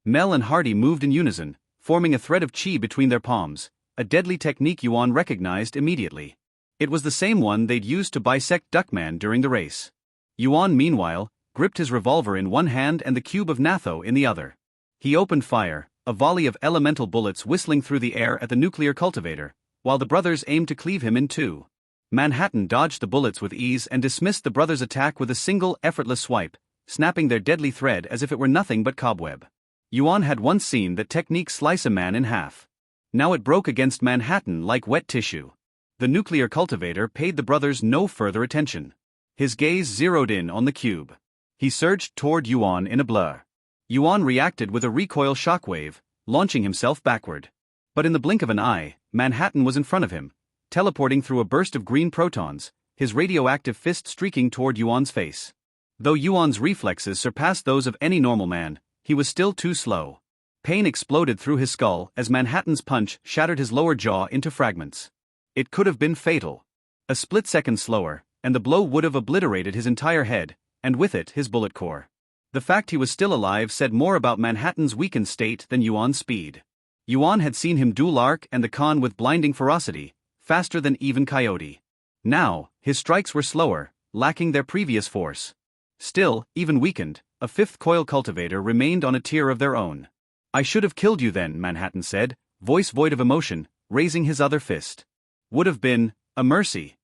Mel and Hardy moved in unison, forming a thread of chi between their palms, a deadly technique Yuan recognized immediately. It was the same one they'd used to bisect Duckman during the race. Yuan, meanwhile, gripped his revolver in one hand and the cube of Natho in the other. He opened fire, a volley of elemental bullets whistling through the air at the nuclear cultivator, while the brothers aimed to cleave him in two. Manhattan dodged the bullets with ease and dismissed the brothers' attack with a single, effortless swipe, snapping their deadly thread as if it were nothing but cobweb. Yuan had once seen that technique slice a man in half. Now it broke against Manhattan like wet tissue. The nuclear cultivator paid the brothers no further attention. His gaze zeroed in on the cube. He surged toward Yuan in a blur. Yuan reacted with a recoil shockwave, launching himself backward. But in the blink of an eye, Manhattan was in front of him, teleporting through a burst of green protons, his radioactive fist streaking toward Yuan's face. Though Yuan's reflexes surpassed those of any normal man, he was still too slow. Pain exploded through his skull as Manhattan's punch shattered his lower jaw into fragments. It could have been fatal. A split second slower, and the blow would have obliterated his entire head, and with it his bullet core. The fact he was still alive said more about Manhattan's weakened state than Yuan's speed. Yuan had seen him duel Ark and the Khan with blinding ferocity, faster than even Coyote. Now, his strikes were slower, lacking their previous force. Still, even weakened, a fifth coil cultivator remained on a tier of their own. "I should have killed you then," Manhattan said, voice void of emotion, raising his other fist. "Would have been a mercy."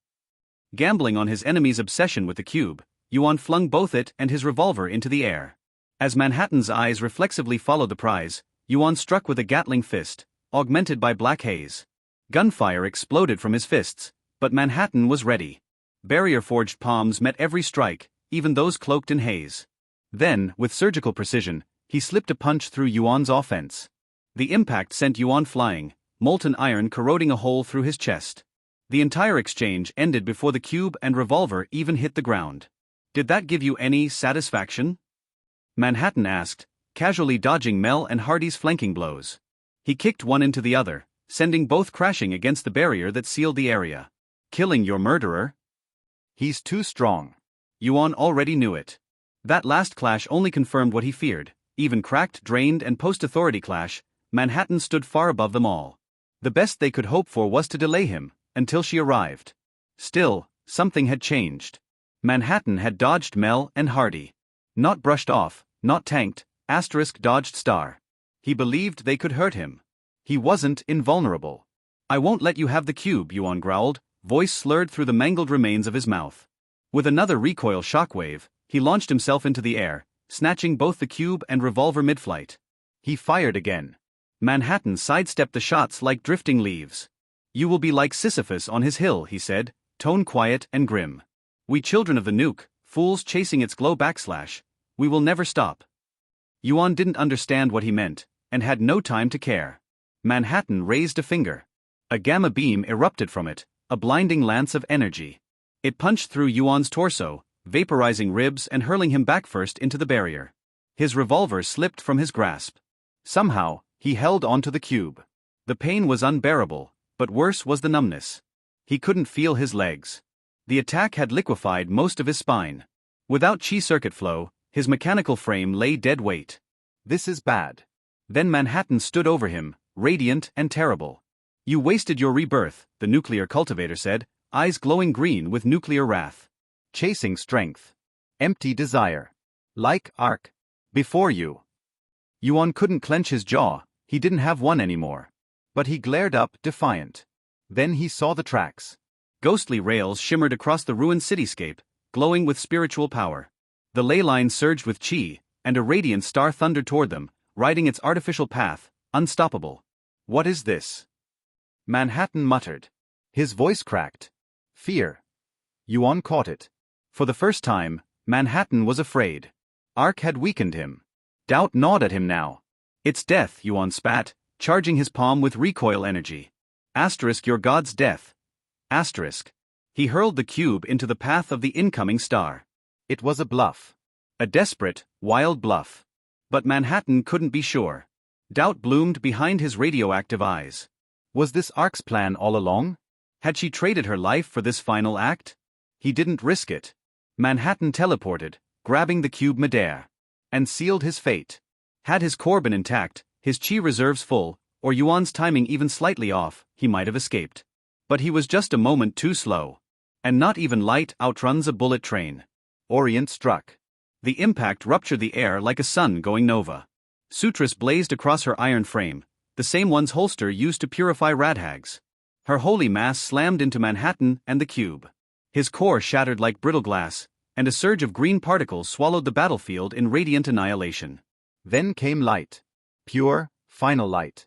Gambling on his enemy's obsession with the cube, Yuan flung both it and his revolver into the air. As Manhattan's eyes reflexively followed the prize, Yuan struck with a Gatling fist, augmented by black haze. Gunfire exploded from his fists, but Manhattan was ready. Barrier-forged palms met every strike, even those cloaked in haze. Then, with surgical precision, he slipped a punch through Yuan's offense. The impact sent Yuan flying, molten iron corroding a hole through his chest. The entire exchange ended before the cube and revolver even hit the ground. "Did that give you any satisfaction?" Manhattan asked, casually dodging Mel and Hardy's flanking blows. He kicked one into the other, sending both crashing against the barrier that sealed the area. "Killing your murderer? He's too strong." Yuan already knew it. That last clash only confirmed what he feared. Even cracked, drained, and post-authority clash, Manhattan stood far above them all. The best they could hope for was to delay him, until she arrived. Still, something had changed. Manhattan had dodged Mel and Hardy. Not brushed off, not tanked, *dodged star. He believed they could hurt him. He wasn't invulnerable. "I won't let you have the cube," Yuan growled, voice slurred through the mangled remains of his mouth. With another recoil shockwave, he launched himself into the air, snatching both the cube and revolver mid-flight. He fired again. Manhattan sidestepped the shots like drifting leaves. "You will be like Sisyphus on his hill," he said, tone quiet and grim. "We children of the nuke, fools chasing its glow / we will never stop." Yuan didn't understand what he meant, and had no time to care. Manhattan raised a finger. A gamma beam erupted from it, a blinding lance of energy. It punched through Yuan's torso, vaporizing ribs and hurling him back first into the barrier. His revolver slipped from his grasp. Somehow, he held onto the cube. The pain was unbearable, but worse was the numbness. He couldn't feel his legs. The attack had liquefied most of his spine. Without chi circuit flow, his mechanical frame lay dead weight. "This is bad." Then Manhattan stood over him, radiant and terrible. "You wasted your rebirth," the nuclear cultivator said, eyes glowing green with nuclear wrath. "Chasing strength. Empty desire. Like Ark. Before you." Yuan couldn't clench his jaw, he didn't have one anymore. But he glared up, defiant. Then he saw the tracks. Ghostly rails shimmered across the ruined cityscape, glowing with spiritual power. The ley line surged with chi, and a radiant star thundered toward them, riding its artificial path, unstoppable. "What is this?" Manhattan muttered. His voice cracked. "Fear." Yuan caught it. For the first time, Manhattan was afraid. Ark had weakened him. Doubt gnawed at him now. "It's death," Yuan spat, charging his palm with recoil energy. Your god's death. He hurled the cube into the path of the incoming star. It was a bluff. A desperate, wild bluff. But Manhattan couldn't be sure. Doubt bloomed behind his radioactive eyes. Was this Ark's plan all along? Had she traded her life for this final act? He didn't risk it. Manhattan teleported, grabbing the cube midair. And sealed his fate. Had his core been intact, his chi reserves full, or Yuan's timing even slightly off, he might have escaped. But he was just a moment too slow. And not even light outruns a bullet train. Orient struck. The impact ruptured the air like a sun going nova. Sutras blazed across her iron frame, the same one's holster used to purify radhags. Her holy mass slammed into Manhattan and the cube. His core shattered like brittle glass, and a surge of green particles swallowed the battlefield in radiant annihilation. Then came light. Pure, final light.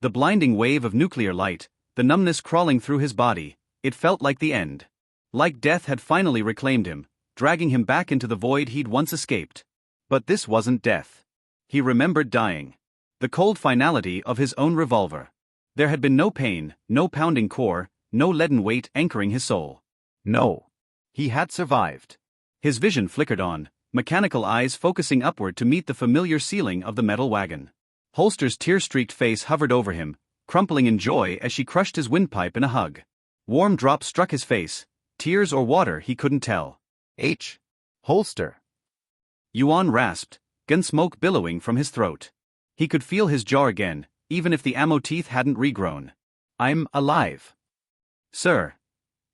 The blinding wave of nuclear light, the numbness crawling through his body, it felt like the end. Like death had finally reclaimed him, dragging him back into the void he'd once escaped. But this wasn't death. He remembered dying. The cold finality of his own revolver. There had been no pain, no pounding core, no leaden weight anchoring his soul. No. He had survived. His vision flickered on, mechanical eyes focusing upward to meet the familiar ceiling of the metal wagon. Holster's tear-streaked face hovered over him, crumpling in joy as she crushed his windpipe in a hug. Warm drops struck his face, tears or water he couldn't tell. Holster. Yuan rasped, gun smoke billowing from his throat. He could feel his jaw again, even if the ammo teeth hadn't regrown. I'm alive. Sir.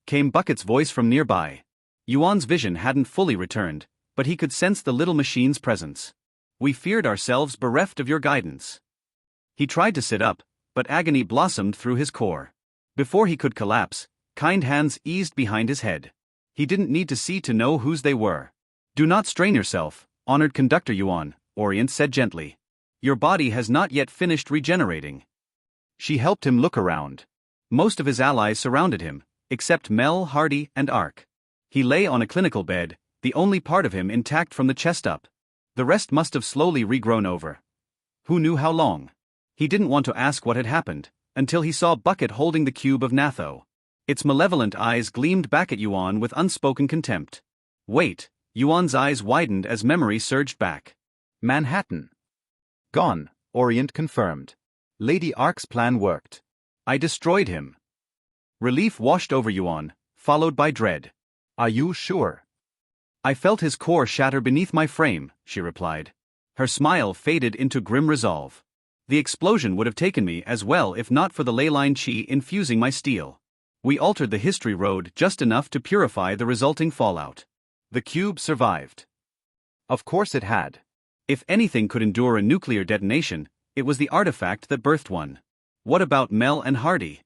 Came Bucket's voice from nearby. Yuan's vision hadn't fully returned, but he could sense the little machine's presence. We feared ourselves bereft of your guidance. He tried to sit up, but agony blossomed through his core. Before he could collapse, kind hands eased behind his head. He didn't need to see to know whose they were. Do not strain yourself, honored Conductor Yuan, Orient said gently. Your body has not yet finished regenerating. She helped him look around. Most of his allies surrounded him, except Mel, Hardy, and Ark. He lay on a clinical bed, the only part of him intact from the chest up. The rest must have slowly regrown over. Who knew how long? He didn't want to ask what had happened, until he saw Bucket holding the cube of Natho. Its malevolent eyes gleamed back at Yuan with unspoken contempt. Wait, Yuan's eyes widened as memory surged back. Manhattan. Gone, Orient confirmed. Lady Ark's plan worked. I destroyed him. Relief washed over Yuan, followed by dread. Are you sure? I felt his core shatter beneath my frame, she replied. Her smile faded into grim resolve. The explosion would have taken me as well if not for the leyline chi infusing my steel. We altered the history road just enough to purify the resulting fallout. The cube survived. Of course it had. If anything could endure a nuclear detonation, it was the artifact that birthed one. What about Mel and Hardy?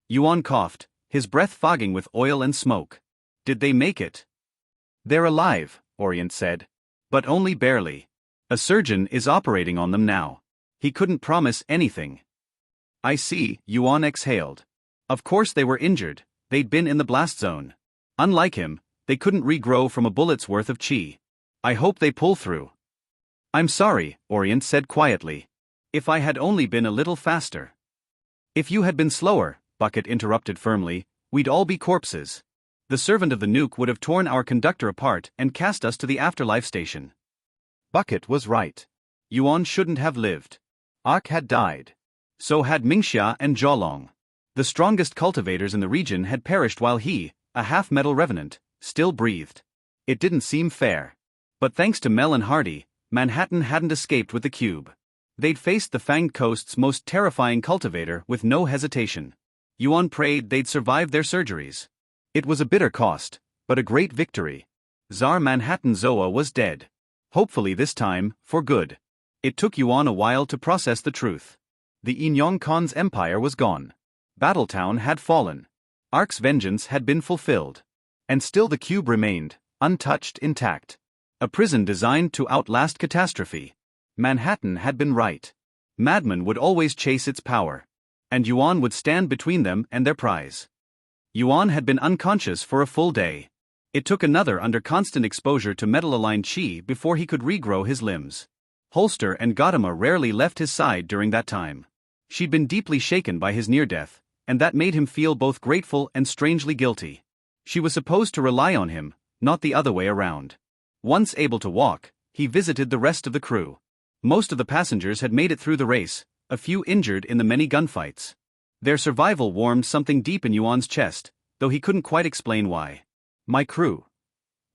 Yuan coughed, his breath fogging with oil and smoke. Did they make it? They're alive, Orient said. But only barely. A surgeon is operating on them now. He couldn't promise anything. I see, Yuan exhaled. Of course they were injured, they'd been in the blast zone. Unlike him, they couldn't regrow from a bullet's worth of chi. I hope they pull through. I'm sorry, Orient said quietly. If I had only been a little faster. If you had been slower, Bucket interrupted firmly, we'd all be corpses. The servant of the nuke would have torn our conductor apart and cast us to the afterlife station. Bucket was right. Yuan shouldn't have lived. Ark had died. So had Mingxia and Jialong. The strongest cultivators in the region had perished while he, a half-metal revenant, still breathed. It didn't seem fair. But thanks to Mel and Hardy, Manhattan hadn't escaped with the cube. They'd faced the Fanged Coast's most terrifying cultivator with no hesitation. Yuan prayed they'd survive their surgeries. It was a bitter cost, but a great victory. Tsar Manhattan Zoa was dead. Hopefully this time, for good. It took Yuan a while to process the truth. The Inyong Khan's empire was gone. Battletown had fallen. Ark's vengeance had been fulfilled. And still the cube remained, untouched, intact. A prison designed to outlast catastrophe. Manhattan had been right. Madmen would always chase its power. And Yuan would stand between them and their prize. Yuan had been unconscious for a full day. It took another under constant exposure to metal-aligned chi before he could regrow his limbs. Holster and Gautama rarely left his side during that time. She'd been deeply shaken by his near-death, and that made him feel both grateful and strangely guilty. She was supposed to rely on him, not the other way around. Once able to walk, he visited the rest of the crew. Most of the passengers had made it through the race, a few injured in the many gunfights. Their survival warmed something deep in Yuan's chest, though he couldn't quite explain why. My crew.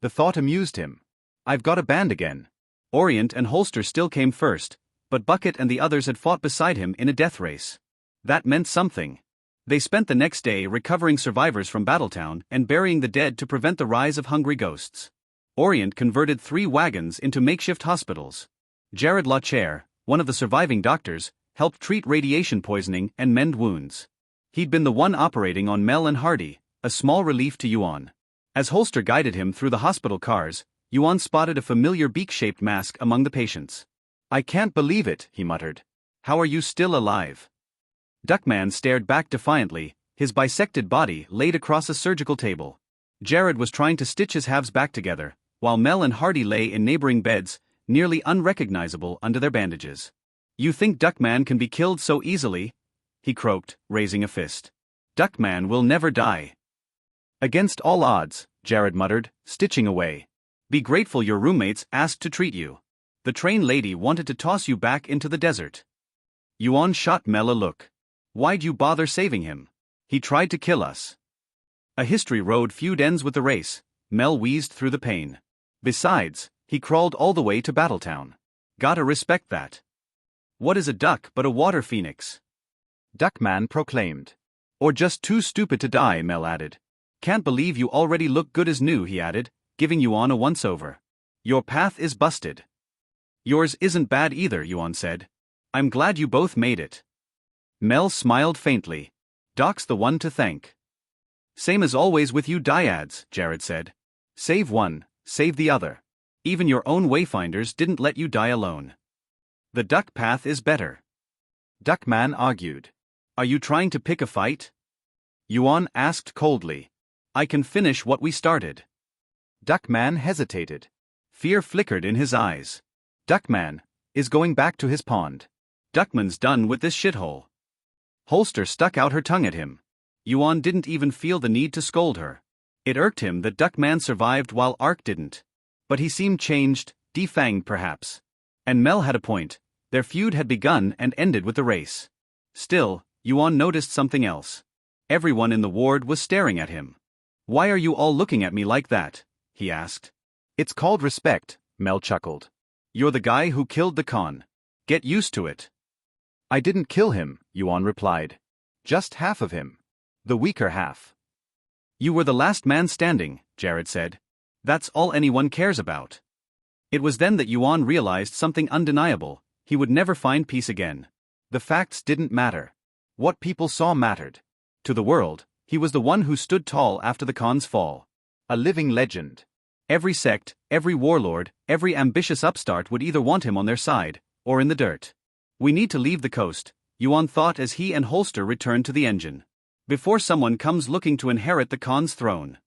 The thought amused him. I've got a band again. Orient and Holster still came first, but Bucket and the others had fought beside him in a death race. That meant something. They spent the next day recovering survivors from Battletown and burying the dead to prevent the rise of hungry ghosts. Orient converted 3 wagons into makeshift hospitals. Jared Lachair, one of the surviving doctors, helped treat radiation poisoning and mend wounds. He'd been the one operating on Mel and Hardy, a small relief to Yuan. As Holster guided him through the hospital cars, Yuan spotted a familiar beak-shaped mask among the patients. "I can't believe it," he muttered. "How are you still alive?" Duckman stared back defiantly, his bisected body laid across a surgical table. Jared was trying to stitch his halves back together, while Mel and Hardy lay in neighboring beds, nearly unrecognizable under their bandages. "You think Duckman can be killed so easily?" he croaked, raising a fist. "Duckman will never die." "Against all odds," Jared muttered, stitching away. "Be grateful your roommates asked to treat you. The train lady wanted to toss you back into the desert." Yuan shot Mel a look. "Why'd you bother saving him? He tried to kill us." "A history road feud ends with the race," Mel wheezed through the pain. "Besides, he crawled all the way to Battletown. Gotta respect that. What is a duck but a water phoenix?" Duckman proclaimed. "Or just too stupid to die," Mel added. "Can't believe you already look good as new," he added, giving Yuan a once-over. "Your path is busted." "Yours isn't bad either," Yuan said. "I'm glad you both made it." Mel smiled faintly. "Doc's the one to thank." "Same as always with you dyads," Jared said. "Save one, save the other. Even your own wayfinders didn't let you die alone." "The duck path is better," Duckman argued. "Are you trying to pick a fight?" Yuan asked coldly. "I can finish what we started." Duckman hesitated. Fear flickered in his eyes. "Duckman is going back to his pond. Duckman's done with this shithole." Holster stuck out her tongue at him. Yuan didn't even feel the need to scold her. It irked him that Duckman survived while Ark didn't. But he seemed changed, defanged perhaps. And Mel had a point. Their feud had begun and ended with the race. Still, Yuan noticed something else. Everyone in the ward was staring at him. "Why are you all looking at me like that?" he asked. "It's called respect," Mel chuckled. "You're the guy who killed the con. Get used to it." "I didn't kill him," Yuan replied. "Just half of him. The weaker half." "You were the last man standing," Jared said. "That's all anyone cares about." It was then that Yuan realized something undeniable: he would never find peace again. The facts didn't matter. What people saw mattered. To the world, he was the one who stood tall after the Khan's fall. A living legend. Every sect, every warlord, every ambitious upstart would either want him on their side, or in the dirt. "We need to leave the coast," Yuan thought as he and Holster returned to the engine. "Before someone comes looking to inherit the Khan's throne."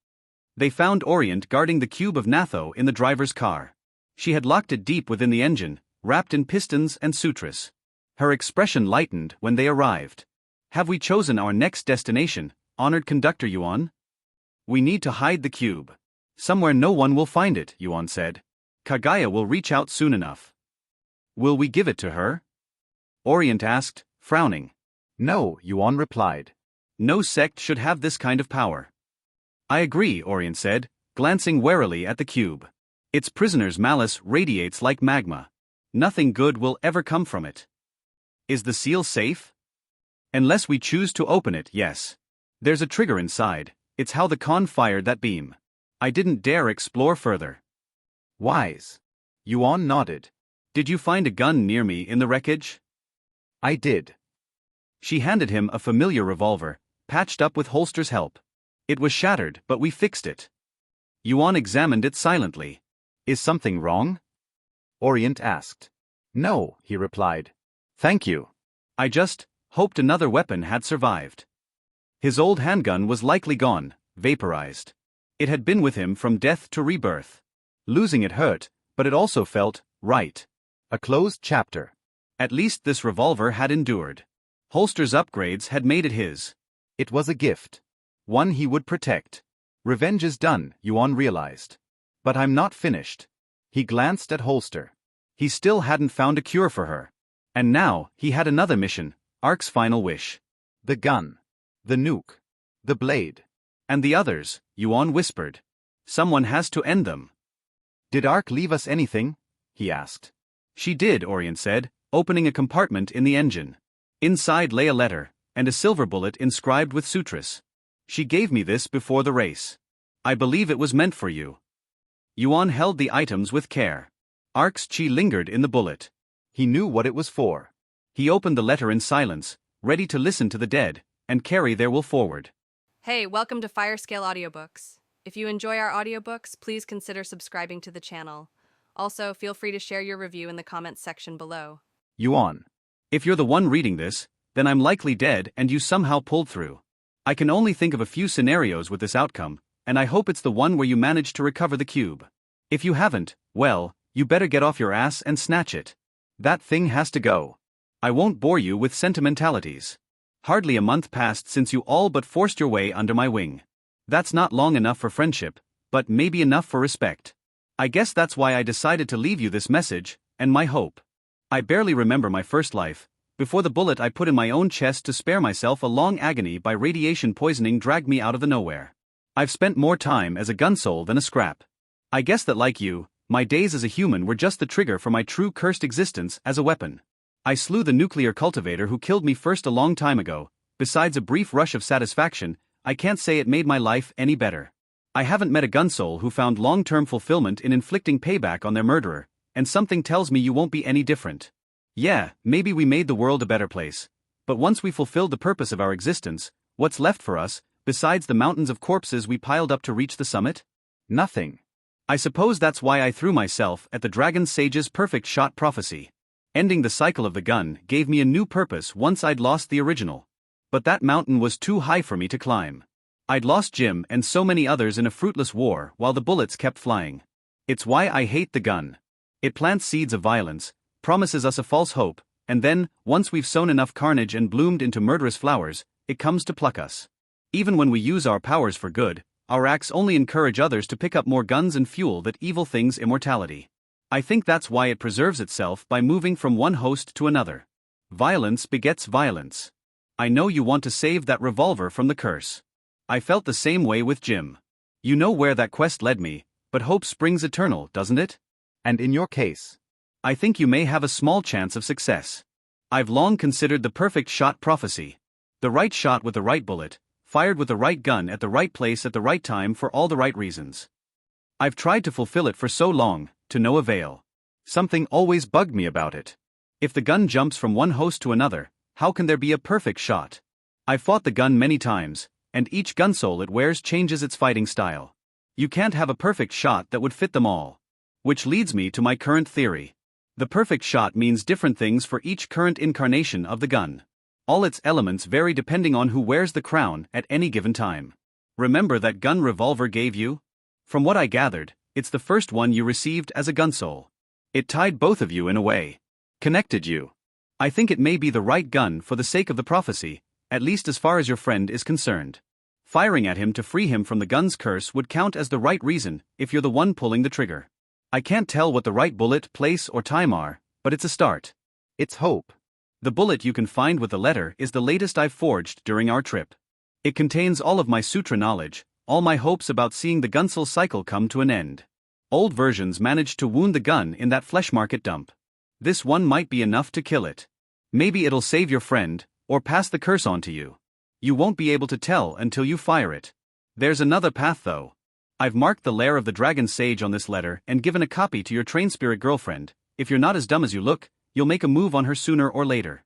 They found Orient guarding the cube of Natho in the driver's car. She had locked it deep within the engine, wrapped in pistons and sutras. Her expression lightened when they arrived. "Have we chosen our next destination, honored conductor Yuan?" "We need to hide the cube. Somewhere no one will find it," Yuan said. "Kagaya will reach out soon enough." "Will we give it to her?" Orient asked, frowning. "No," Yuan replied. "No sect should have this kind of power." "I agree," Orient said, glancing warily at the cube. "Its prisoner's malice radiates like magma. Nothing good will ever come from it." "Is the seal safe?" "Unless we choose to open it, yes. There's a trigger inside. It's how the Khan fired that beam. I didn't dare explore further." "Wise." Yuan nodded. "Did you find a gun near me in the wreckage?" "I did." She handed him a familiar revolver, patched up with Holster's help. "It was shattered, but we fixed it." Yuan examined it silently. "Is something wrong?" Orient asked. "No," he replied. "Thank you. I just hoped another weapon had survived." His old handgun was likely gone, vaporized. It had been with him from death to rebirth. Losing it hurt, but it also felt right. A closed chapter. At least this revolver had endured. Holster's upgrades had made it his. It was a gift. One he would protect. Revenge is done, Yuan realized. But I'm not finished. He glanced at Holster. He still hadn't found a cure for her. And now, he had another mission, Ark's final wish. The gun. The nuke. The blade. And the others, Yuan whispered. Someone has to end them. "Did Ark leave us anything?" he asked. "She did," Orient said, opening a compartment in the engine. Inside lay a letter, and a silver bullet inscribed with sutras. She gave me this before the race. I believe it was meant for you. Yuan held the items with care. Ark's chi lingered in the bullet. He knew what it was for. He opened the letter in silence, ready to listen to the dead, and carry their will forward. Hey, welcome to Firescale Audiobooks. If you enjoy our audiobooks, please consider subscribing to the channel. Also, feel free to share your review in the comments section below. Yuan. If you're the one reading this, then I'm likely dead and you somehow pulled through. I can only think of a few scenarios with this outcome, and I hope it's the one where you managed to recover the cube. If you haven't, well, you better get off your ass and snatch it. That thing has to go. I won't bore you with sentimentalities. Hardly a month passed since you all but forced your way under my wing. That's not long enough for friendship, but maybe enough for respect. I guess that's why I decided to leave you this message, and my hope. I barely remember my first life. Before the bullet I put in my own chest to spare myself a long agony by radiation poisoning dragged me out of the nowhere. I've spent more time as a gun soul than a scrap. I guess that like you, my days as a human were just the trigger for my true cursed existence as a weapon. I slew the nuclear cultivator who killed me first a long time ago. Besides a brief rush of satisfaction, I can't say it made my life any better. I haven't met a gun soul who found long-term fulfillment in inflicting payback on their murderer, and something tells me you won't be any different. Yeah, maybe we made the world a better place, but once we fulfilled the purpose of our existence, what's left for us, besides the mountains of corpses we piled up to reach the summit? Nothing. I suppose that's why I threw myself at the Dragon Sage's perfect shot prophecy. Ending the cycle of the gun gave me a new purpose once I'd lost the original. But that mountain was too high for me to climb. I'd lost Jim and so many others in a fruitless war while the bullets kept flying. It's why I hate the gun. It plants seeds of violence, promises us a false hope, and then, once we've sown enough carnage and bloomed into murderous flowers, it comes to pluck us. Even when we use our powers for good, our acts only encourage others to pick up more guns and fuel that evil thing's immortality. I think that's why it preserves itself by moving from one host to another. Violence begets violence. I know you want to save that revolver from the curse. I felt the same way with Jim. You know where that quest led me, but hope springs eternal, doesn't it? And in your case, I think you may have a small chance of success. I've long considered the perfect shot prophecy. The right shot with the right bullet, fired with the right gun at the right place at the right time for all the right reasons. I've tried to fulfill it for so long, to no avail. Something always bugged me about it. If the gun jumps from one host to another, how can there be a perfect shot? I've fought the gun many times, and each gun soul it wears changes its fighting style. You can't have a perfect shot that would fit them all. Which leads me to my current theory. The perfect shot means different things for each current incarnation of the gun. All its elements vary depending on who wears the crown at any given time. Remember that gun revolver gave you? From what I gathered, it's the first one you received as a gun soul. It tied both of you in a way. Connected you. I think it may be the right gun for the sake of the prophecy, at least as far as your friend is concerned. Firing at him to free him from the gun's curse would count as the right reason if you're the one pulling the trigger. I can't tell what the right bullet, place, or time are, but it's a start. it's hope. The bullet you can find with the letter is the latest I've forged during our trip. It contains all of my sutra knowledge, all my hopes about seeing the Gunsel cycle come to an end. Old versions managed to wound the gun in that flesh market dump. This one might be enough to kill it. Maybe it'll save your friend, or pass the curse on to you. You won't be able to tell until you fire it. There's another path though. I've marked the lair of the Dragon Sage on this letter and given a copy to your train spirit girlfriend. If you're not as dumb as you look, you'll make a move on her sooner or later.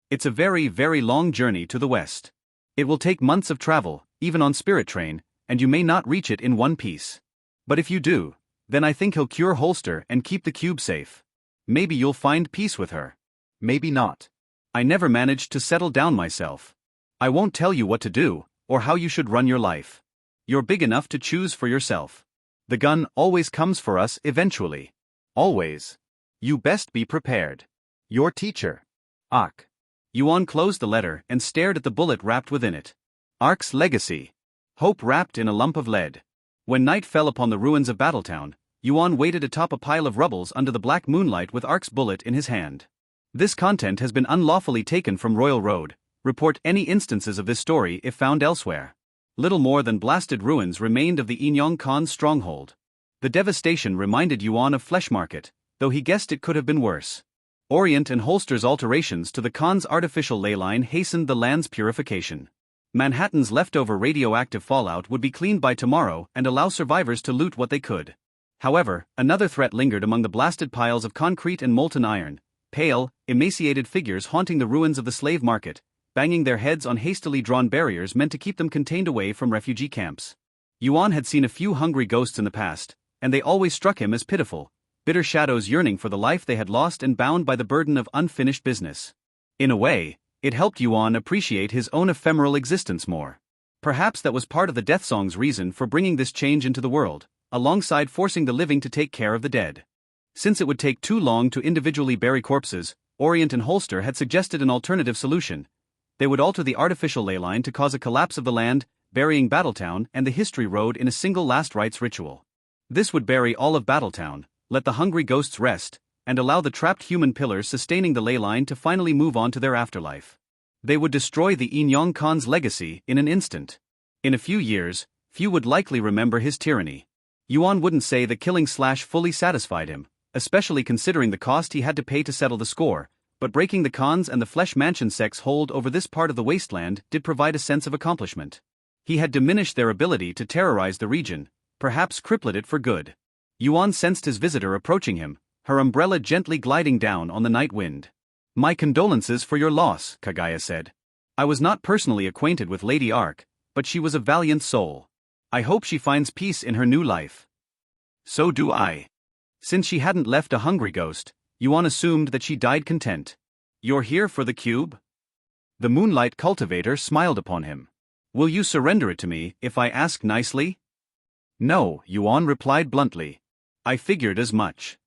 It's a very, very long journey to the west. It will take months of travel, even on spirit train, and you may not reach it in one piece. But if you do, then I think he'll cure Holster and keep the cube safe. Maybe you'll find peace with her. Maybe not. I never managed to settle down myself. I won't tell you what to do, or how you should run your life. You're big enough to choose for yourself. The gun always comes for us eventually. Always. You best be prepared. Your teacher. Ak. Yuan closed the letter and stared at the bullet wrapped within it. Ark's legacy. Hope wrapped in a lump of lead. When night fell upon the ruins of Battletown, Yuan waited atop a pile of rubbles under the black moonlight with Ark's bullet in his hand. This content has been unlawfully taken from Royal Road. Report any instances of this story if found elsewhere. Little more than blasted ruins remained of the Inyong Khan's stronghold. The devastation reminded Yuan of Flesh Market, though he guessed it could have been worse. Orient and Holster's alterations to the Khan's artificial ley line hastened the land's purification. Manhattan's leftover radioactive fallout would be cleaned by tomorrow and allow survivors to loot what they could. However, another threat lingered among the blasted piles of concrete and molten iron, pale, emaciated figures haunting the ruins of the slave market, banging their heads on hastily drawn barriers meant to keep them contained away from refugee camps. Yuan had seen a few hungry ghosts in the past, and they always struck him as pitiful, bitter shadows yearning for the life they had lost and bound by the burden of unfinished business. In a way, it helped Yuan appreciate his own ephemeral existence more. Perhaps that was part of the death song's reason for bringing this change into the world, alongside forcing the living to take care of the dead. Since it would take too long to individually bury corpses, Orient and Holster had suggested an alternative solution. They would alter the artificial ley line to cause a collapse of the land, burying Battletown and the History Road in a single last rites ritual. This would bury all of Battletown, let the hungry ghosts rest, and allow the trapped human pillars sustaining the ley line to finally move on to their afterlife. They would destroy the Inyong Khan's legacy in an instant. In a few years, few would likely remember his tyranny. Yuan wouldn't say the killing fully satisfied him, especially considering the cost he had to pay to settle the score, but breaking the Khans and the Flesh Mansion sect's hold over this part of the wasteland did provide a sense of accomplishment. He had diminished their ability to terrorize the region, perhaps crippled it for good. Yuan sensed his visitor approaching him, her umbrella gently gliding down on the night wind. "My condolences for your loss," Kaguya said. "I was not personally acquainted with Lady Ark, but she was a valiant soul. I hope she finds peace in her new life." "So do I." Since she hadn't left a hungry ghost, Yuan assumed that she died content. "You're here for the cube?" The Moonlight Cultivator smiled upon him. "Will you surrender it to me if I ask nicely?" "No," Yuan replied bluntly. "I figured as much."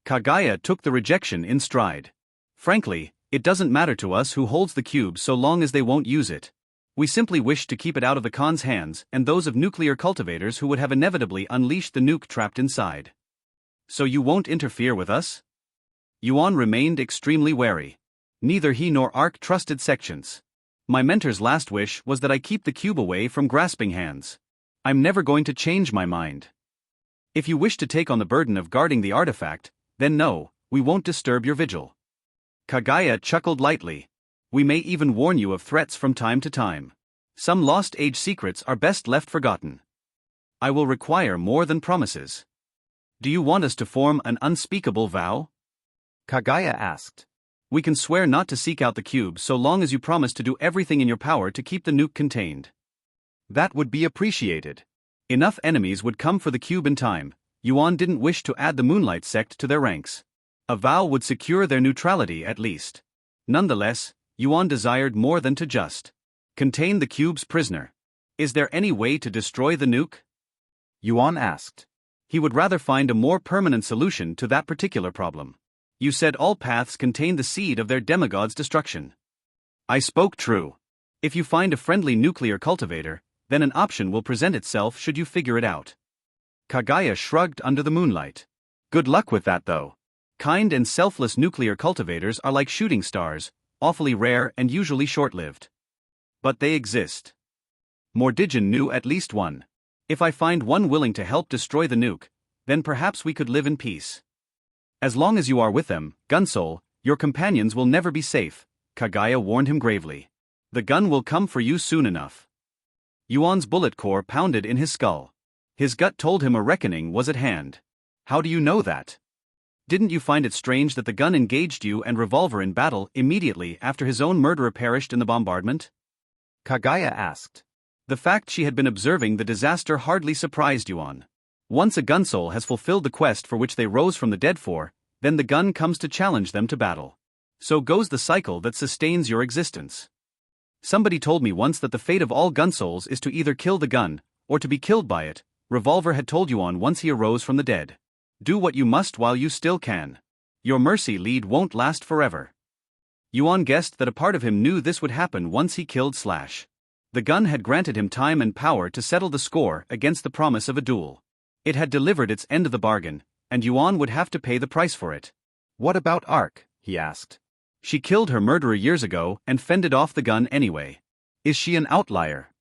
Kaguya took the rejection in stride. "Frankly, it doesn't matter to us who holds the cube so long as they won't use it. We simply wish to keep it out of the Khan's hands and those of nuclear cultivators who would have inevitably unleashed the nuke trapped inside." "So you won't interfere with us?" Yuan remained extremely wary. Neither he nor Ark trusted sections. "My mentor's last wish was that I keep the cube away from grasping hands. I'm never going to change my mind. If you wish to take on the burden of guarding the artifact, then no, we won't disturb your vigil." Kaguya chuckled lightly. "We may even warn you of threats from time to time. Some lost age secrets are best left forgotten. I will require more than promises. Do you want us to form an unspeakable vow?" Kaguya asked. "We can swear not to seek out the cube so long as you promise to do everything in your power to keep the nuke contained." "That would be appreciated." Enough enemies would come for the cube in time. Yuan didn't wish to add the Moonlight sect to their ranks. A vow would secure their neutrality at least. Nonetheless, Yuan desired more than to just contain the cube's prisoner. "Is there any way to destroy the nuke?" Yuan asked. He would rather find a more permanent solution to that particular problem. "You said all paths contain the seed of their demigod's destruction." "I spoke true. If you find a friendly nuclear cultivator, then an option will present itself should you figure it out." Kaguya shrugged under the moonlight. "Good luck with that though. Kind and selfless nuclear cultivators are like shooting stars, awfully rare and usually short-lived. But they exist. Mordigian knew at least one. If I find one willing to help destroy the nuke, then perhaps we could live in peace. As long as you are with them, Gunsoul, your companions will never be safe," Kaguya warned him gravely. "The gun will come for you soon enough." Yuan's bullet core pounded in his skull. His gut told him a reckoning was at hand. "How do you know that? Didn't you find it strange that the gun engaged you and Revolver in battle immediately after his own murderer perished in the bombardment?" Kaguya asked. The fact she had been observing the disaster hardly surprised Yuan. Once a Gunsoul has fulfilled the quest for which they rose from the dead for, then the gun comes to challenge them to battle. So goes the cycle that sustains your existence. Somebody told me once that the fate of all Gunsouls is to either kill the gun, or to be killed by it, Revolver had told Yuan once he arose from the dead. Do what you must while you still can. Your mercy lead won't last forever. Yuan guessed that a part of him knew this would happen once he killed Slash. The gun had granted him time and power to settle the score against the promise of a duel. It had delivered its end of the bargain, and Yuan would have to pay the price for it. "What about Ark?" he asked. "She killed her murderer years ago and fended off the gun anyway. Is she an outlier?"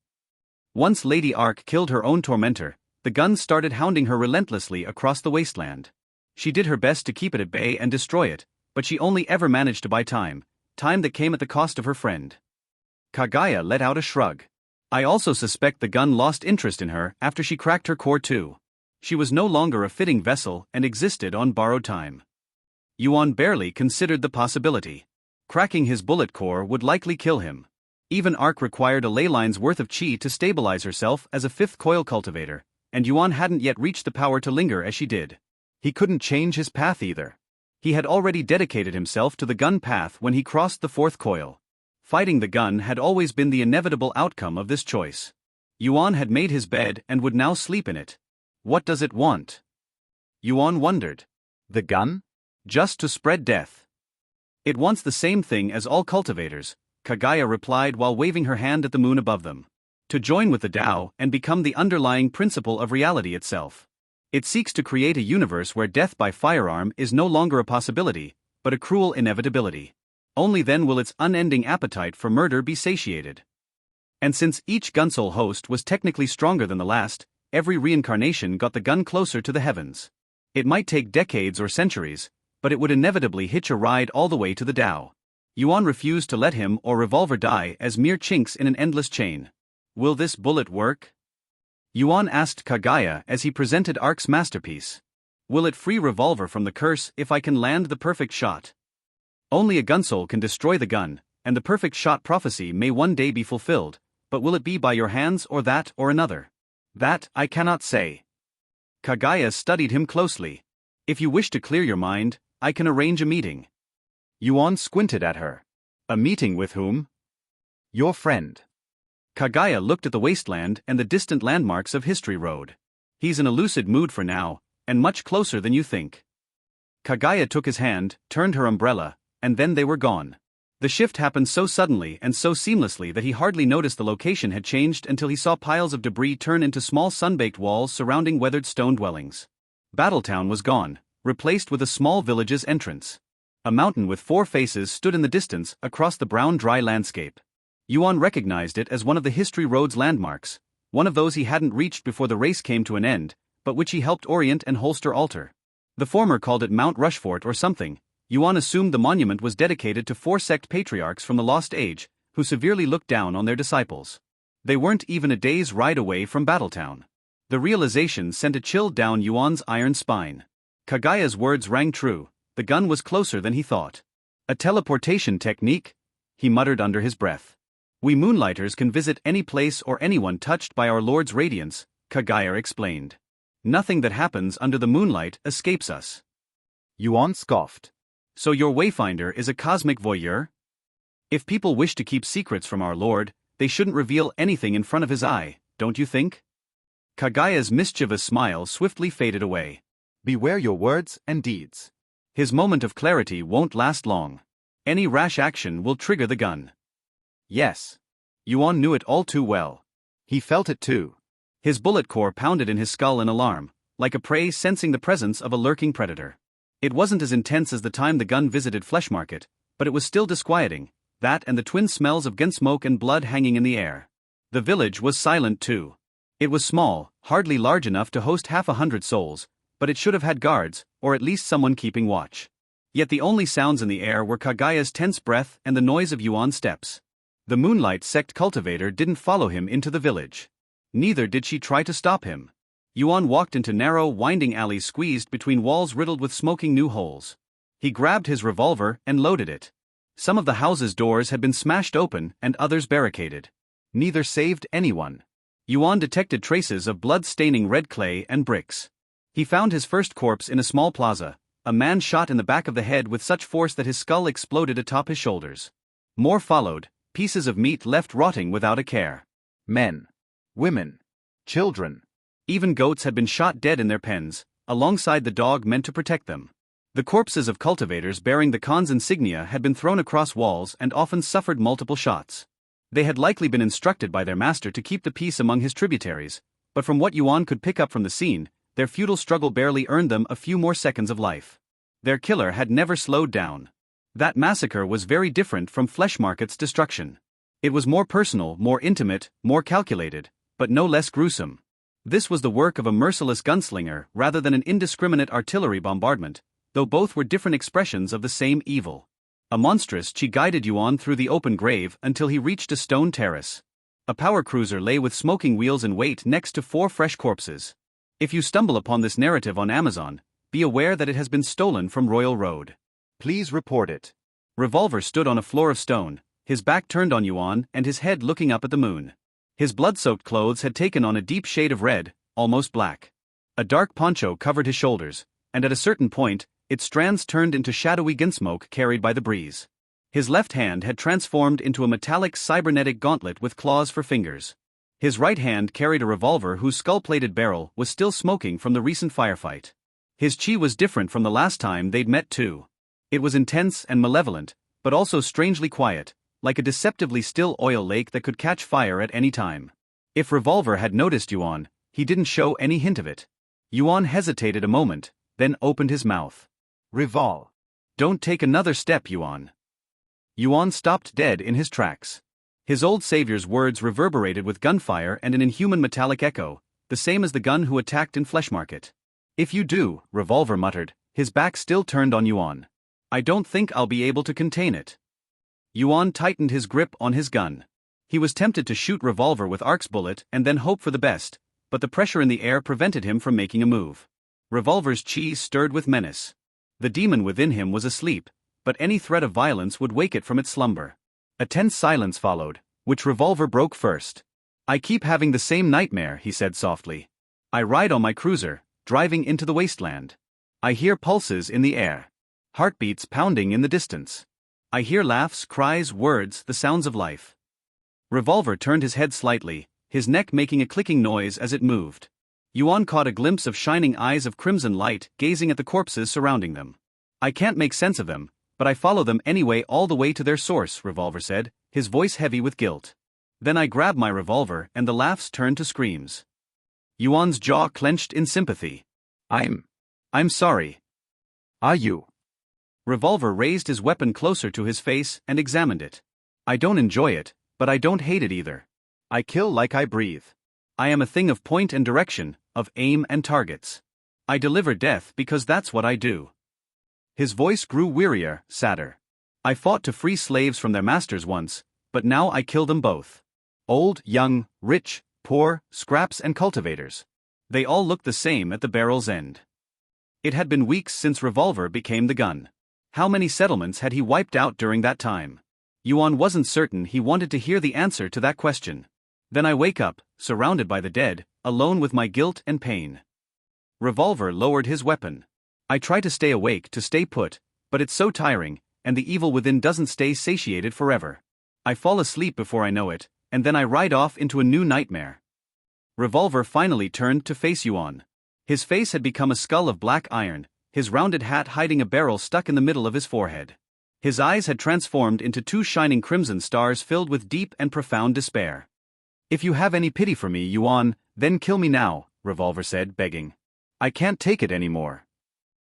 Once Lady Ark killed her own tormentor, the gun started hounding her relentlessly across the wasteland. She did her best to keep it at bay and destroy it, but she only ever managed to buy time, time that came at the cost of her friend. Kagaya let out a shrug. I also suspect the gun lost interest in her after she cracked her core too. She was no longer a fitting vessel and existed on borrowed time. Yuan barely considered the possibility. Cracking his bullet core would likely kill him. Even Ark required a ley line's worth of chi to stabilize herself as a fifth coil cultivator, and Yuan hadn't yet reached the power to linger as she did. He couldn't change his path either. He had already dedicated himself to the gun path when he crossed the fourth coil. Fighting the gun had always been the inevitable outcome of this choice. Yuan had made his bed and would now sleep in it. What does it want? Yuan wondered. The gun? Just to spread death. It wants the same thing as all cultivators, Kagaya replied while waving her hand at the moon above them. To join with the Tao and become the underlying principle of reality itself. It seeks to create a universe where death by firearm is no longer a possibility, but a cruel inevitability. Only then will its unending appetite for murder be satiated. And since each Gunsoul host was technically stronger than the last, every reincarnation got the gun closer to the heavens. It might take decades or centuries, but it would inevitably hitch a ride all the way to the Tao. Yuan refused to let him or revolver die as mere chinks in an endless chain. Will this bullet work? Yuan asked Kagaya as he presented Ark's masterpiece. Will it free revolver from the curse if I can land the perfect shot? Only a Gunsoul can destroy the gun, and the perfect shot prophecy may one day be fulfilled, but will it be by your hands or that or another? That I cannot say. Kagaya studied him closely. If you wish to clear your mind, I can arrange a meeting. Yuan squinted at her. A meeting with whom? Your friend. Kagaya looked at the wasteland and the distant landmarks of History Road. He's in a lucid mood for now, and much closer than you think. Kagaya took his hand, turned her umbrella, and then they were gone. The shift happened so suddenly and so seamlessly that he hardly noticed the location had changed until he saw piles of debris turn into small sun-baked walls surrounding weathered stone dwellings. Battletown was gone, replaced with a small village's entrance. A mountain with four faces stood in the distance across the brown dry landscape. Yuan recognized it as one of the History Road's landmarks, one of those he hadn't reached before the race came to an end, but which he helped orient and holster alter. The former called it Mount Rushfort or something. Yuan assumed the monument was dedicated to four sect patriarchs from the Lost Age, who severely looked down on their disciples. They weren't even a day's ride away from Battletown. The realization sent a chill down Yuan's iron spine. Kagaya's words rang true, the gun was closer than he thought. A teleportation technique? He muttered under his breath. We moonlighters can visit any place or anyone touched by our Lord's radiance, Kagaya explained. Nothing that happens under the moonlight escapes us. Yuan scoffed. So your Wayfinder is a cosmic voyeur? If people wish to keep secrets from our Lord, they shouldn't reveal anything in front of his eye, don't you think? Kagaya's mischievous smile swiftly faded away. Beware your words and deeds. His moment of clarity won't last long. Any rash action will trigger the gun. Yes. Yuan knew it all too well. He felt it too. His bullet core pounded in his skull in alarm, like a prey sensing the presence of a lurking predator. It wasn't as intense as the time the gun visited Flesh Market, but it was still disquieting, that and the twin smells of gun smoke and blood hanging in the air. The village was silent too. It was small, hardly large enough to host 100 souls, but it should have had guards, or at least someone keeping watch. Yet the only sounds in the air were Kagaya's tense breath and the noise of Yuan's steps. The Moonlight Sect cultivator didn't follow him into the village. Neither did she try to stop him. Yuan walked into narrow, winding alleys squeezed between walls riddled with smoking new holes. He grabbed his revolver and loaded it. Some of the house's doors had been smashed open and others barricaded. Neither saved anyone. Yuan detected traces of blood-staining red clay and bricks. He found his first corpse in a small plaza, a man shot in the back of the head with such force that his skull exploded atop his shoulders. More followed, pieces of meat left rotting without a care. Men, women, children. Even goats had been shot dead in their pens, alongside the dog meant to protect them. The corpses of cultivators bearing the Khan's insignia had been thrown across walls and often suffered multiple shots. They had likely been instructed by their master to keep the peace among his tributaries, but from what Yuan could pick up from the scene, their futile struggle barely earned them a few more seconds of life. Their killer had never slowed down. That massacre was very different from Flesh Market's destruction. It was more personal, more intimate, more calculated, but no less gruesome. This was the work of a merciless gunslinger rather than an indiscriminate artillery bombardment, though both were different expressions of the same evil. A monstrous chi guided Yuan through the open grave until he reached a stone terrace. A power cruiser lay with smoking wheels and weight next to 4 fresh corpses. If you stumble upon this narrative on Amazon, be aware that it has been stolen from Royal Road. Please report it. Revolver stood on a floor of stone, his back turned on Yuan and his head looking up at the moon. His blood-soaked clothes had taken on a deep shade of red, almost black. A dark poncho covered his shoulders, and at a certain point, its strands turned into shadowy gunsmoke carried by the breeze. His left hand had transformed into a metallic cybernetic gauntlet with claws for fingers. His right hand carried a revolver whose skull-plated barrel was still smoking from the recent firefight. His chi was different from the last time they'd met too. It was intense and malevolent, but also strangely quiet, like a deceptively still oil lake that could catch fire at any time. If Revolver had noticed Yuan, he didn't show any hint of it. Yuan hesitated a moment, then opened his mouth. Revol. Don't take another step, Yuan. Yuan stopped dead in his tracks. His old savior's words reverberated with gunfire and an inhuman metallic echo, the same as the gun who attacked in Flesh Market. If you do, Revolver muttered, his back still turned on Yuan. I don't think I'll be able to contain it. Yuan tightened his grip on his gun. He was tempted to shoot Revolver with Ark's bullet and then hope for the best, but the pressure in the air prevented him from making a move. Revolver's chi stirred with menace. The demon within him was asleep, but any threat of violence would wake it from its slumber. A tense silence followed, which Revolver broke first. I keep having the same nightmare, he said softly. I ride on my cruiser, driving into the wasteland. I hear pulses in the air. Heartbeats pounding in the distance. I hear laughs, cries, words, the sounds of life. Revolver turned his head slightly, his neck making a clicking noise as it moved. Yuan caught a glimpse of shining eyes of crimson light gazing at the corpses surrounding them. I can't make sense of them, but I follow them anyway all the way to their source, Revolver said, his voice heavy with guilt. Then I grab my revolver and the laughs turned to screams. Yuan's jaw clenched in sympathy. I'm sorry. Are you? Revolver raised his weapon closer to his face and examined it. I don't enjoy it, but I don't hate it either. I kill like I breathe. I am a thing of point and direction, of aim and targets. I deliver death because that's what I do. His voice grew wearier, sadder. I fought to free slaves from their masters once, but now I kill them both. Old, young, rich, poor, scraps and cultivators. They all looked the same at the barrel's end. It had been weeks since Revolver became the gun. How many settlements had he wiped out during that time? Yuan wasn't certain he wanted to hear the answer to that question. Then I wake up, surrounded by the dead, alone with my guilt and pain. Revolver lowered his weapon. I try to stay awake, to stay put, but it's so tiring, and the evil within doesn't stay satiated forever. I fall asleep before I know it, and then I ride off into a new nightmare. Revolver finally turned to face Yuan. His face had become a skull of black iron, his rounded hat hiding a barrel stuck in the middle of his forehead. His eyes had transformed into 2 shining crimson stars filled with deep and profound despair. If you have any pity for me, Yuan, then kill me now, Revolver said, begging. I can't take it anymore.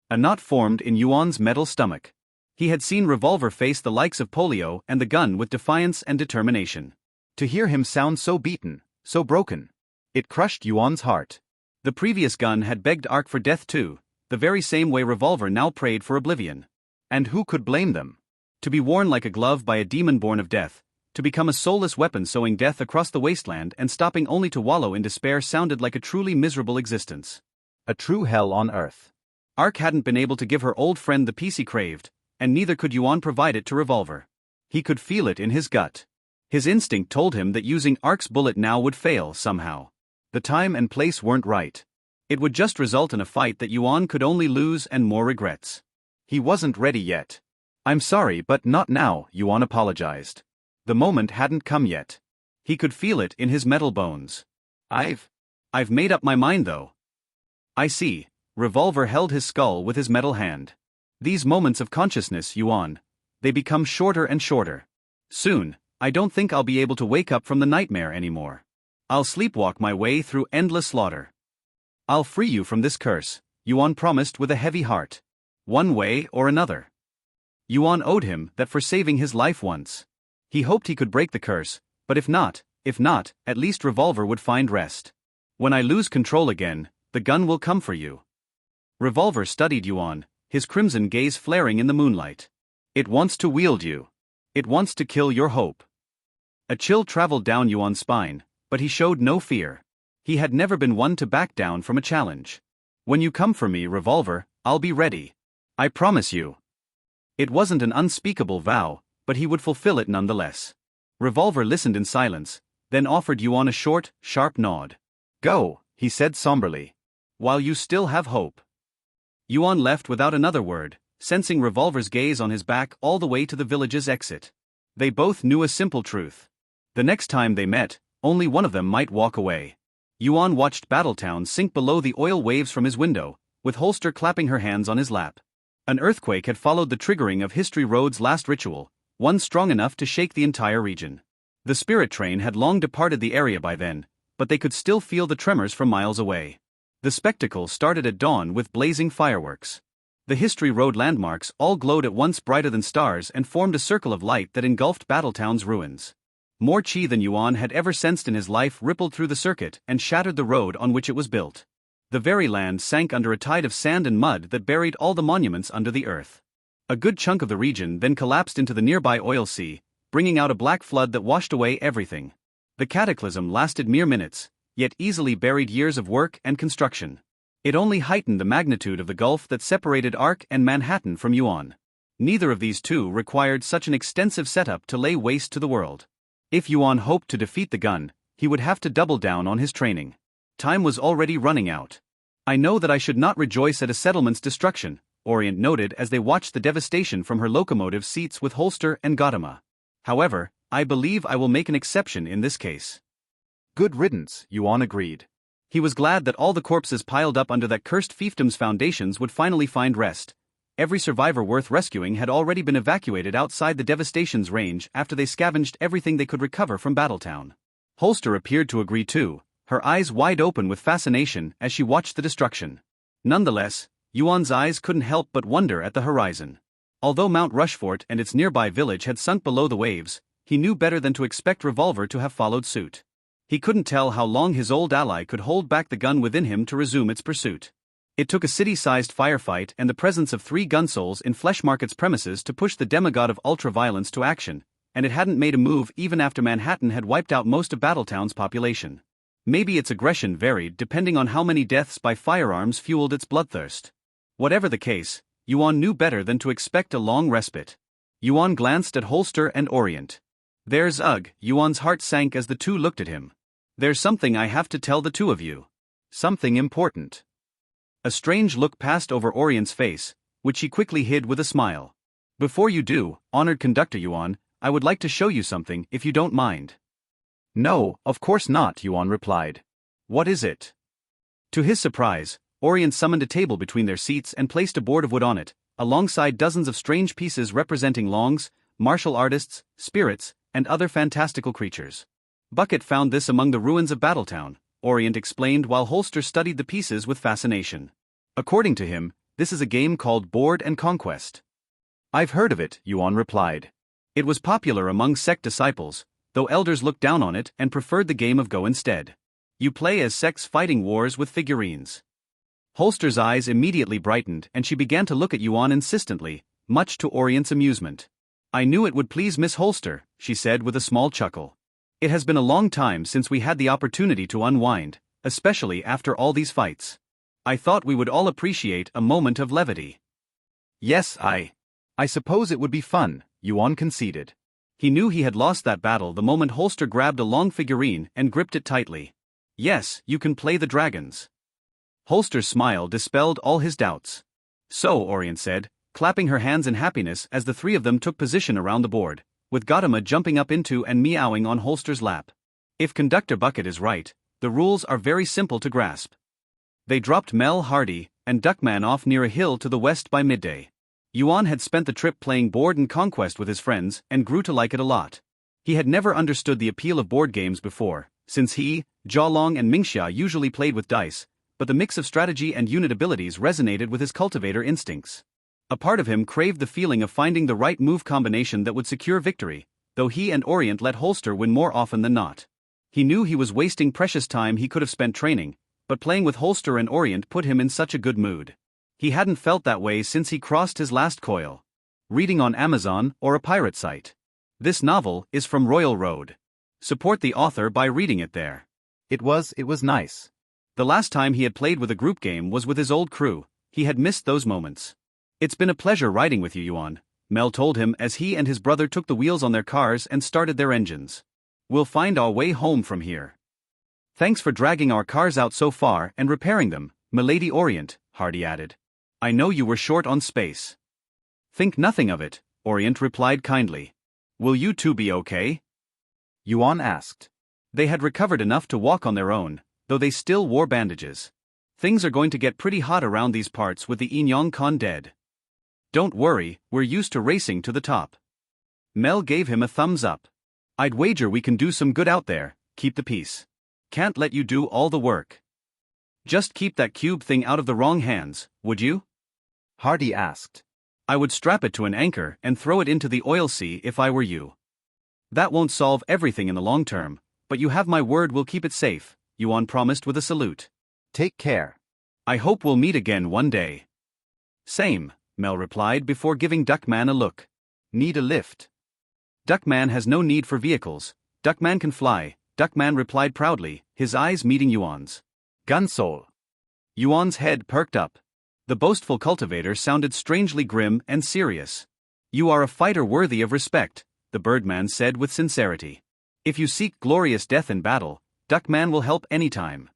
A knot formed in Yuan's metal stomach. He had seen Revolver face the likes of polio and the gun with defiance and determination. To hear him sound so beaten, so broken, it crushed Yuan's heart. The previous gun had begged Ark for death too, the very same way Revolver now prayed for oblivion. And who could blame them? To be worn like a glove by a demon born of death, to become a soulless weapon sowing death across the wasteland and stopping only to wallow in despair sounded like a truly miserable existence. A true hell on earth. Ark hadn't been able to give her old friend the peace he craved, and neither could Yuan provide it to Revolver. He could feel it in his gut. His instinct told him that using Ark's bullet now would fail somehow. The time and place weren't right. It would just result in a fight that Yuan could only lose and more regrets. He wasn't ready yet. I'm sorry, but not now, Yuan apologized. The moment hadn't come yet. He could feel it in his metal bones. I've made up my mind though. I see. Revolver held his skull with his metal hand. These moments of consciousness, Yuan, they become shorter and shorter. Soon, I don't think I'll be able to wake up from the nightmare anymore. I'll sleepwalk my way through endless slaughter. I'll free you from this curse, Yuan promised with a heavy heart. One way or another. Yuan owed him that for saving his life once. He hoped he could break the curse, but if not, at least Revolver would find rest. When I lose control again, the gun will come for you. Revolver studied Yuan, his crimson gaze flaring in the moonlight. It wants to wield you. It wants to kill your hope. A chill traveled down Yuan's spine, but he showed no fear. He had never been one to back down from a challenge. When you come for me, Revolver, I'll be ready. I promise you. It wasn't an unspeakable vow, but he would fulfill it nonetheless. Revolver listened in silence, then offered Yuan a short, sharp nod. Go, he said somberly. While you still have hope. Yuan left without another word, sensing Revolver's gaze on his back all the way to the village's exit. They both knew a simple truth. The next time they met, only one of them might walk away. Yuan watched Battletown sink below the oil waves from his window, with Holster clapping her hands on his lap. An earthquake had followed the triggering of History Road's last ritual, one strong enough to shake the entire region. The spirit train had long departed the area by then, but they could still feel the tremors from miles away. The spectacle started at dawn with blazing fireworks. The History Road landmarks all glowed at once brighter than stars and formed a circle of light that engulfed Battletown's ruins. More chi than Yuan had ever sensed in his life rippled through the circuit and shattered the road on which it was built. The very land sank under a tide of sand and mud that buried all the monuments under the earth. A good chunk of the region then collapsed into the nearby oil sea, bringing out a black flood that washed away everything. The cataclysm lasted mere minutes, yet easily buried years of work and construction. It only heightened the magnitude of the gulf that separated Ark and Manhattan from Yuan. Neither of these two required such an extensive setup to lay waste to the world. If Yuan hoped to defeat the gun, he would have to double down on his training. Time was already running out. I know that I should not rejoice at a settlement's destruction, Orient noted as they watched the devastation from her locomotive seats with Holster and Gautama. However, I believe I will make an exception in this case. Good riddance, Yuan agreed. He was glad that all the corpses piled up under that cursed fiefdom's foundations would finally find rest. Every survivor worth rescuing had already been evacuated outside the devastation's range after they scavenged everything they could recover from Battletown. Holster appeared to agree too, her eyes wide open with fascination as she watched the destruction. Nonetheless, Yuan's eyes couldn't help but wonder at the horizon. Although Mount Rushfort and its nearby village had sunk below the waves, he knew better than to expect Revolver to have followed suit. He couldn't tell how long his old ally could hold back the gun within him to resume its pursuit. It took a city-sized firefight and the presence of 3 gun souls in Flesh Market's premises to push the demigod of ultra-violence to action, and it hadn't made a move even after Manhattan had wiped out most of Battletown's population. Maybe its aggression varied depending on how many deaths by firearms fueled its bloodthirst. Whatever the case, Yuan knew better than to expect a long respite. Yuan glanced at Holster and Orient. There's ugh, Yuan's heart sank as the two looked at him. There's something I have to tell the two of you. Something important. A strange look passed over Orient's face, which he quickly hid with a smile. Before you do, honored conductor Yuan, I would like to show you something if you don't mind. No, of course not, Yuan replied. What is it? To his surprise, Orient summoned a table between their seats and placed a board of wood on it, alongside dozens of strange pieces representing longs, martial artists, spirits, and other fantastical creatures. Bucket found this among the ruins of Battletown, Orient explained while Holster studied the pieces with fascination. According to him, this is a game called Board and Conquest. I've heard of it, Yuan replied. It was popular among sect disciples, though elders looked down on it and preferred the game of Go instead. You play as sects fighting wars with figurines. Holster's eyes immediately brightened and she began to look at Yuan insistently, much to Orient's amusement. I knew it would please Miss Holster, she said with a small chuckle. It has been a long time since we had the opportunity to unwind, especially after all these fights. I thought we would all appreciate a moment of levity. Yes, I suppose it would be fun, Yuan conceded. He knew he had lost that battle the moment Holster grabbed a long figurine and gripped it tightly. Yes, you can play the dragons. Holster's smile dispelled all his doubts. So, Orient said, clapping her hands in happiness as the 3 of them took position around the board, with Gautama jumping up into and meowing on Holster's lap. If Conductor Bucket is right, the rules are very simple to grasp. They dropped Mel Hardy and Duckman off near a hill to the west by midday. Yuan had spent the trip playing Board and Conquest with his friends and grew to like it a lot. He had never understood the appeal of board games before, since he, Jialong and Mingxia usually played with dice, but the mix of strategy and unit abilities resonated with his cultivator instincts. A part of him craved the feeling of finding the right move combination that would secure victory, though he and Orient let Holster win more often than not. He knew he was wasting precious time he could have spent training, but playing with Holster and Orient put him in such a good mood. He hadn't felt that way since he crossed his last coil. Reading on Amazon or a pirate site. This novel is from Royal Road. Support the author by reading it there. It was nice. The last time he had played with a group game was with his old crew. He had missed those moments. It's been a pleasure riding with you, Yuan, Mel told him as he and his brother took the wheels on their cars and started their engines. We'll find our way home from here. Thanks for dragging our cars out so far and repairing them, Milady Orient, Hardy added. I know you were short on space. Think nothing of it, Orient replied kindly. Will you two be okay? Yuan asked. They had recovered enough to walk on their own, though they still wore bandages. Things are going to get pretty hot around these parts with the Inyong Khan dead. Don't worry, we're used to racing to the top. Mel gave him a thumbs up. I'd wager we can do some good out there. Keep the peace. Can't let you do all the work. Just keep that cube thing out of the wrong hands, would you? Hardy asked. I would strap it to an anchor and throw it into the oil sea if I were you. That won't solve everything in the long term, but you have my word we'll keep it safe, Yuan promised with a salute. Take care. I hope we'll meet again one day. Same, Mel replied before giving Duckman a look. Need a lift? Duckman has no need for vehicles. Duckman can fly, Duckman replied proudly, his eyes meeting Yuan's. Gunsole. Yuan's head perked up. The boastful cultivator sounded strangely grim and serious. You are a fighter worthy of respect, the Birdman said with sincerity. If you seek glorious death in battle, Duckman will help anytime.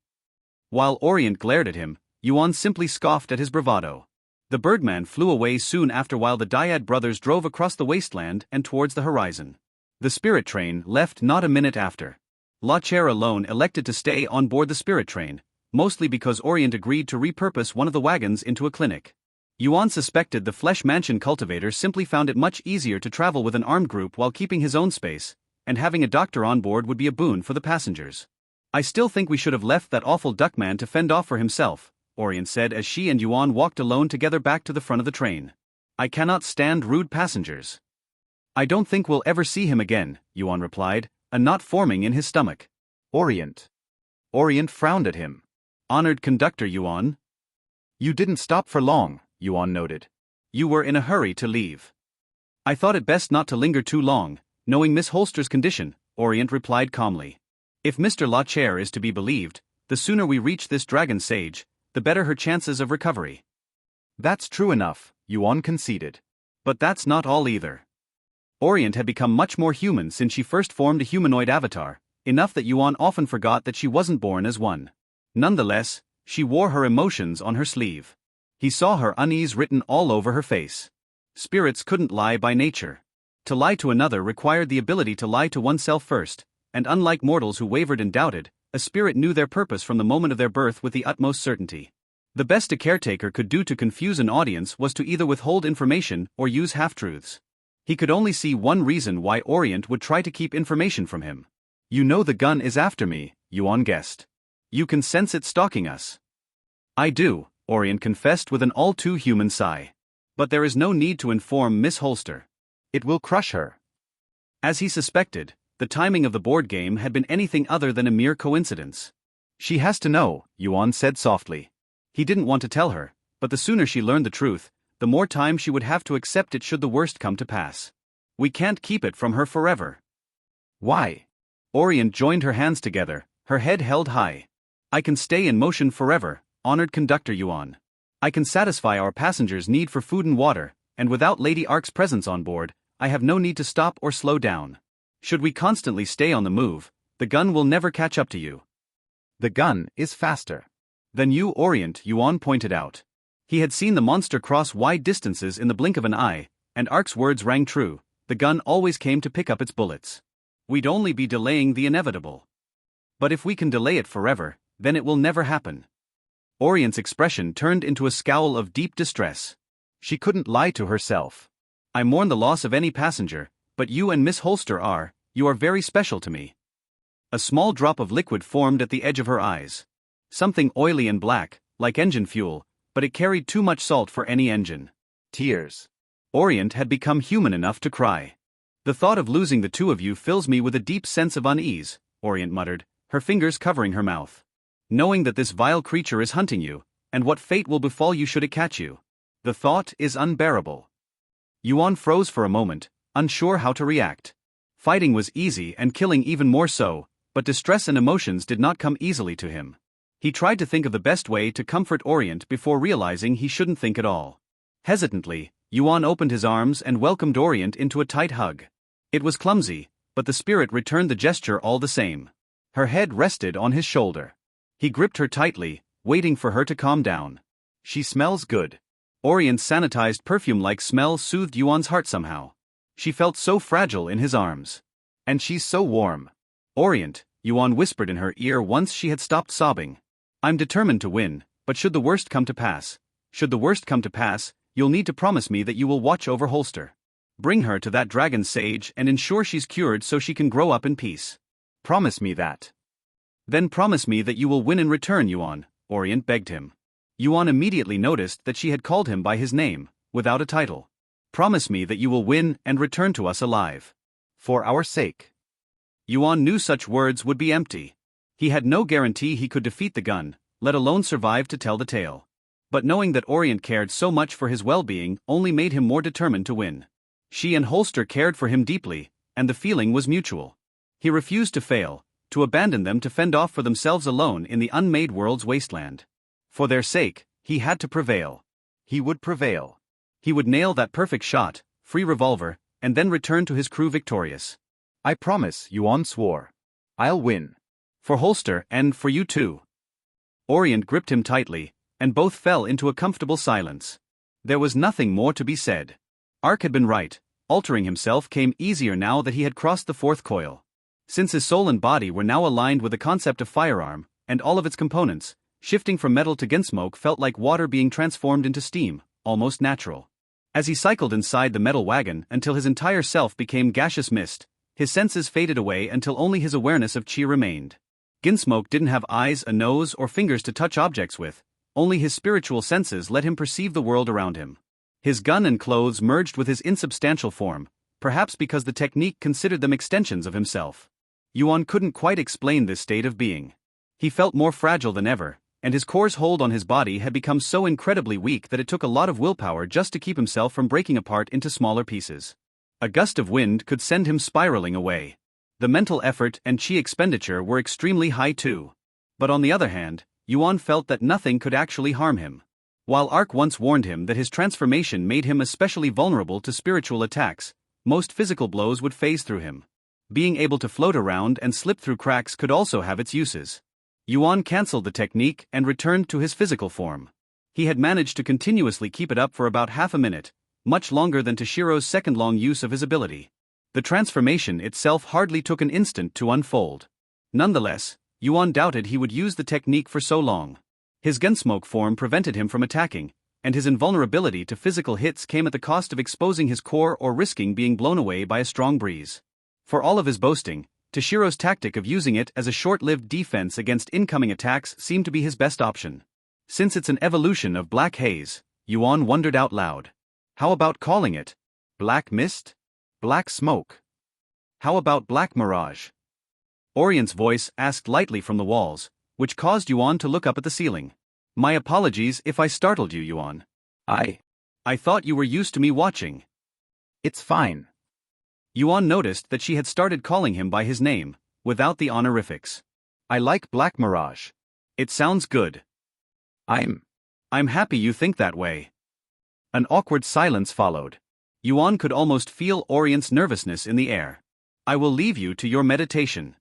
While Orient glared at him, Yuan simply scoffed at his bravado. The Birdman flew away soon after while the Dyad brothers drove across the wasteland and towards the horizon. The spirit train left not a minute after. La Chair alone elected to stay on board the spirit train, mostly because Orient agreed to repurpose one of the wagons into a clinic. Yuan suspected the Flesh Mansion cultivator simply found it much easier to travel with an armed group while keeping his own space, and having a doctor on board would be a boon for the passengers. I still think we should have left that awful Duckman to fend off for himself, Orient said as she and Yuan walked alone together back to the front of the train. I cannot stand rude passengers. I don't think we'll ever see him again, Yuan replied, a knot forming in his stomach. Orient frowned at him. Honored conductor Yuan. You didn't stop for long, Yuan noted. You were in a hurry to leave. I thought it best not to linger too long, knowing Miss Holster's condition, Orient replied calmly. If Mr. La Chair is to be believed, the sooner we reach this dragon sage, the better her chances of recovery. That's true enough, Yuan conceded. But that's not all either. Orient had become much more human since she first formed a humanoid avatar, enough that Yuan often forgot that she wasn't born as one. Nonetheless, she wore her emotions on her sleeve. He saw her unease written all over her face. Spirits couldn't lie by nature. To lie to another required the ability to lie to oneself first, and unlike mortals who wavered and doubted, a spirit knew their purpose from the moment of their birth with the utmost certainty. The best a caretaker could do to confuse an audience was to either withhold information or use half-truths. He could only see one reason why Orient would try to keep information from him. You know the gun is after me, Yuan guessed. You can sense it stalking us. I do, Orient confessed with an all-too-human sigh. But there is no need to inform Miss Holster. It will crush her. As he suspected, the timing of the board game had been anything other than a mere coincidence. She has to know, Yuan said softly. He didn't want to tell her, but the sooner she learned the truth, the more time she would have to accept it should the worst come to pass. We can't keep it from her forever. Why? Orient joined her hands together, her head held high. I can stay in motion forever, honored conductor Yuan. I can satisfy our passengers' need for food and water, and without Lady Ark's presence on board, I have no need to stop or slow down. Should we constantly stay on the move, the gun will never catch up to you. The gun is faster than you, Orient, Yuan pointed out. He had seen the monster cross wide distances in the blink of an eye, and Ark's words rang true, the gun always came to pick up its bullets. We'd only be delaying the inevitable. But if we can delay it forever, then it will never happen. Orient's expression turned into a scowl of deep distress. She couldn't lie to herself. I mourn the loss of any passenger, but you and Miss Holster you are very special to me. A small drop of liquid formed at the edge of her eyes. Something oily and black, like engine fuel, but it carried too much salt for any engine. Tears. Orient had become human enough to cry. The thought of losing the two of you fills me with a deep sense of unease, Orient muttered, her fingers covering her mouth. Knowing that this vile creature is hunting you, and what fate will befall you should it catch you? The thought is unbearable. Yuan froze for a moment, unsure how to react. Fighting was easy and killing even more so, but distress and emotions did not come easily to him. He tried to think of the best way to comfort Orient before realizing he shouldn't think at all. Hesitantly, Yuan opened his arms and welcomed Orient into a tight hug. It was clumsy, but the spirit returned the gesture all the same. Her head rested on his shoulder. He gripped her tightly, waiting for her to calm down. She smells good. Orient's sanitized perfume-like smell soothed Yuan's heart somehow. She felt so fragile in his arms. And she's so warm. Orient, Yuan whispered in her ear once she had stopped sobbing. I'm determined to win, but should the worst come to pass, you'll need to promise me that you will watch over Holster. Bring her to that dragon sage and ensure she's cured so she can grow up in peace. Promise me that. Then promise me that you will win in return, Yuan, Orient begged him. Yuan immediately noticed that she had called him by his name, without a title. Promise me that you will win and return to us alive. For our sake. Yuan knew such words would be empty. He had no guarantee he could defeat the gun, let alone survive to tell the tale. But knowing that Orient cared so much for his well-being only made him more determined to win. She and Holster cared for him deeply, and the feeling was mutual. He refused to fail, to abandon them to fend off for themselves alone in the unmade world's wasteland. For their sake, he had to prevail. He would prevail. He would nail that perfect shot, free revolver, and then return to his crew victorious. I promise, Yuan swore. I'll win. For Holster and for you too. Orient gripped him tightly, and both fell into a comfortable silence. There was nothing more to be said. Ark had been right. Altering himself came easier now that he had crossed the fourth coil. Since his soul and body were now aligned with the concept of firearm, and all of its components, shifting from metal to gunsmoke felt like water being transformed into steam, almost natural. As he cycled inside the metal wagon until his entire self became gaseous mist, his senses faded away until only his awareness of chi remained. Gunsmoke didn't have eyes, a nose, or fingers to touch objects with, only his spiritual senses let him perceive the world around him. His gun and clothes merged with his insubstantial form, perhaps because the technique considered them extensions of himself. Yuan couldn't quite explain this state of being. He felt more fragile than ever, and his core's hold on his body had become so incredibly weak that it took a lot of willpower just to keep himself from breaking apart into smaller pieces. A gust of wind could send him spiraling away. The mental effort and chi expenditure were extremely high too. But on the other hand, Yuan felt that nothing could actually harm him. While Ark once warned him that his transformation made him especially vulnerable to spiritual attacks, most physical blows would phase through him. Being able to float around and slip through cracks could also have its uses. Yuan cancelled the technique and returned to his physical form. He had managed to continuously keep it up for about half a minute, much longer than Toshiro's second-long use of his ability. The transformation itself hardly took an instant to unfold. Nonetheless, Yuan doubted he would use the technique for so long. His gunsmoke form prevented him from attacking, and his invulnerability to physical hits came at the cost of exposing his core or risking being blown away by a strong breeze. For all of his boasting, Toshiro's tactic of using it as a short-lived defense against incoming attacks seemed to be his best option. Since it's an evolution of black haze, Yuan wondered out loud. How about calling it black mist? Black smoke? How about black mirage? Orient's voice asked lightly from the walls, which caused Yuan to look up at the ceiling. My apologies if I startled you, Yuan. I thought you were used to me watching. It's fine. Yuan noticed that she had started calling him by his name, without the honorifics. I like Black Mirage. It sounds good. I'm happy you think that way. An awkward silence followed. Yuan could almost feel Orient's nervousness in the air. I will leave you to your meditation.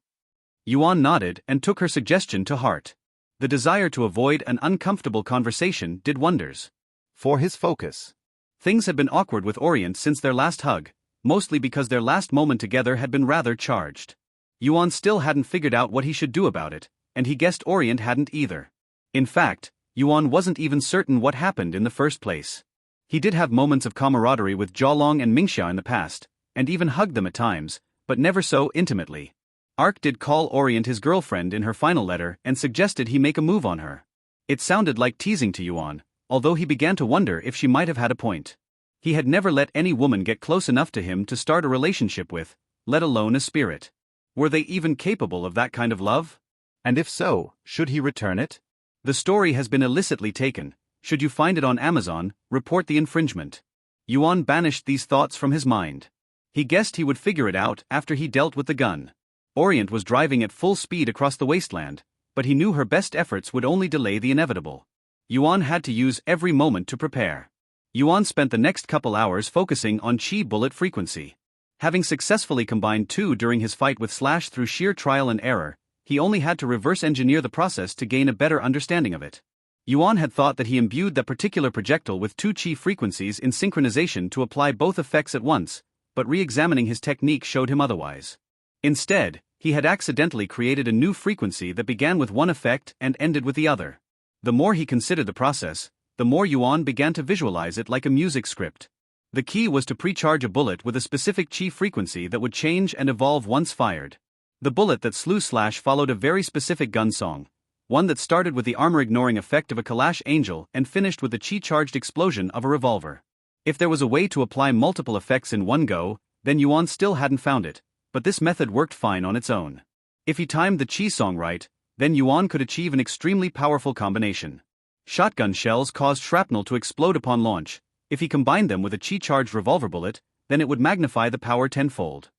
Yuan nodded and took her suggestion to heart. The desire to avoid an uncomfortable conversation did wonders for his focus. Things had been awkward with Orient since their last hug, mostly because their last moment together had been rather charged. Yuan still hadn't figured out what he should do about it, and he guessed Orient hadn't either. In fact, Yuan wasn't even certain what happened in the first place. He did have moments of camaraderie with Jialong and Mingxia in the past, and even hugged them at times, but never so intimately. Ark did call Orient his girlfriend in her final letter and suggested he make a move on her. It sounded like teasing to Yuan, although he began to wonder if she might have had a point. He had never let any woman get close enough to him to start a relationship with, let alone a spirit. Were they even capable of that kind of love? And if so, should he return it? The story has been illicitly taken. Should you find it on Amazon, report the infringement. Yuan banished these thoughts from his mind. He guessed he would figure it out after he dealt with the gun. Orient was driving at full speed across the wasteland, but he knew her best efforts would only delay the inevitable. Yuan had to use every moment to prepare. Yuan spent the next couple hours focusing on chi bullet frequency. Having successfully combined two during his fight with Slash through sheer trial and error, he only had to reverse engineer the process to gain a better understanding of it. Yuan had thought that he imbued that particular projectile with two chi frequencies in synchronization to apply both effects at once, but re-examining his technique showed him otherwise. Instead, he had accidentally created a new frequency that began with one effect and ended with the other. The more he considered the process, the more Yuan began to visualize it like a music script. The key was to pre-charge a bullet with a specific chi frequency that would change and evolve once fired. The bullet that slew Slash followed a very specific gun song, one that started with the armor-ignoring effect of a Kalash Angel and finished with the chi-charged explosion of a revolver. If there was a way to apply multiple effects in one go, then Yuan still hadn't found it, but this method worked fine on its own. If he timed the chi song right, then Yuan could achieve an extremely powerful combination. Shotgun shells caused shrapnel to explode upon launch. If he combined them with a chi-charged revolver bullet, then it would magnify the power tenfold.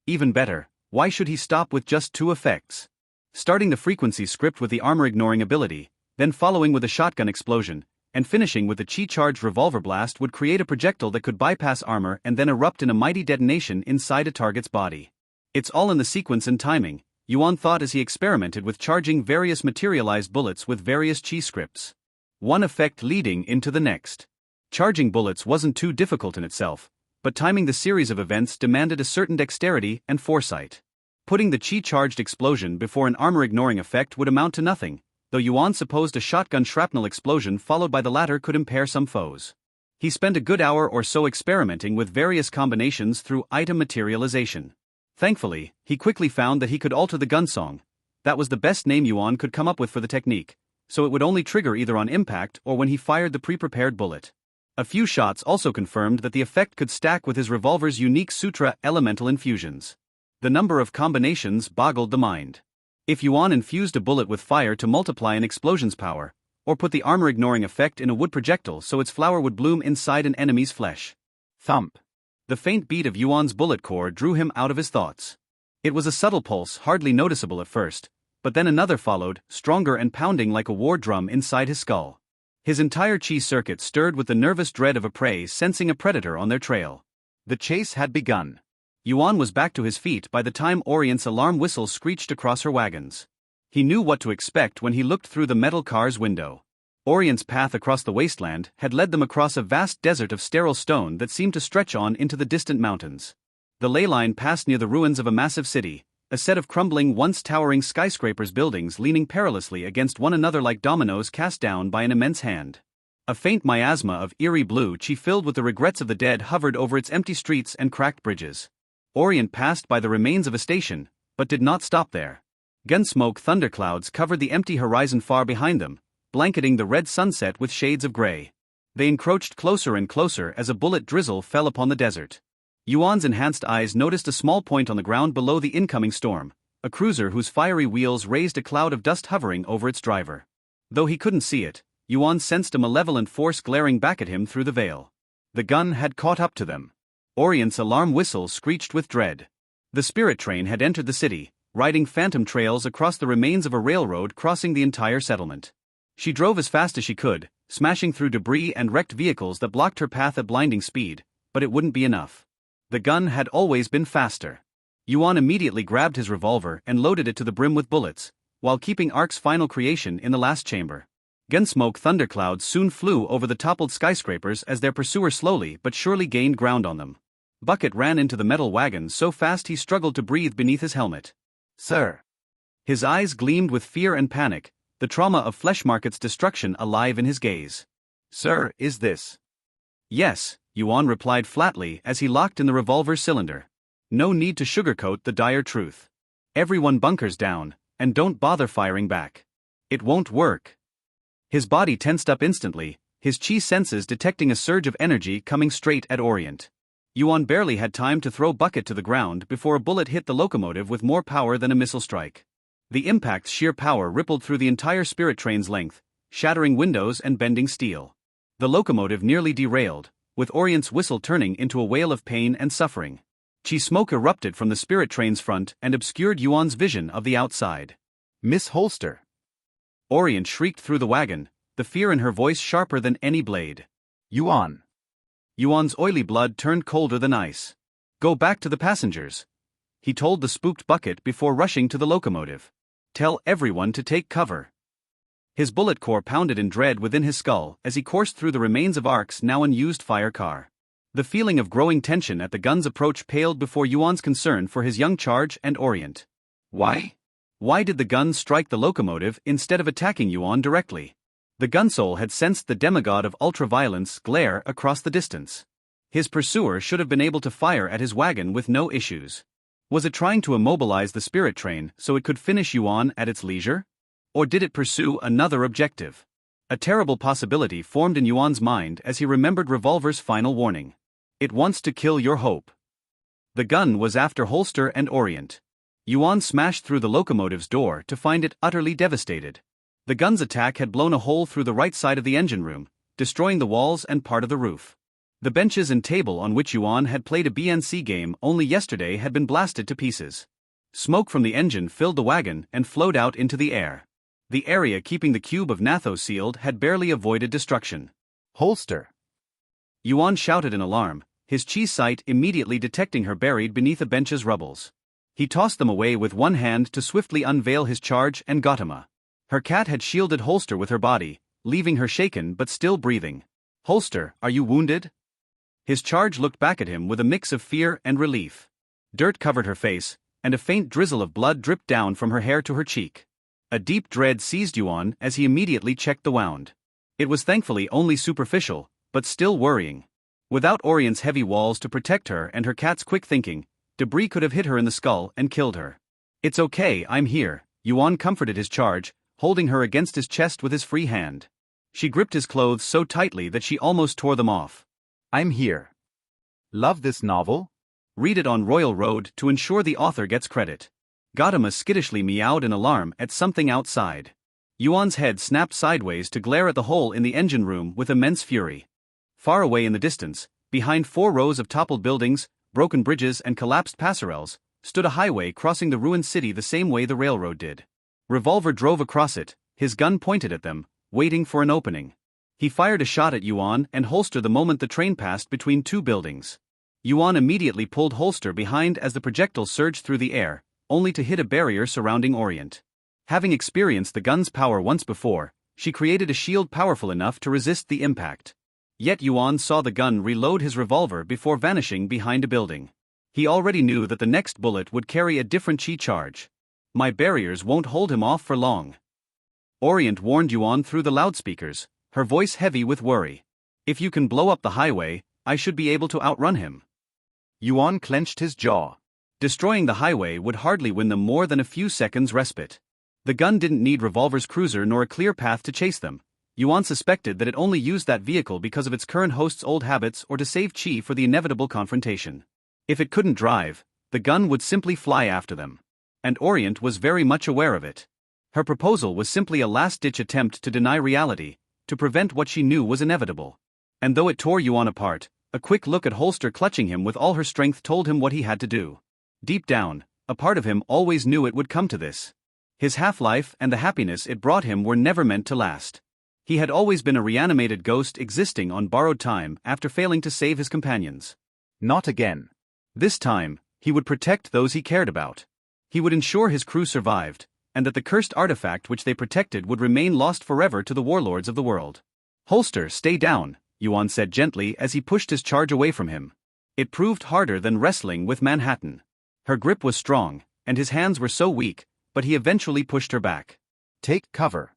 Even better, why should he stop with just two effects? Starting the frequency script with the armor-ignoring ability, then following with a shotgun explosion, and finishing with the chi-charged revolver blast would create a projectile that could bypass armor and then erupt in a mighty detonation inside a target's body. It's all in the sequence and timing, Yuan thought as he experimented with charging various materialized bullets with various chi scripts. One effect leading into the next. Charging bullets wasn't too difficult in itself, but timing the series of events demanded a certain dexterity and foresight. Putting the chi-charged explosion before an armor-ignoring effect would amount to nothing, though Yuan supposed a shotgun shrapnel explosion followed by the latter could impair some foes. He spent a good hour or so experimenting with various combinations through item materialization. Thankfully, he quickly found that he could alter the gun song. That was the best name Yuan could come up with for the technique, so it would only trigger either on impact or when he fired the pre-prepared bullet. A few shots also confirmed that the effect could stack with his revolver's unique Sutra elemental infusions. The number of combinations boggled the mind. If Yuan infused a bullet with fire to multiply an explosion's power, or put the armor-ignoring effect in a wood projectile so its flower would bloom inside an enemy's flesh. Thump. The faint beat of Yuan's bullet core drew him out of his thoughts. It was a subtle pulse, hardly noticeable at first, but then another followed, stronger and pounding like a war drum inside his skull. His entire chi circuit stirred with the nervous dread of a prey sensing a predator on their trail. The chase had begun. Yuan was back to his feet by the time Orient's alarm whistle screeched across her wagons. He knew what to expect when he looked through the metal car's window. Orient's path across the wasteland had led them across a vast desert of sterile stone that seemed to stretch on into the distant mountains. The ley line passed near the ruins of a massive city, a set of crumbling once towering skyscrapers buildings leaning perilously against one another like dominoes cast down by an immense hand. A faint miasma of eerie blue chi filled with the regrets of the dead hovered over its empty streets and cracked bridges. Orient passed by the remains of a station, but did not stop there. Gunsmoke thunderclouds covered the empty horizon far behind them, blanketing the red sunset with shades of gray. They encroached closer and closer as a bullet drizzle fell upon the desert. Yuan's enhanced eyes noticed a small point on the ground below the incoming storm, a cruiser whose fiery wheels raised a cloud of dust hovering over its driver. Though he couldn't see it, Yuan sensed a malevolent force glaring back at him through the veil. The gun had caught up to them. Orient's alarm whistle screeched with dread. The spirit train had entered the city, riding phantom trails across the remains of a railroad crossing the entire settlement. She drove as fast as she could, smashing through debris and wrecked vehicles that blocked her path at blinding speed, but it wouldn't be enough. The gun had always been faster. Yuan immediately grabbed his revolver and loaded it to the brim with bullets, while keeping Ark's final creation in the last chamber. Gunsmoke thunderclouds soon flew over the toppled skyscrapers as their pursuer slowly but surely gained ground on them. Bucket ran into the metal wagon so fast he struggled to breathe beneath his helmet. "Sir." His eyes gleamed with fear and panic, the trauma of Fleshmarket's destruction alive in his gaze. "Sir, is this?" "Yes," Yuan replied flatly as he locked in the revolver's cylinder. No need to sugarcoat the dire truth. Everyone bunkers down, and don't bother firing back. It won't work. His body tensed up instantly, his chi senses detecting a surge of energy coming straight at Orient. Yuan barely had time to throw Bucket to the ground before a bullet hit the locomotive with more power than a missile strike. The impact's sheer power rippled through the entire spirit train's length, shattering windows and bending steel. The locomotive nearly derailed, with Orient's whistle turning into a wail of pain and suffering. Chi smoke erupted from the spirit train's front and obscured Yuan's vision of the outside. Miss Holster. Orient shrieked through the wagon, the fear in her voice sharper than any blade. Yuan. Yuan's oily blood turned colder than ice. Go back to the passengers, he told the spooked bucket before rushing to the locomotive. Tell everyone to take cover. His bullet core pounded in dread within his skull as he coursed through the remains of Ark's now unused fire car. The feeling of growing tension at the gun's approach paled before Yuan's concern for his young charge and Orient. Why? Why did the gun strike the locomotive instead of attacking Yuan directly? The gun soul had sensed the demigod of ultraviolence glare across the distance. His pursuer should have been able to fire at his wagon with no issues. Was it trying to immobilize the spirit train so it could finish Yuan at its leisure? Or did it pursue another objective? A terrible possibility formed in Yuan's mind as he remembered Revolver's final warning. It wants to kill your hope. The gun was after Holster and Orient. Yuan smashed through the locomotive's door to find it utterly devastated. The gun's attack had blown a hole through the right side of the engine room, destroying the walls and part of the roof. The benches and table on which Yuan had played a BNC game only yesterday had been blasted to pieces. Smoke from the engine filled the wagon and flowed out into the air. The area keeping the cube of Natho sealed had barely avoided destruction. Holster. Yuan shouted in alarm, his chi sight immediately detecting her buried beneath a bench's rubbles. He tossed them away with one hand to swiftly unveil his charge and Gautama. Her cat had shielded Holster with her body, leaving her shaken but still breathing. Holster, are you wounded? His charge looked back at him with a mix of fear and relief. Dirt covered her face, and a faint drizzle of blood dripped down from her hair to her cheek. A deep dread seized Yuan as he immediately checked the wound. It was thankfully only superficial, but still worrying. Without Orient's heavy walls to protect her and her cat's quick thinking, debris could have hit her in the skull and killed her. It's okay, I'm here, Yuan comforted his charge, holding her against his chest with his free hand. She gripped his clothes so tightly that she almost tore them off. I'm here. Love this novel? Read it on Royal Road to ensure the author gets credit. Gautama skittishly meowed in alarm at something outside. Yuan's head snapped sideways to glare at the hole in the engine room with immense fury. Far away in the distance, behind 4 rows of toppled buildings, broken bridges and collapsed passerelles, stood a highway crossing the ruined city the same way the railroad did. Revolver drove across it, his gun pointed at them, waiting for an opening. He fired a shot at Yuan and Holster the moment the train passed between 2 buildings. Yuan immediately pulled Holster behind as the projectile surged through the air, only to hit a barrier surrounding Orient. Having experienced the gun's power once before, she created a shield powerful enough to resist the impact. Yet Yuan saw the gun reload his revolver before vanishing behind a building. He already knew that the next bullet would carry a different chi charge. My barriers won't hold him off for long. Orient warned Yuan through the loudspeakers, her voice heavy with worry. If you can blow up the highway, I should be able to outrun him. Yuan clenched his jaw. Destroying the highway would hardly win them more than a few seconds' respite. The gun didn't need Revolver's cruiser nor a clear path to chase them. Yuan suspected that it only used that vehicle because of its current host's old habits or to save chi for the inevitable confrontation. If it couldn't drive, the gun would simply fly after them. And Orient was very much aware of it. Her proposal was simply a last-ditch attempt to deny reality, to prevent what she knew was inevitable. And though it tore Yuan apart, a quick look at Holster clutching him with all her strength told him what he had to do. Deep down, a part of him always knew it would come to this. His half-life and the happiness it brought him were never meant to last. He had always been a reanimated ghost existing on borrowed time after failing to save his companions. Not again. This time, he would protect those he cared about. He would ensure his crew survived, and that the cursed artifact which they protected would remain lost forever to the warlords of the world. Holster, stay down, Yuan said gently as he pushed his charge away from him. It proved harder than wrestling with Manhattan. Her grip was strong, and his hands were so weak, but he eventually pushed her back. Take cover.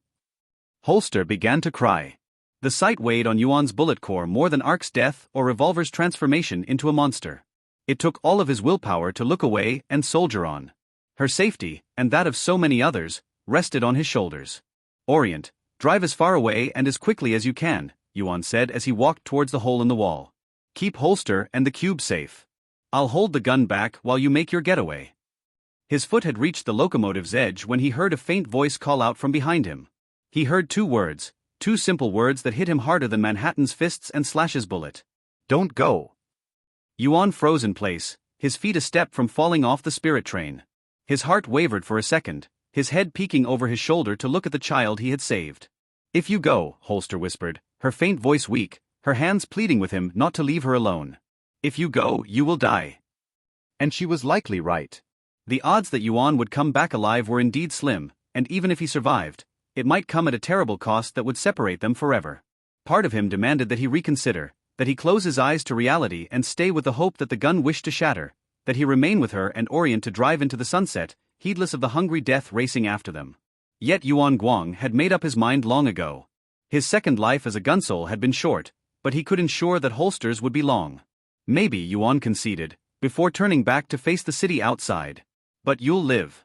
Holster began to cry. The sight weighed on Yuan's bullet core more than Ark's death or Revolver's transformation into a monster. It took all of his willpower to look away and soldier on. Her safety, and that of so many others, rested on his shoulders. Orient, drive as far away and as quickly as you can, Yuan said as he walked towards the hole in the wall. Keep Holster and the cube safe. I'll hold the gun back while you make your getaway. His foot had reached the locomotive's edge when he heard a faint voice call out from behind him. He heard 2 words, 2 simple words that hit him harder than Manhattan's fists and Slash's bullet. Don't go. Yuan froze in place, his feet a step from falling off the spirit train. His heart wavered for a second, his head peeking over his shoulder to look at the child he had saved. If you go, Holster whispered, her faint voice weak, her hands pleading with him not to leave her alone. If you go, you will die. And she was likely right. The odds that Yuan would come back alive were indeed slim, and even if he survived, it might come at a terrible cost that would separate them forever. Part of him demanded that he reconsider, that he close his eyes to reality and stay with the hope that the gun wished to shatter, that he remain with her and orient to drive into the sunset, heedless of the hungry death racing after them. Yet Yuan Guang had made up his mind long ago. His second life as a gunsoul had been short, but he could ensure that Holster's would be long. Maybe, Yuan conceded, before turning back to face the city outside. But you'll live.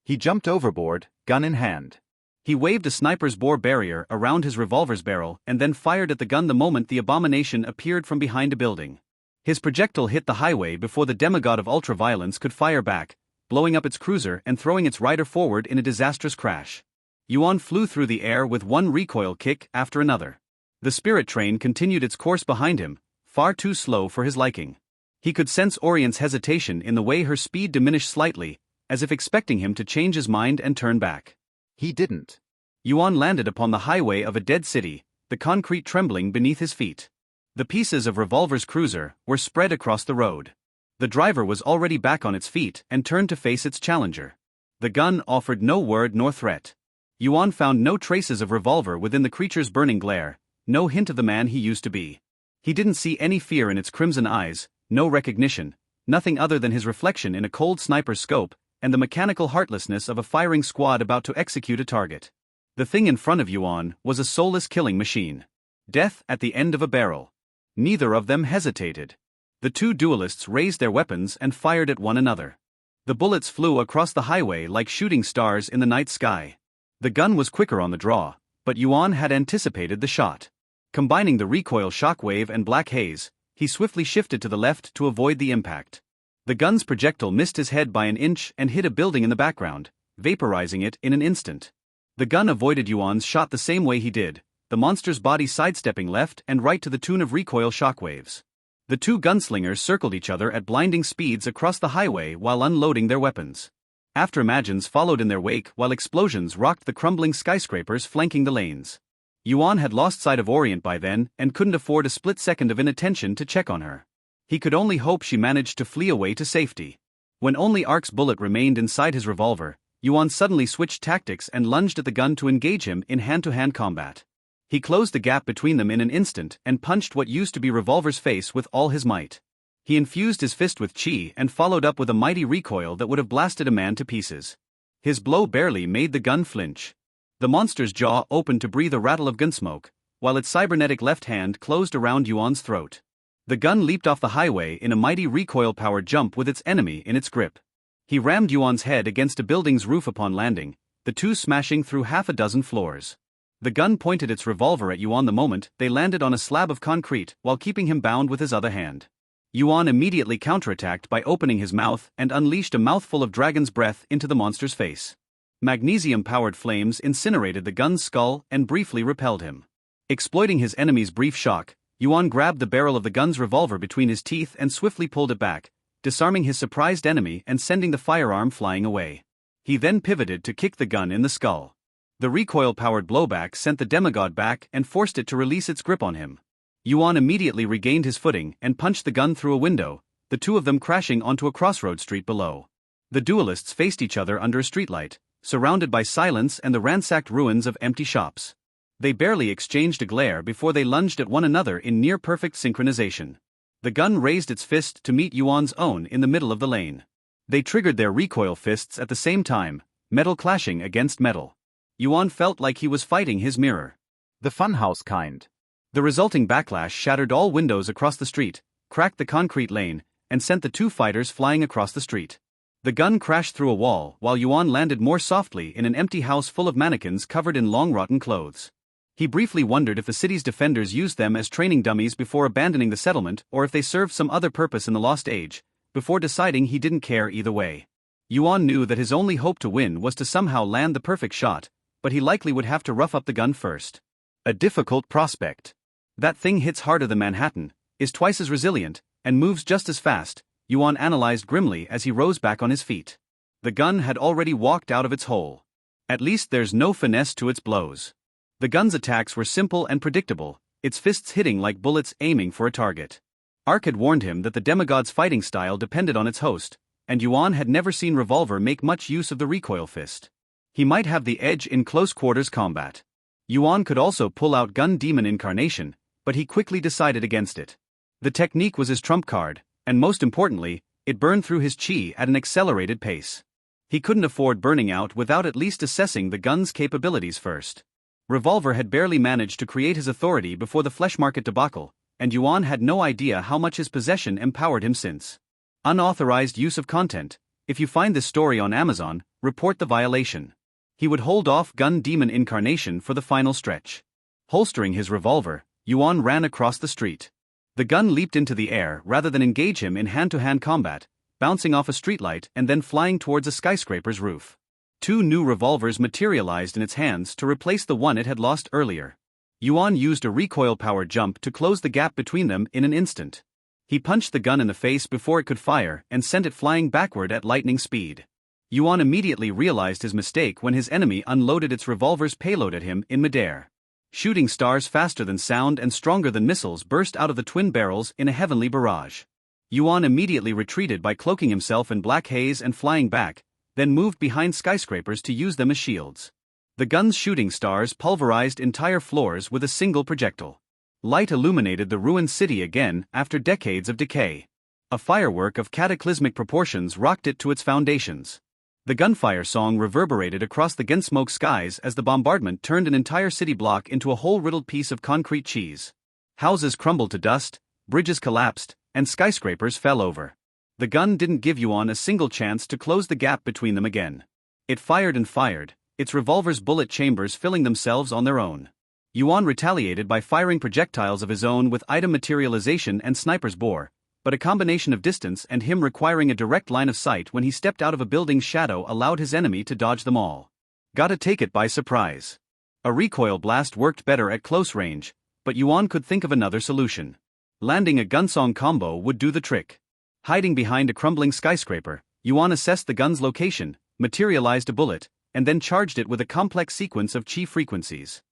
He jumped overboard, gun in hand. He waved a sniper's bore barrier around his revolver's barrel and then fired at the gun the moment the abomination appeared from behind a building. His projectile hit the highway before the demigod of ultraviolence could fire back, blowing up its cruiser and throwing its rider forward in a disastrous crash. Yuan flew through the air with one recoil kick after another. The spirit train continued its course behind him, far too slow for his liking. He could sense Orient's hesitation in the way her speed diminished slightly, as if expecting him to change his mind and turn back. He didn't. Yuan landed upon the highway of a dead city, the concrete trembling beneath his feet. The pieces of Revolver's cruiser were spread across the road. The driver was already back on its feet and turned to face its challenger. The gun offered no word nor threat. Yuan found no traces of Revolver within the creature's burning glare, no hint of the man he used to be. He didn't see any fear in its crimson eyes, no recognition, nothing other than his reflection in a cold sniper's scope, and the mechanical heartlessness of a firing squad about to execute a target. The thing in front of Yuan was a soulless killing machine. Death at the end of a barrel. Neither of them hesitated. The two duelists raised their weapons and fired at one another. The bullets flew across the highway like shooting stars in the night sky. The gun was quicker on the draw, but Yuan had anticipated the shot. Combining the recoil shockwave and black haze, he swiftly shifted to the left to avoid the impact. The gun's projectile missed his head by an inch and hit a building in the background, vaporizing it in an instant. The gun avoided Yuan's shot the same way he did, the monster's body sidestepping left and right to the tune of recoil shockwaves. The two gunslingers circled each other at blinding speeds across the highway while unloading their weapons. Aftermagins followed in their wake while explosions rocked the crumbling skyscrapers flanking the lanes. Yuan had lost sight of Orient by then and couldn't afford a split second of inattention to check on her. He could only hope she managed to flee away to safety. When only Ark's bullet remained inside his revolver, Yuan suddenly switched tactics and lunged at the gun to engage him in hand-to-hand combat. He closed the gap between them in an instant and punched what used to be Revolver's face with all his might. He infused his fist with chi and followed up with a mighty recoil that would have blasted a man to pieces. His blow barely made the gun flinch. The monster's jaw opened to breathe a rattle of gunsmoke, while its cybernetic left hand closed around Yuan's throat. The gun leaped off the highway in a mighty recoil-powered jump with its enemy in its grip. He rammed Yuan's head against a building's roof upon landing, the two smashing through half a dozen floors. The gun pointed its revolver at Yuan the moment they landed on a slab of concrete while keeping him bound with his other hand. Yuan immediately counterattacked by opening his mouth and unleashed a mouthful of dragon's breath into the monster's face. Magnesium-powered flames incinerated the gun's skull and briefly repelled him. Exploiting his enemy's brief shock, Yuan grabbed the barrel of the gun's revolver between his teeth and swiftly pulled it back, disarming his surprised enemy and sending the firearm flying away. He then pivoted to kick the gun in the skull. The recoil-powered blowback sent the demigod back and forced it to release its grip on him. Yuan immediately regained his footing and punched the gun through a window, the two of them crashing onto a crossroad street below. The duelists faced each other under a streetlight, surrounded by silence and the ransacked ruins of empty shops. They barely exchanged a glare before they lunged at one another in near-perfect synchronization. The gun raised its fist to meet Yuan's own in the middle of the lane. They triggered their recoil fists at the same time, metal clashing against metal. Yuan felt like he was fighting his mirror. The funhouse kind. The resulting backlash shattered all windows across the street, cracked the concrete lane, and sent the two fighters flying across the street. The gun crashed through a wall while Yuan landed more softly in an empty house full of mannequins covered in long rotten clothes. He briefly wondered if the city's defenders used them as training dummies before abandoning the settlement or if they served some other purpose in the Lost Age, before deciding he didn't care either way. Yuan knew that his only hope to win was to somehow land the perfect shot, but he likely would have to rough up the gun first. A difficult prospect. That thing hits harder than Manhattan, is twice as resilient, and moves just as fast, Yuan analyzed grimly as he rose back on his feet. The gun had already walked out of its hole. At least there's no finesse to its blows. The gun's attacks were simple and predictable, its fists hitting like bullets aiming for a target. Ark had warned him that the demigod's fighting style depended on its host, and Yuan had never seen Revolver make much use of the recoil fist. He might have the edge in close-quarters combat. Yuan could also pull out Gun Demon Incarnation, but he quickly decided against it. The technique was his trump card, and most importantly, it burned through his chi at an accelerated pace. He couldn't afford burning out without at least assessing the gun's capabilities first. Revolver had barely managed to create his authority before the flesh market debacle, and Yuan had no idea how much his possession empowered him since. Unauthorized use of content. If you find this story on Amazon, report the violation. He would hold off Gun Demon Incarnation for the final stretch. Holstering his revolver, Yuan ran across the street. The gun leaped into the air rather than engage him in hand-to-hand combat, bouncing off a streetlight and then flying towards a skyscraper's roof. 2 new revolvers materialized in its hands to replace the one it had lost earlier. Yuan used a recoil-powered jump to close the gap between them in an instant. He punched the gun in the face before it could fire and sent it flying backward at lightning speed. Yuan immediately realized his mistake when his enemy unloaded its revolver's payload at him in midair. Shooting stars faster than sound and stronger than missiles burst out of the twin barrels in a heavenly barrage. Yuan immediately retreated by cloaking himself in black haze and flying back, then moved behind skyscrapers to use them as shields. The gun's shooting stars pulverized entire floors with a single projectile. Light illuminated the ruined city again after decades of decay. A firework of cataclysmic proportions rocked it to its foundations. The gunfire song reverberated across the gun-smoke skies as the bombardment turned an entire city block into a hole-riddled piece of concrete cheese. Houses crumbled to dust, bridges collapsed, and skyscrapers fell over. The gun didn't give Yuan a single chance to close the gap between them again. It fired and fired, its revolver's bullet chambers filling themselves on their own. Yuan retaliated by firing projectiles of his own with item materialization and sniper's bore, but a combination of distance and him requiring a direct line of sight when he stepped out of a building's shadow allowed his enemy to dodge them all. Gotta take it by surprise. A recoil blast worked better at close range, but Yuan could think of another solution. Landing a gunsong combo would do the trick. Hiding behind a crumbling skyscraper, Yuan assessed the gun's location, materialized a bullet, and then charged it with a complex sequence of chi frequencies.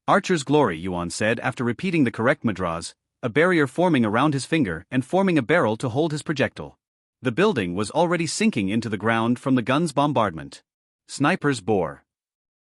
Archer's glory, Yuan said after repeating the correct madras, a barrier forming around his finger and forming a barrel to hold his projectile. The building was already sinking into the ground from the gun's bombardment. Sniper's bore.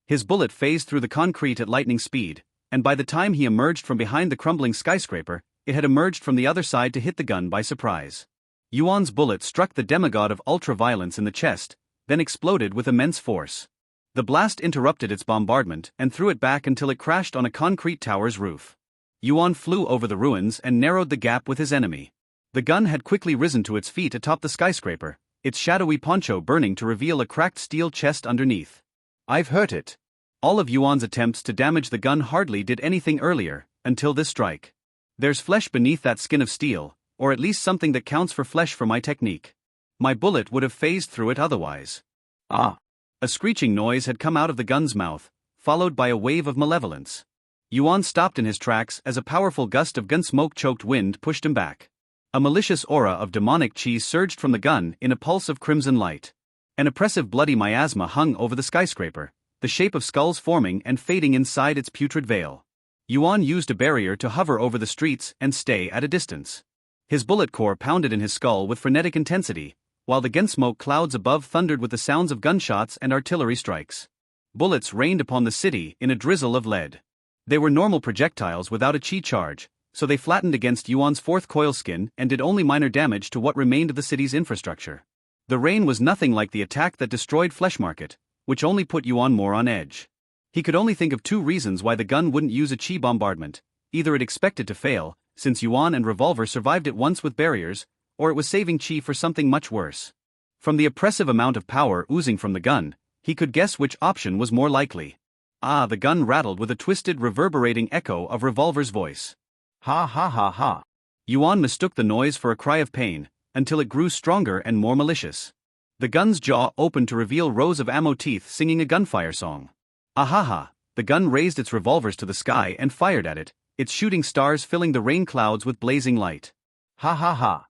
His bullet phased through the concrete at lightning speed, and by the time he emerged from behind the crumbling skyscraper, it had emerged from the other side to hit the gun by surprise. Yuan's bullet struck the demigod of ultra-violence in the chest, then exploded with immense force. The blast interrupted its bombardment and threw it back until it crashed on a concrete tower's roof. Yuan flew over the ruins and narrowed the gap with his enemy. The gun had quickly risen to its feet atop the skyscraper, its shadowy poncho burning to reveal a cracked steel chest underneath. I've hurt it. All of Yuan's attempts to damage the gun hardly did anything earlier, until this strike. There's flesh beneath that skin of steel, or at least something that counts for flesh for my technique. My bullet would have phased through it otherwise. Ah! A screeching noise had come out of the gun's mouth, followed by a wave of malevolence. Yuan stopped in his tracks as a powerful gust of gun-smoke-choked wind pushed him back. A malicious aura of demonic chi surged from the gun in a pulse of crimson light. An oppressive bloody miasma hung over the skyscraper, the shape of skulls forming and fading inside its putrid veil. Yuan used a barrier to hover over the streets and stay at a distance. His bullet core pounded in his skull with frenetic intensity, while the gun-smoke clouds above thundered with the sounds of gunshots and artillery strikes. Bullets rained upon the city in a drizzle of lead. They were normal projectiles without a chi charge, so they flattened against Yuan's fourth coil skin and did only minor damage to what remained of the city's infrastructure. The rain was nothing like the attack that destroyed Flesh Market, which only put Yuan more on edge. He could only think of 2 reasons why the gun wouldn't use a chi bombardment: either it expected to fail, since Yuan and Revolver survived it once with barriers, or it was saving chi for something much worse. From the oppressive amount of power oozing from the gun, he could guess which option was more likely. The gun rattled with a twisted, reverberating echo of Revolver's voice. Ha ha ha ha. Yuan mistook the noise for a cry of pain, until it grew stronger and more malicious. The gun's jaw opened to reveal rows of ammo teeth singing a gunfire song. Ahaha, The gun raised its revolvers to the sky and fired at it, its shooting stars filling the rain clouds with blazing light. Ha ha ha.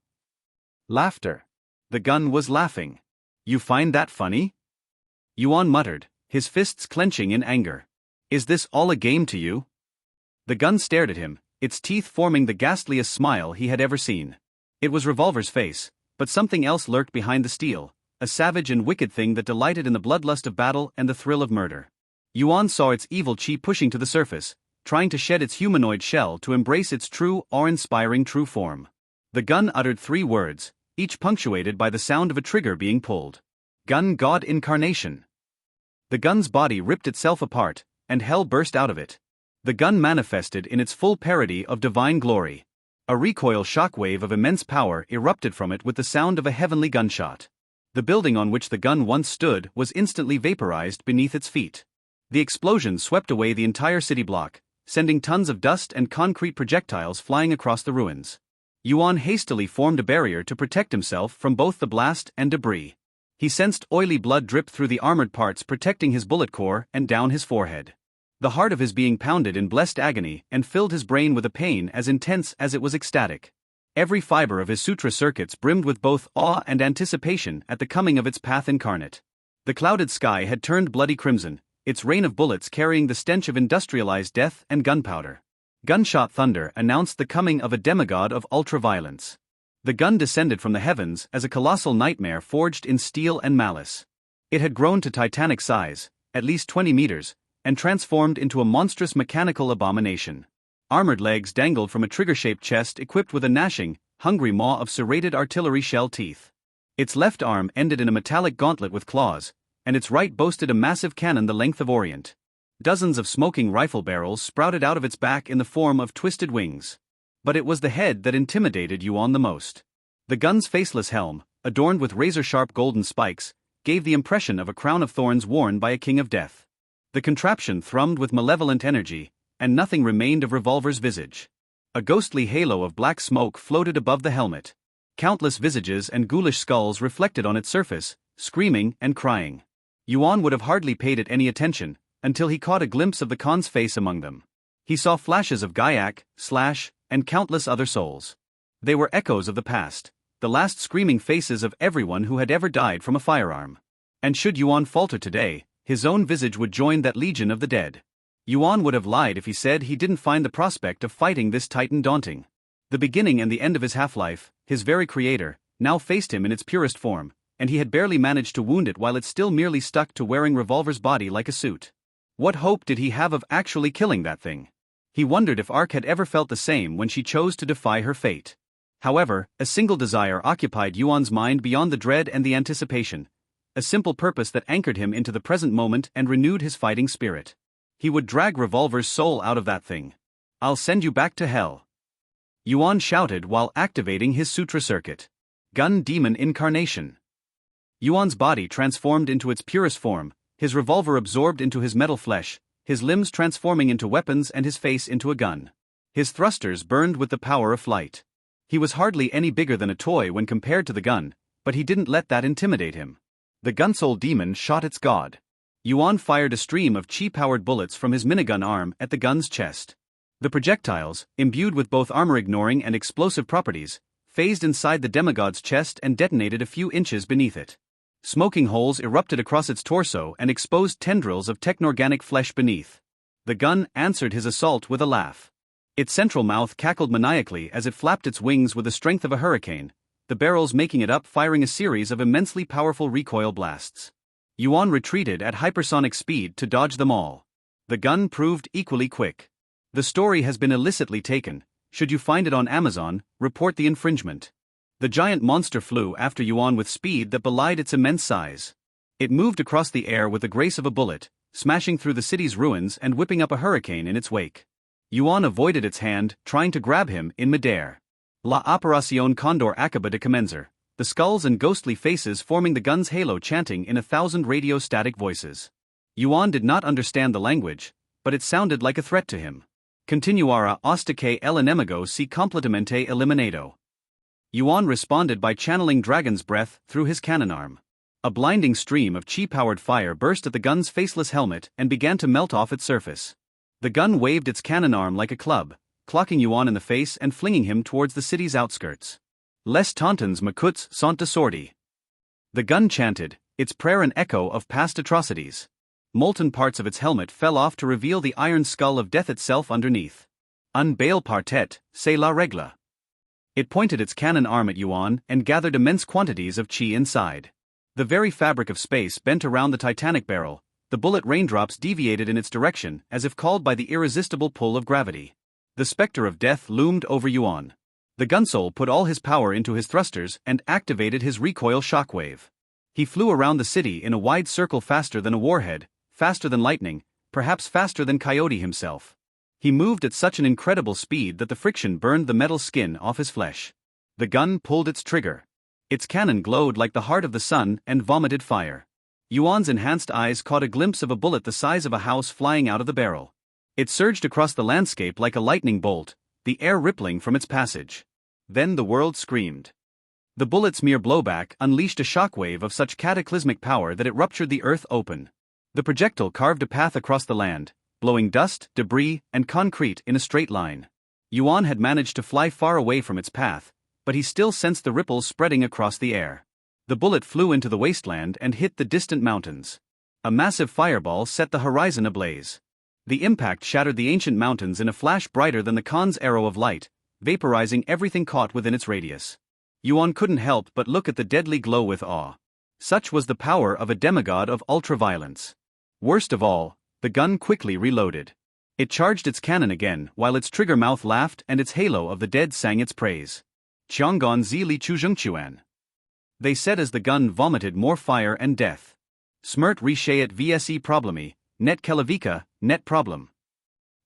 Laughter. The gun was laughing. You find that funny? Yuan muttered, his fists clenching in anger. Is this all a game to you? The gun stared at him, its teeth forming the ghastliest smile he had ever seen. It was Revolver's face, but something else lurked behind the steel, a savage and wicked thing that delighted in the bloodlust of battle and the thrill of murder. Yuan saw its evil chi pushing to the surface, trying to shed its humanoid shell to embrace its true, awe-inspiring true form. The gun uttered 3 words, each punctuated by the sound of a trigger being pulled. Gun God Incarnation. The gun's body ripped itself apart, and hell burst out of it. The gun manifested in its full parody of divine glory. A recoil shockwave of immense power erupted from it with the sound of a heavenly gunshot. The building on which the gun once stood was instantly vaporized beneath its feet. The explosion swept away the entire city block, sending tons of dust and concrete projectiles flying across the ruins. Yuan hastily formed a barrier to protect himself from both the blast and debris. He sensed oily blood drip through the armored parts protecting his bullet core and down his forehead. The heart of his being pounded in blessed agony and filled his brain with a pain as intense as it was ecstatic. Every fiber of his sutra circuits brimmed with both awe and anticipation at the coming of its path incarnate. The clouded sky had turned bloody crimson, its rain of bullets carrying the stench of industrialized death and gunpowder. Gunshot thunder announced the coming of a demigod of ultra-violence. The gun descended from the heavens as a colossal nightmare forged in steel and malice. It had grown to titanic size, at least 20 meters, and transformed into a monstrous mechanical abomination. Armored legs dangled from a trigger-shaped chest equipped with a gnashing, hungry maw of serrated artillery shell teeth. Its left arm ended in a metallic gauntlet with claws, and its right boasted a massive cannon the length of Orient. Dozens of smoking rifle barrels sprouted out of its back in the form of twisted wings. But it was the head that intimidated Yuan the most. The gun's faceless helm, adorned with razor-sharp golden spikes, gave the impression of a crown of thorns worn by a king of death. The contraption thrummed with malevolent energy, and nothing remained of Revolver's visage. A ghostly halo of black smoke floated above the helmet. Countless visages and ghoulish skulls reflected on its surface, screaming and crying. Yuan would have hardly paid it any attention, until he caught a glimpse of the Khan's face among them. He saw flashes of Gaiak, Slash, and countless other souls. They were echoes of the past, the last screaming faces of everyone who had ever died from a firearm. And should Yuan falter today, his own visage would join that legion of the dead. Yuan would have lied if he said he didn't find the prospect of fighting this titan daunting. The beginning and the end of his half-life, his very creator, now faced him in its purest form, and he had barely managed to wound it while it still merely stuck to wearing Revolver's body like a suit. What hope did he have of actually killing that thing? He wondered if Ark had ever felt the same when she chose to defy her fate. However, a single desire occupied Yuan's mind beyond the dread and the anticipation. A simple purpose that anchored him into the present moment and renewed his fighting spirit. He would drag Revolver's soul out of that thing. I'll send you back to hell. Yuan shouted while activating his sutra circuit. Gun Demon Incarnation. Yuan's body transformed into its purest form, his revolver absorbed into his metal flesh, his limbs transforming into weapons and his face into a gun. His thrusters burned with the power of flight. He was hardly any bigger than a toy when compared to the gun, but he didn't let that intimidate him. The gunsoul demon shot its god. Yuan fired a stream of chi-powered bullets from his minigun arm at the gun's chest. The projectiles, imbued with both armor-ignoring and explosive properties, phased inside the demigod's chest and detonated a few inches beneath it. Smoking holes erupted across its torso and exposed tendrils of technorganic flesh beneath. The gun answered his assault with a laugh. Its central mouth cackled maniacally as it flapped its wings with the strength of a hurricane, the barrels making it up firing a series of immensely powerful recoil blasts. Yuan retreated at hypersonic speed to dodge them all. The gun proved equally quick. The story has been illicitly taken. Should you find it on Amazon, report the infringement. The giant monster flew after Yuan with speed that belied its immense size. It moved across the air with the grace of a bullet, smashing through the city's ruins and whipping up a hurricane in its wake. Yuan avoided its hand, trying to grab him in midair. La Operación Condor acaba de comenzar, the skulls and ghostly faces forming the gun's halo chanting in 1,000 radio-static voices. Yuan did not understand the language, but it sounded like a threat to him. Continuará hasta que el enemigo se completamente eliminado. Yuan responded by channeling dragon's breath through his cannon arm. A blinding stream of chi-powered fire burst at the gun's faceless helmet and began to melt off its surface. The gun waved its cannon arm like a club, clocking Yuan in the face and flinging him towards the city's outskirts. Les tauntons m'écoutes sont de sortie. The gun chanted, its prayer an echo of past atrocities. Molten parts of its helmet fell off to reveal the iron skull of death itself underneath. Un bail par tête, c'est la règle. It pointed its cannon arm at Yuan and gathered immense quantities of chi inside. The very fabric of space bent around the titanic barrel, the bullet raindrops deviated in its direction as if called by the irresistible pull of gravity. The specter of death loomed over Yuan. The gunsoul put all his power into his thrusters and activated his recoil shockwave. He flew around the city in a wide circle faster than a warhead, faster than lightning, perhaps faster than Coyote himself. He moved at such an incredible speed that the friction burned the metal skin off his flesh. The gun pulled its trigger. Its cannon glowed like the heart of the sun and vomited fire. Yuan's enhanced eyes caught a glimpse of a bullet the size of a house flying out of the barrel. It surged across the landscape like a lightning bolt, the air rippling from its passage. Then the world screamed. The bullet's mere blowback unleashed a shockwave of such cataclysmic power that it ruptured the earth open. The projectile carved a path across the land, blowing dust, debris, and concrete in a straight line. Yuan had managed to fly far away from its path, but he still sensed the ripples spreading across the air. The bullet flew into the wasteland and hit the distant mountains. A massive fireball set the horizon ablaze. The impact shattered the ancient mountains in a flash brighter than the Khan's arrow of light, vaporizing everything caught within its radius. Yuan couldn't help but look at the deadly glow with awe. Such was the power of a demigod of ultraviolence. Worst of all, the gun quickly reloaded. It charged its cannon again while its trigger mouth laughed and its halo of the dead sang its praise. Qianggon zi li chuzhengquan. They said as the gun vomited more fire and death. Smrt reshayet vse problemi, net kelavika, net problem.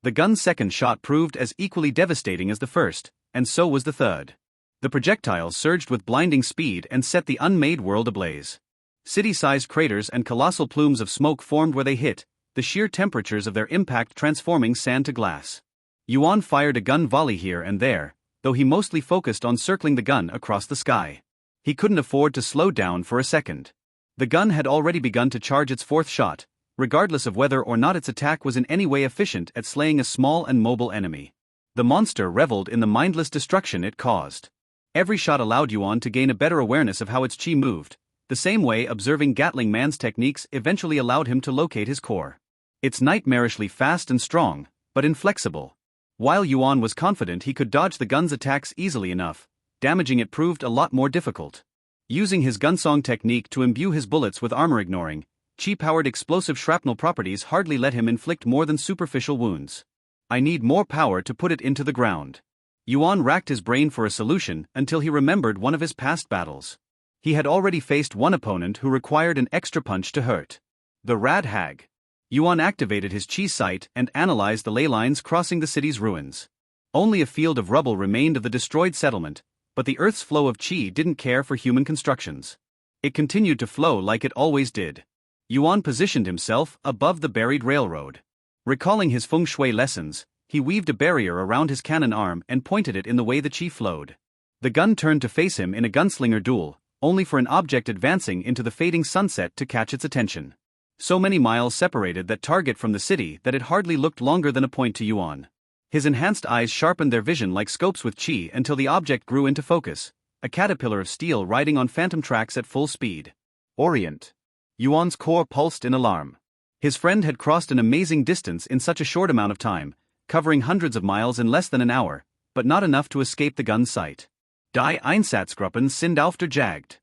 The gun's second shot proved as equally devastating as the first, and so was the third. The projectiles surged with blinding speed and set the unmade world ablaze. City-sized craters and colossal plumes of smoke formed where they hit, the sheer temperatures of their impact transforming sand to glass. Yuan fired a gun volley here and there, though he mostly focused on circling the gun across the sky. He couldn't afford to slow down for a second. The gun had already begun to charge its fourth shot, regardless of whether or not its attack was in any way efficient at slaying a small and mobile enemy. The monster reveled in the mindless destruction it caused. Every shot allowed Yuan to gain a better awareness of how its chi moved, the same way observing Gatling Man's techniques eventually allowed him to locate his core. It's nightmarishly fast and strong, but inflexible. While Yuan was confident he could dodge the gun's attacks easily enough, damaging it proved a lot more difficult. Using his gunsong technique to imbue his bullets with armor-ignoring, chi-powered explosive shrapnel properties hardly let him inflict more than superficial wounds. I need more power to put it into the ground. Yuan racked his brain for a solution until he remembered one of his past battles. He had already faced one opponent who required an extra punch to hurt. The Rad Hag. Yuan activated his chi sight and analyzed the ley lines crossing the city's ruins. Only a field of rubble remained of the destroyed settlement, but the Earth's flow of chi didn't care for human constructions. It continued to flow like it always did. Yuan positioned himself above the buried railroad. Recalling his feng shui lessons, he weaved a barrier around his cannon arm and pointed it in the way the chi flowed. The gun turned to face him in a gunslinger duel, only for an object advancing into the fading sunset to catch its attention. So many miles separated that target from the city that it hardly looked longer than a point to Yuan. His enhanced eyes sharpened their vision like scopes with chi until the object grew into focus, a caterpillar of steel riding on phantom tracks at full speed. Orient. Yuan's core pulsed in alarm. His friend had crossed an amazing distance in such a short amount of time, covering hundreds of miles in less than an hour, but not enough to escape the gun's sight. Die Einsatzgruppen sind auf der Jagd.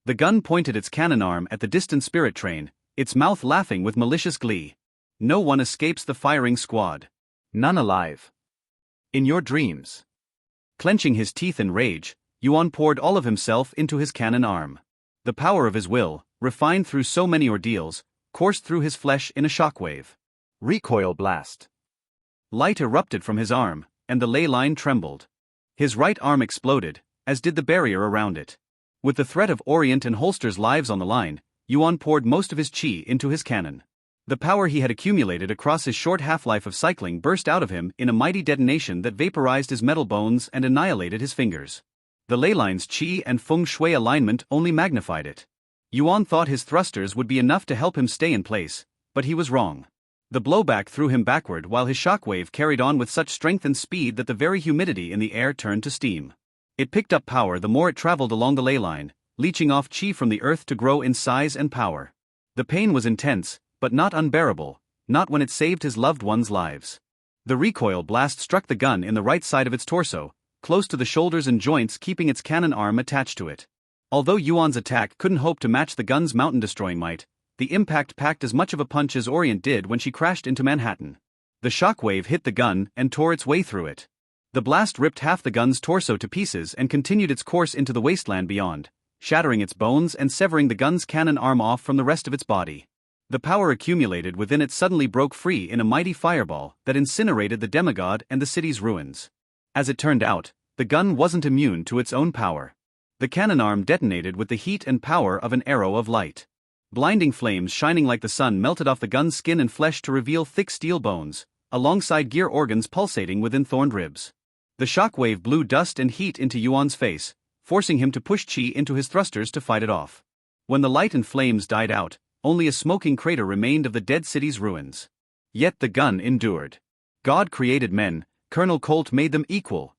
The gun pointed its cannon arm at the distant spirit train, its mouth laughing with malicious glee. No one escapes the firing squad. None alive. In your dreams. Clenching his teeth in rage, Yuan poured all of himself into his cannon arm. The power of his will, refined through so many ordeals, coursed through his flesh in a shockwave. Recoil blast. Light erupted from his arm, and the ley line trembled. His right arm exploded, as did the barrier around it. With the threat of Orient and Holster's lives on the line, Yuan poured most of his chi into his cannon. The power he had accumulated across his short half-life of cycling burst out of him in a mighty detonation that vaporized his metal bones and annihilated his fingers. The ley line's chi and feng shui alignment only magnified it. Yuan thought his thrusters would be enough to help him stay in place, but he was wrong. The blowback threw him backward while his shockwave carried on with such strength and speed that the very humidity in the air turned to steam. It picked up power the more it traveled along the ley line, leeching off chi from the earth to grow in size and power. The pain was intense, but not unbearable, not when it saved his loved ones' lives. The recoil blast struck the gun in the right side of its torso, close to the shoulders and joints, keeping its cannon arm attached to it. Although Yuan's attack couldn't hope to match the gun's mountain-destroying might, the impact packed as much of a punch as Orient did when she crashed into Manhattan. The shockwave hit the gun and tore its way through it. The blast ripped half the gun's torso to pieces and continued its course into the wasteland beyond, shattering its bones and severing the gun's cannon arm off from the rest of its body. The power accumulated within it suddenly broke free in a mighty fireball that incinerated the demigod and the city's ruins. As it turned out, the gun wasn't immune to its own power. The cannon arm detonated with the heat and power of an arrow of light. Blinding flames shining like the sun melted off the gun's skin and flesh to reveal thick steel bones, alongside gear organs pulsating within thorned ribs. The shockwave blew dust and heat into Yuan's face, forcing him to push chi into his thrusters to fight it off. When the light and flames died out, only a smoking crater remained of the dead city's ruins. Yet the gun endured. God created men, Colonel Colt made them equal,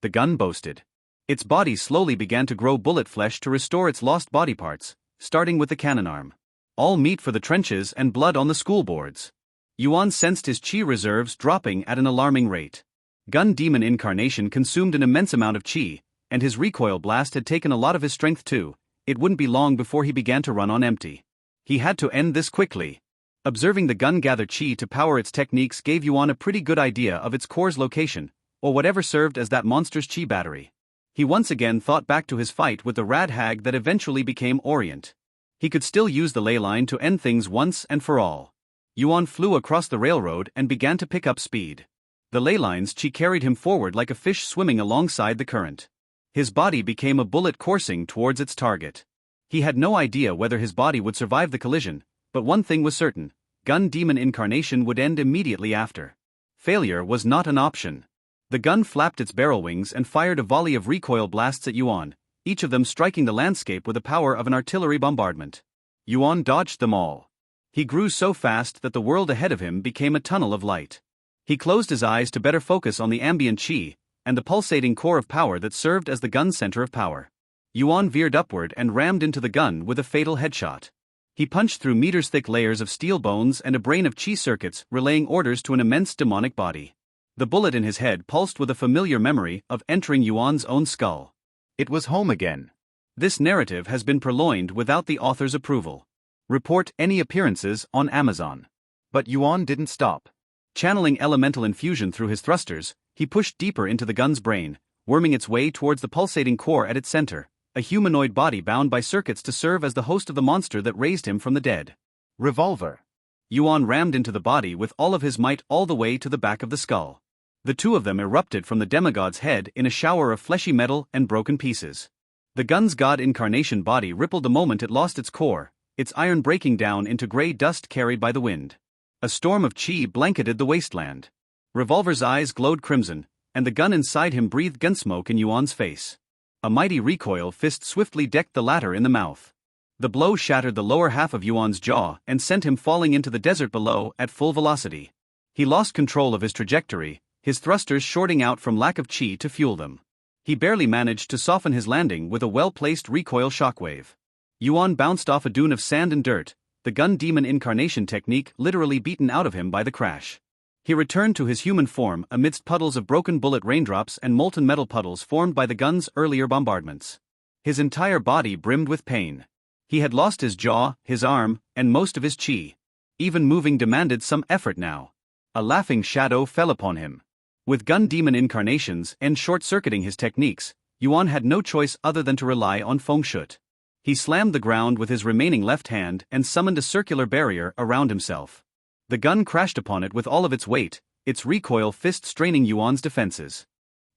the gun boasted. Its body slowly began to grow bullet flesh to restore its lost body parts, starting with the cannon arm. All meat for the trenches and blood on the school boards. Yuan sensed his chi reserves dropping at an alarming rate. Gun Demon Incarnation consumed an immense amount of chi, and his recoil blast had taken a lot of his strength too. It wouldn't be long before he began to run on empty. He had to end this quickly. Observing the gun gather chi to power its techniques gave Yuan a pretty good idea of its core's location, or whatever served as that monster's chi battery. He once again thought back to his fight with the rad hag that eventually became Orient. He could still use the ley line to end things once and for all. Yuan flew across the railroad and began to pick up speed. The ley line's chi carried him forward like a fish swimming alongside the current. His body became a bullet coursing towards its target. He had no idea whether his body would survive the collision, but one thing was certain: Gun Demon Incarnation would end immediately after. Failure was not an option. The gun flapped its barrel wings and fired a volley of recoil blasts at Yuan, each of them striking the landscape with the power of an artillery bombardment. Yuan dodged them all. He grew so fast that the world ahead of him became a tunnel of light. He closed his eyes to better focus on the ambient chi and the pulsating core of power that served as the gun's center of power. Yuan veered upward and rammed into the gun with a fatal headshot. He punched through meters-thick layers of steel bones and a brain of chi circuits relaying orders to an immense demonic body. The bullet in his head pulsed with a familiar memory of entering Yuan's own skull. It was home again. This narrative has been purloined without the author's approval. Report any appearances on Amazon. But Yuan didn't stop. Channeling elemental infusion through his thrusters, he pushed deeper into the gun's brain, worming its way towards the pulsating core at its center, a humanoid body bound by circuits to serve as the host of the monster that raised him from the dead. Revolver. Yuan rammed into the body with all of his might all the way to the back of the skull. The two of them erupted from the demigod's head in a shower of fleshy metal and broken pieces. The gun's god incarnation body rippled the moment it lost its core, its iron breaking down into gray dust carried by the wind. A storm of chi blanketed the wasteland. Revolver's eyes glowed crimson, and the gun inside him breathed gunsmoke in Yuan's face. A mighty recoil fist swiftly decked the latter in the mouth. The blow shattered the lower half of Yuan's jaw and sent him falling into the desert below at full velocity. He lost control of his trajectory, his thrusters shorting out from lack of chi to fuel them. He barely managed to soften his landing with a well-placed recoil shockwave. Yuan bounced off a dune of sand and dirt, the gun demon incarnation technique literally beaten out of him by the crash. He returned to his human form amidst puddles of broken bullet raindrops and molten metal puddles formed by the gun's earlier bombardments. His entire body brimmed with pain. He had lost his jaw, his arm, and most of his chi. Even moving demanded some effort now. A laughing shadow fell upon him. With gun demon incarnations and short-circuiting his techniques, Yuan had no choice other than to rely on feng shut. He slammed the ground with his remaining left hand and summoned a circular barrier around himself. The gun crashed upon it with all of its weight, its recoil fist straining Yuan's defenses.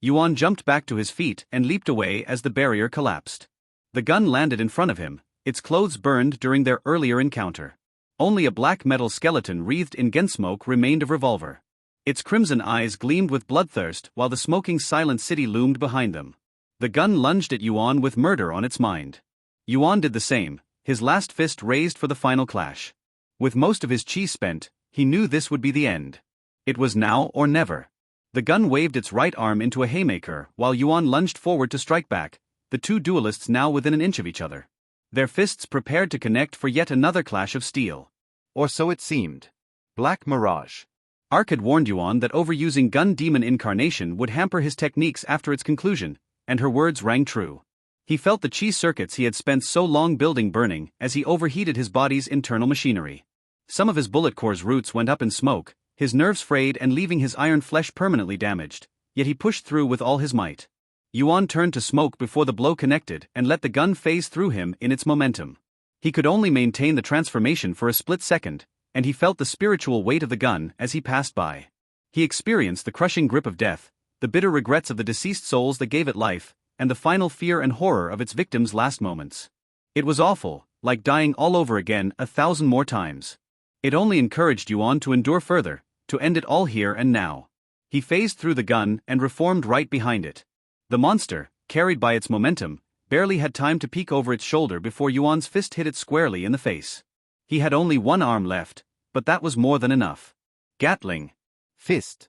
Yuan jumped back to his feet and leaped away as the barrier collapsed. The gun landed in front of him, its clothes burned during their earlier encounter. Only a black metal skeleton wreathed in gunsmoke remained of Revolver. Its crimson eyes gleamed with bloodthirst while the smoking silent city loomed behind them. The gun lunged at Yuan with murder on its mind. Yuan did the same, his last fist raised for the final clash. With most of his chi spent, he knew this would be the end. It was now or never. The gun waved its right arm into a haymaker while Yuan lunged forward to strike back, the two duelists now within an inch of each other. Their fists prepared to connect for yet another clash of steel. Or so it seemed. Black Mirage. Ark had warned Yuan that overusing gun demon incarnation would hamper his techniques after its conclusion, and her words rang true. He felt the chi circuits he had spent so long building burning as he overheated his body's internal machinery. Some of his bullet core's roots went up in smoke, his nerves frayed and leaving his iron flesh permanently damaged, yet he pushed through with all his might. Yuan turned to smoke before the blow connected and let the gun phase through him in its momentum. He could only maintain the transformation for a split second, and he felt the spiritual weight of the gun as he passed by. He experienced the crushing grip of death, the bitter regrets of the deceased souls that gave it life, and the final fear and horror of its victims' last moments. It was awful, like dying all over again 1,000 more times. It only encouraged Yuan to endure further, to end it all here and now. He phased through the gun and reformed right behind it. The monster, carried by its momentum, barely had time to peek over its shoulder before Yuan's fist hit it squarely in the face. He had only one arm left, but that was more than enough. Gatling. Fist.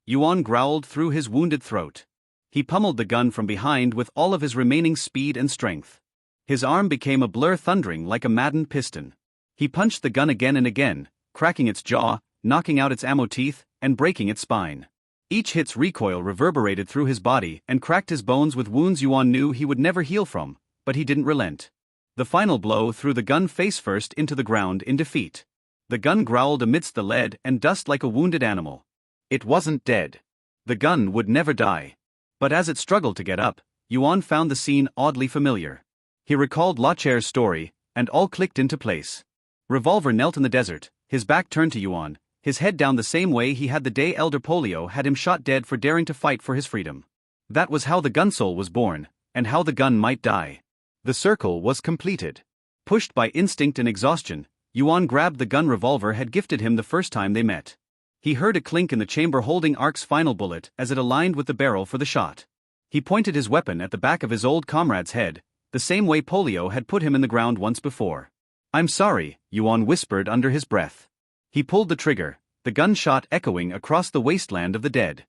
Yuan growled through his wounded throat. He pummeled the gun from behind with all of his remaining speed and strength. His arm became a blur thundering like a maddened piston. He punched the gun again and again, cracking its jaw, knocking out its ammo teeth, and breaking its spine. Each hit's recoil reverberated through his body and cracked his bones with wounds Yuan knew he would never heal from, but he didn't relent. The final blow threw the gun face first into the ground in defeat. The gun growled amidst the lead and dust like a wounded animal. It wasn't dead. The gun would never die. But as it struggled to get up, Yuan found the scene oddly familiar. He recalled Lacher's story, and all clicked into place. Revolver knelt in the desert, his back turned to Yuan, his head down the same way he had the day Elder Polio had him shot dead for daring to fight for his freedom. That was how the gun soul was born, and how the gun might die. The circle was completed. Pushed by instinct and exhaustion, Yuan grabbed the gun Revolver had gifted him the first time they met. He heard a clink in the chamber holding Ark's final bullet as it aligned with the barrel for the shot. He pointed his weapon at the back of his old comrade's head, the same way Polio had put him in the ground once before. "I'm sorry," Yuan whispered under his breath. He pulled the trigger, the gunshot echoing across the wasteland of the dead.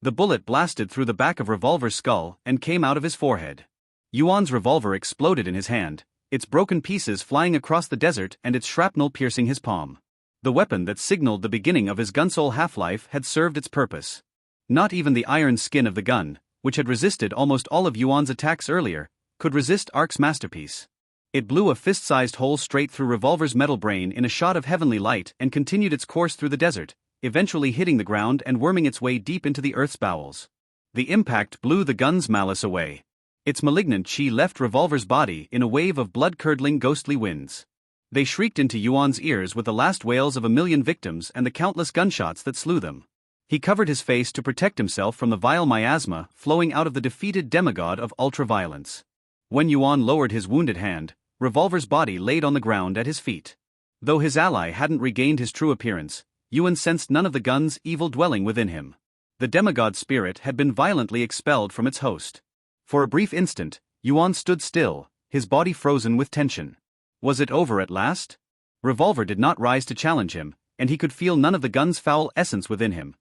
The bullet blasted through the back of Revolver's skull and came out of his forehead. Yuan's revolver exploded in his hand, its broken pieces flying across the desert and its shrapnel piercing his palm. The weapon that signaled the beginning of his gunsoul half-life had served its purpose. Not even the iron skin of the gun, which had resisted almost all of Yuan's attacks earlier, could resist Ark's masterpiece. It blew a fist-sized hole straight through Revolver's metal brain in a shot of heavenly light and continued its course through the desert, eventually hitting the ground and worming its way deep into the earth's bowels. The impact blew the gun's malice away. Its malignant chi left Revolver's body in a wave of blood-curdling ghostly winds. They shrieked into Yuan's ears with the last wails of 1,000,000 victims and the countless gunshots that slew them. He covered his face to protect himself from the vile miasma flowing out of the defeated demigod of ultra-violence. When Yuan lowered his wounded hand, Revolver's body laid on the ground at his feet. Though his ally hadn't regained his true appearance, Yuan sensed none of the gun's evil dwelling within him. The demigod spirit had been violently expelled from its host. For a brief instant, Yuan stood still, his body frozen with tension. Was it over at last? Revolver did not rise to challenge him, and he could feel none of the gun's foul essence within him.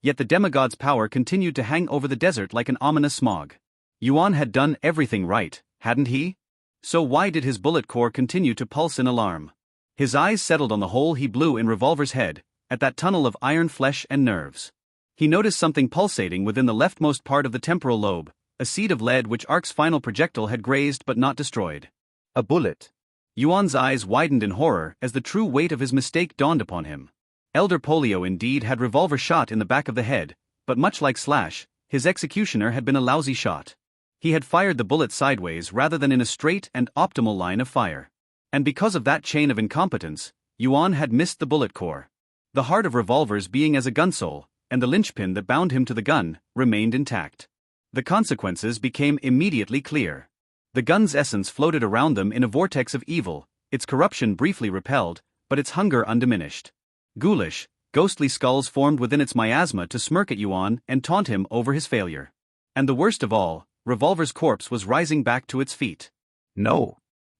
Yet the demigod's power continued to hang over the desert like an ominous smog. Yuan had done everything right, hadn't he? So why did his bullet core continue to pulse in alarm? His eyes settled on the hole he blew in Revolver's head, at that tunnel of iron flesh and nerves. He noticed something pulsating within the leftmost part of the temporal lobe, a seed of lead which Ark's final projectile had grazed but not destroyed. A bullet. Yuan's eyes widened in horror as the true weight of his mistake dawned upon him. Elder Polio indeed had Revolver shot in the back of the head, but much like Slash, his executioner had been a lousy shot. He had fired the bullet sideways rather than in a straight and optimal line of fire. And because of that chain of incompetence, Yuan had missed the bullet core. The heart of Revolver's being as a gunsoul, and the linchpin that bound him to the gun, remained intact. The consequences became immediately clear. The gun's essence floated around them in a vortex of evil, its corruption briefly repelled, but its hunger undiminished. Ghoulish, ghostly skulls formed within its miasma to smirk at Yuan and taunt him over his failure. And the worst of all, Revolver's corpse was rising back to its feet. No.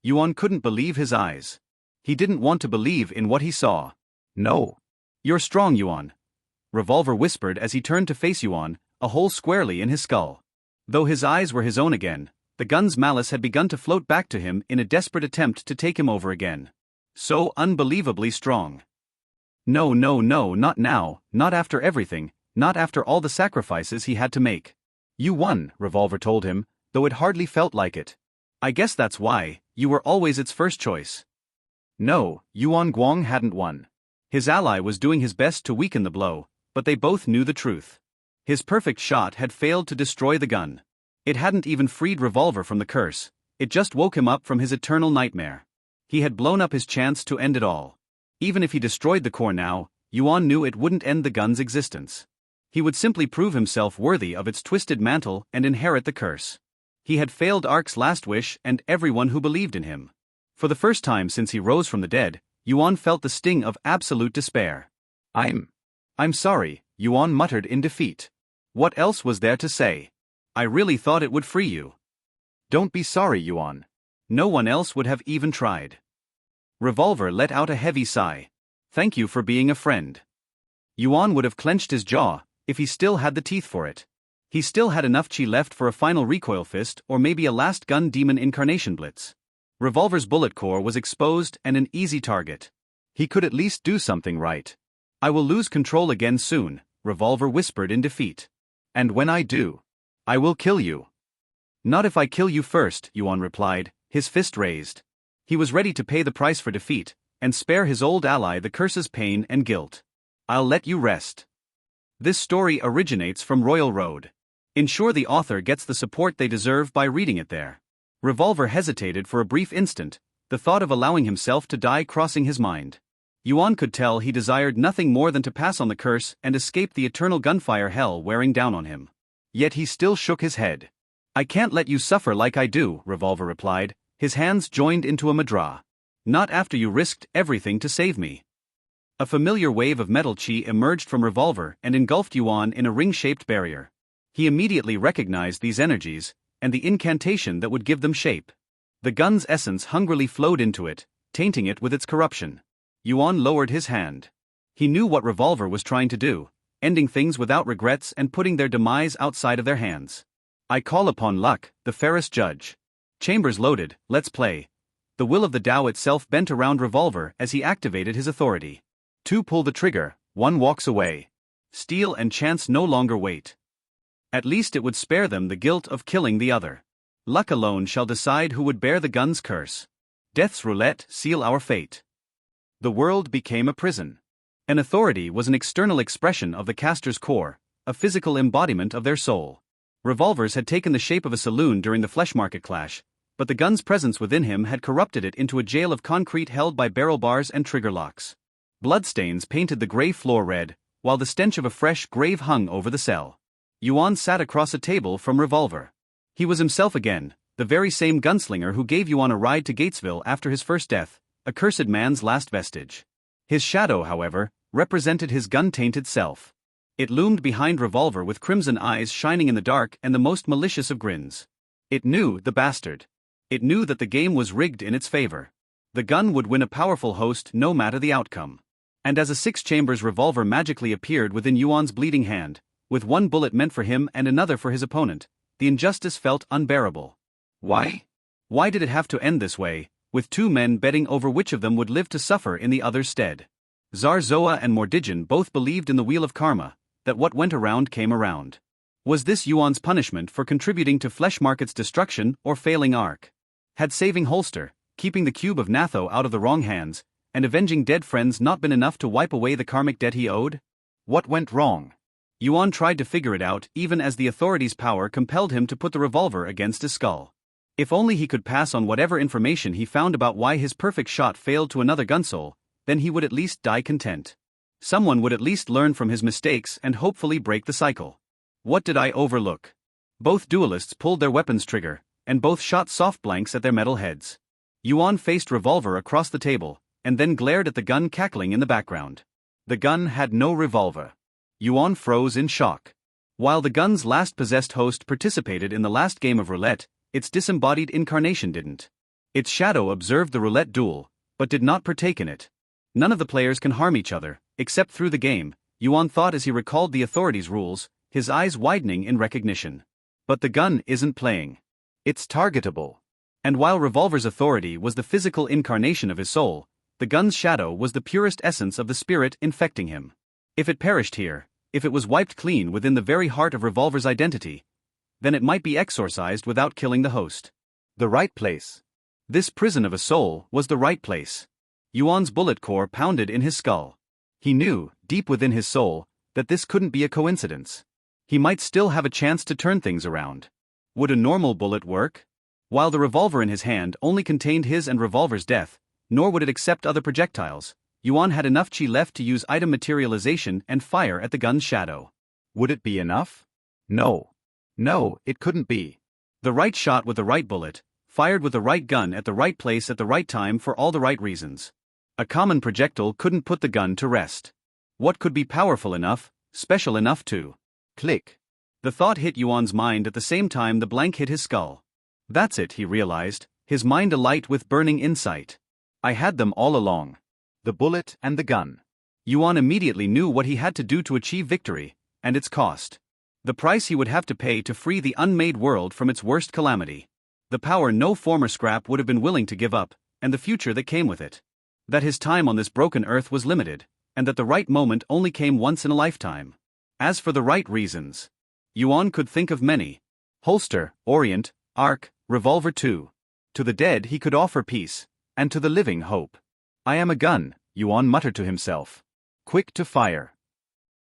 Yuan couldn't believe his eyes. He didn't want to believe in what he saw. No. You're strong, Yuan. Revolver whispered as he turned to face Yuan, a hole squarely in his skull. Though his eyes were his own again, the gun's malice had begun to float back to him in a desperate attempt to take him over again. So unbelievably strong. No, no, no, not now, not after everything, not after all the sacrifices he had to make. You won, Revolver told him, though it hardly felt like it. I guess that's why, you were always its first choice. No, Yuan Guang hadn't won. His ally was doing his best to weaken the blow, but they both knew the truth. His perfect shot had failed to destroy the gun. It hadn't even freed Revolver from the curse, it just woke him up from his eternal nightmare. He had blown up his chance to end it all. Even if he destroyed the core now, Yuan knew it wouldn't end the gun's existence. He would simply prove himself worthy of its twisted mantle and inherit the curse. He had failed Ark's last wish and everyone who believed in him. For the first time since he rose from the dead, Yuan felt the sting of absolute despair. I'm sorry, Yuan muttered in defeat. What else was there to say? I really thought it would free you. Don't be sorry, Yuan. No one else would have even tried. Revolver let out a heavy sigh. Thank you for being a friend. Yuan would have clenched his jaw, if he still had the teeth for it. He still had enough chi left for a final recoil fist or maybe a last gun demon incarnation blitz. Revolver's bullet core was exposed and an easy target. He could at least do something right. I will lose control again soon, Revolver whispered in defeat. And when I do, I will kill you. Not if I kill you first, Yuan replied, his fist raised. He was ready to pay the price for defeat, and spare his old ally the curse's pain and guilt. I'll let you rest. This story originates from Royal Road. Ensure the author gets the support they deserve by reading it there. Revolver hesitated for a brief instant, the thought of allowing himself to die crossing his mind. Yuan could tell he desired nothing more than to pass on the curse and escape the eternal gunfire hell wearing down on him. Yet he still shook his head. I can't let you suffer like I do, Revolver replied, his hands joined into a mudra. Not after you risked everything to save me. A familiar wave of metal chi emerged from Revolver and engulfed Yuan in a ring-shaped barrier. He immediately recognized these energies, and the incantation that would give them shape. The gun's essence hungrily flowed into it, tainting it with its corruption. Yuan lowered his hand. He knew what Revolver was trying to do, ending things without regrets and putting their demise outside of their hands. I call upon luck, the fairest judge. Chambers loaded, let's play. The will of the Tao itself bent around Revolver as he activated his authority. Two pull the trigger, one walks away. Steel and chance no longer wait. At least it would spare them the guilt of killing the other. Luck alone shall decide who would bear the gun's curse. Death's roulette seal our fate. The world became a prison. An authority was an external expression of the caster's core, a physical embodiment of their soul. Revolvers had taken the shape of a saloon during the flesh market clash, but the gun's presence within him had corrupted it into a jail of concrete held by barrel bars and trigger locks. Bloodstains painted the gray floor red, while the stench of a fresh grave hung over the cell. Yuan sat across a table from Revolver. He was himself again, the very same gunslinger who gave Yuan a ride to Gatesville after his first death, a cursed man's last vestige. His shadow, however, represented his gun-tainted self. It loomed behind Revolver with crimson eyes shining in the dark and the most malicious of grins. It knew the bastard. It knew that the game was rigged in its favor. The gun would win a powerful host no matter the outcome. And as a six-chambers revolver magically appeared within Yuan's bleeding hand, with one bullet meant for him and another for his opponent, the injustice felt unbearable. Why? Why did it have to end this way, with two men betting over which of them would live to suffer in the other's stead? Zarzoa and Mordigin both believed in the wheel of karma, that what went around came around. Was this Yuan's punishment for contributing to Flesh Market's destruction or failing Ark? Had saving Holster, keeping the cube of Natho out of the wrong hands, and avenging dead friends not been enough to wipe away the karmic debt he owed? What went wrong? Yuan tried to figure it out even as the authorities' power compelled him to put the revolver against his skull. If only he could pass on whatever information he found about why his perfect shot failed to another gunsoul, then he would at least die content. Someone would at least learn from his mistakes and hopefully break the cycle. What did I overlook? Both duelists pulled their weapons trigger, and both shot soft blanks at their metal heads. Yuan faced Revolver across the table, and then glared at the gun cackling in the background. The gun had no revolver. Yuan froze in shock. While the gun's last possessed host participated in the last game of roulette, its disembodied incarnation didn't. Its shadow observed the roulette duel, but did not partake in it. None of the players can harm each other, except through the game, Yuan thought as he recalled the authorities' rules, his eyes widening in recognition. But the gun isn't playing. It's targetable. And while Revolver's authority was the physical incarnation of his soul, the gun's shadow was the purest essence of the spirit infecting him. If it perished here, if it was wiped clean within the very heart of Revolver's identity, then it might be exorcised without killing the host. The right place. This prison of a soul was the right place. Yuan's bullet core pounded in his skull. He knew, deep within his soul, that this couldn't be a coincidence. He might still have a chance to turn things around. Would a normal bullet work? While the revolver in his hand only contained his and Revolver's death, nor would it accept other projectiles, Yuan had enough chi left to use item materialization and fire at the gun's shadow. Would it be enough? No. No, it couldn't be. The right shot with the right bullet, fired with the right gun at the right place at the right time for all the right reasons. A common projectile couldn't put the gun to rest. What could be powerful enough, special enough to? Click. The thought hit Yuan's mind at the same time the blank hit his skull. That's it, he realized, his mind alight with burning insight. I had them all along. The bullet and the gun. Yuan immediately knew what he had to do to achieve victory, and its cost. The price he would have to pay to free the unmade world from its worst calamity. The power no former scrap would have been willing to give up, and the future that came with it. That his time on this broken earth was limited, and that the right moment only came once in a lifetime. As for the right reasons, Yuan could think of many. Holster, Orient, Arc, Revolver too. To the dead he could offer peace, and to the living hope. I am a gun, Yuan muttered to himself. Quick to fire.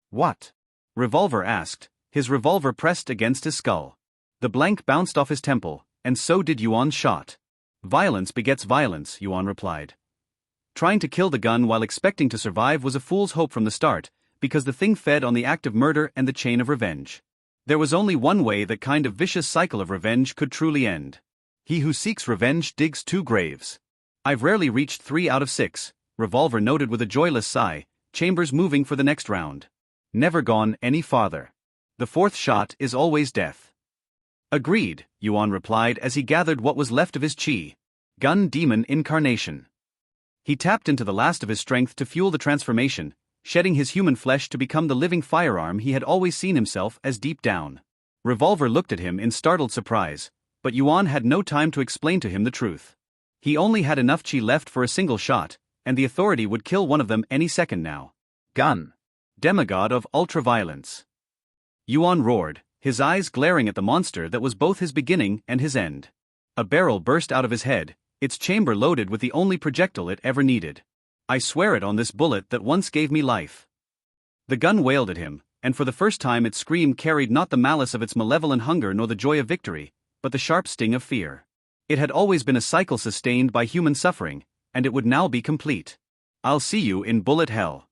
What? Revolver asked, his revolver pressed against his skull. The blank bounced off his temple, and so did Yuan's shot. Violence begets violence, Yuan replied. Trying to kill the gun while expecting to survive was a fool's hope from the start, because the thing fed on the act of murder and the chain of revenge. There was only one way that kind of vicious cycle of revenge could truly end. He who seeks revenge digs 2 graves. I've rarely reached 3 out of 6, Revolver noted with a joyless sigh, Chambers moving for the next round. Never gone any farther. The 4th shot is always death. Agreed, Yuan replied as he gathered what was left of his chi. Gun demon incarnation. He tapped into the last of his strength to fuel the transformation, shedding his human flesh to become the living firearm he had always seen himself as deep down. Revolver looked at him in startled surprise, but Yuan had no time to explain to him the truth. He only had enough chi left for a single shot, and the authority would kill one of them any second now. Gun. Demigod of ultraviolence. Yuan roared, his eyes glaring at the monster that was both his beginning and his end. A barrel burst out of his head, its chamber loaded with the only projectile it ever needed. I swear it on this bullet that once gave me life. The gun wailed at him, and for the first time its scream carried not the malice of its malevolent hunger nor the joy of victory, but the sharp sting of fear. It had always been a cycle sustained by human suffering, and it would now be complete. I'll see you in bullet hell.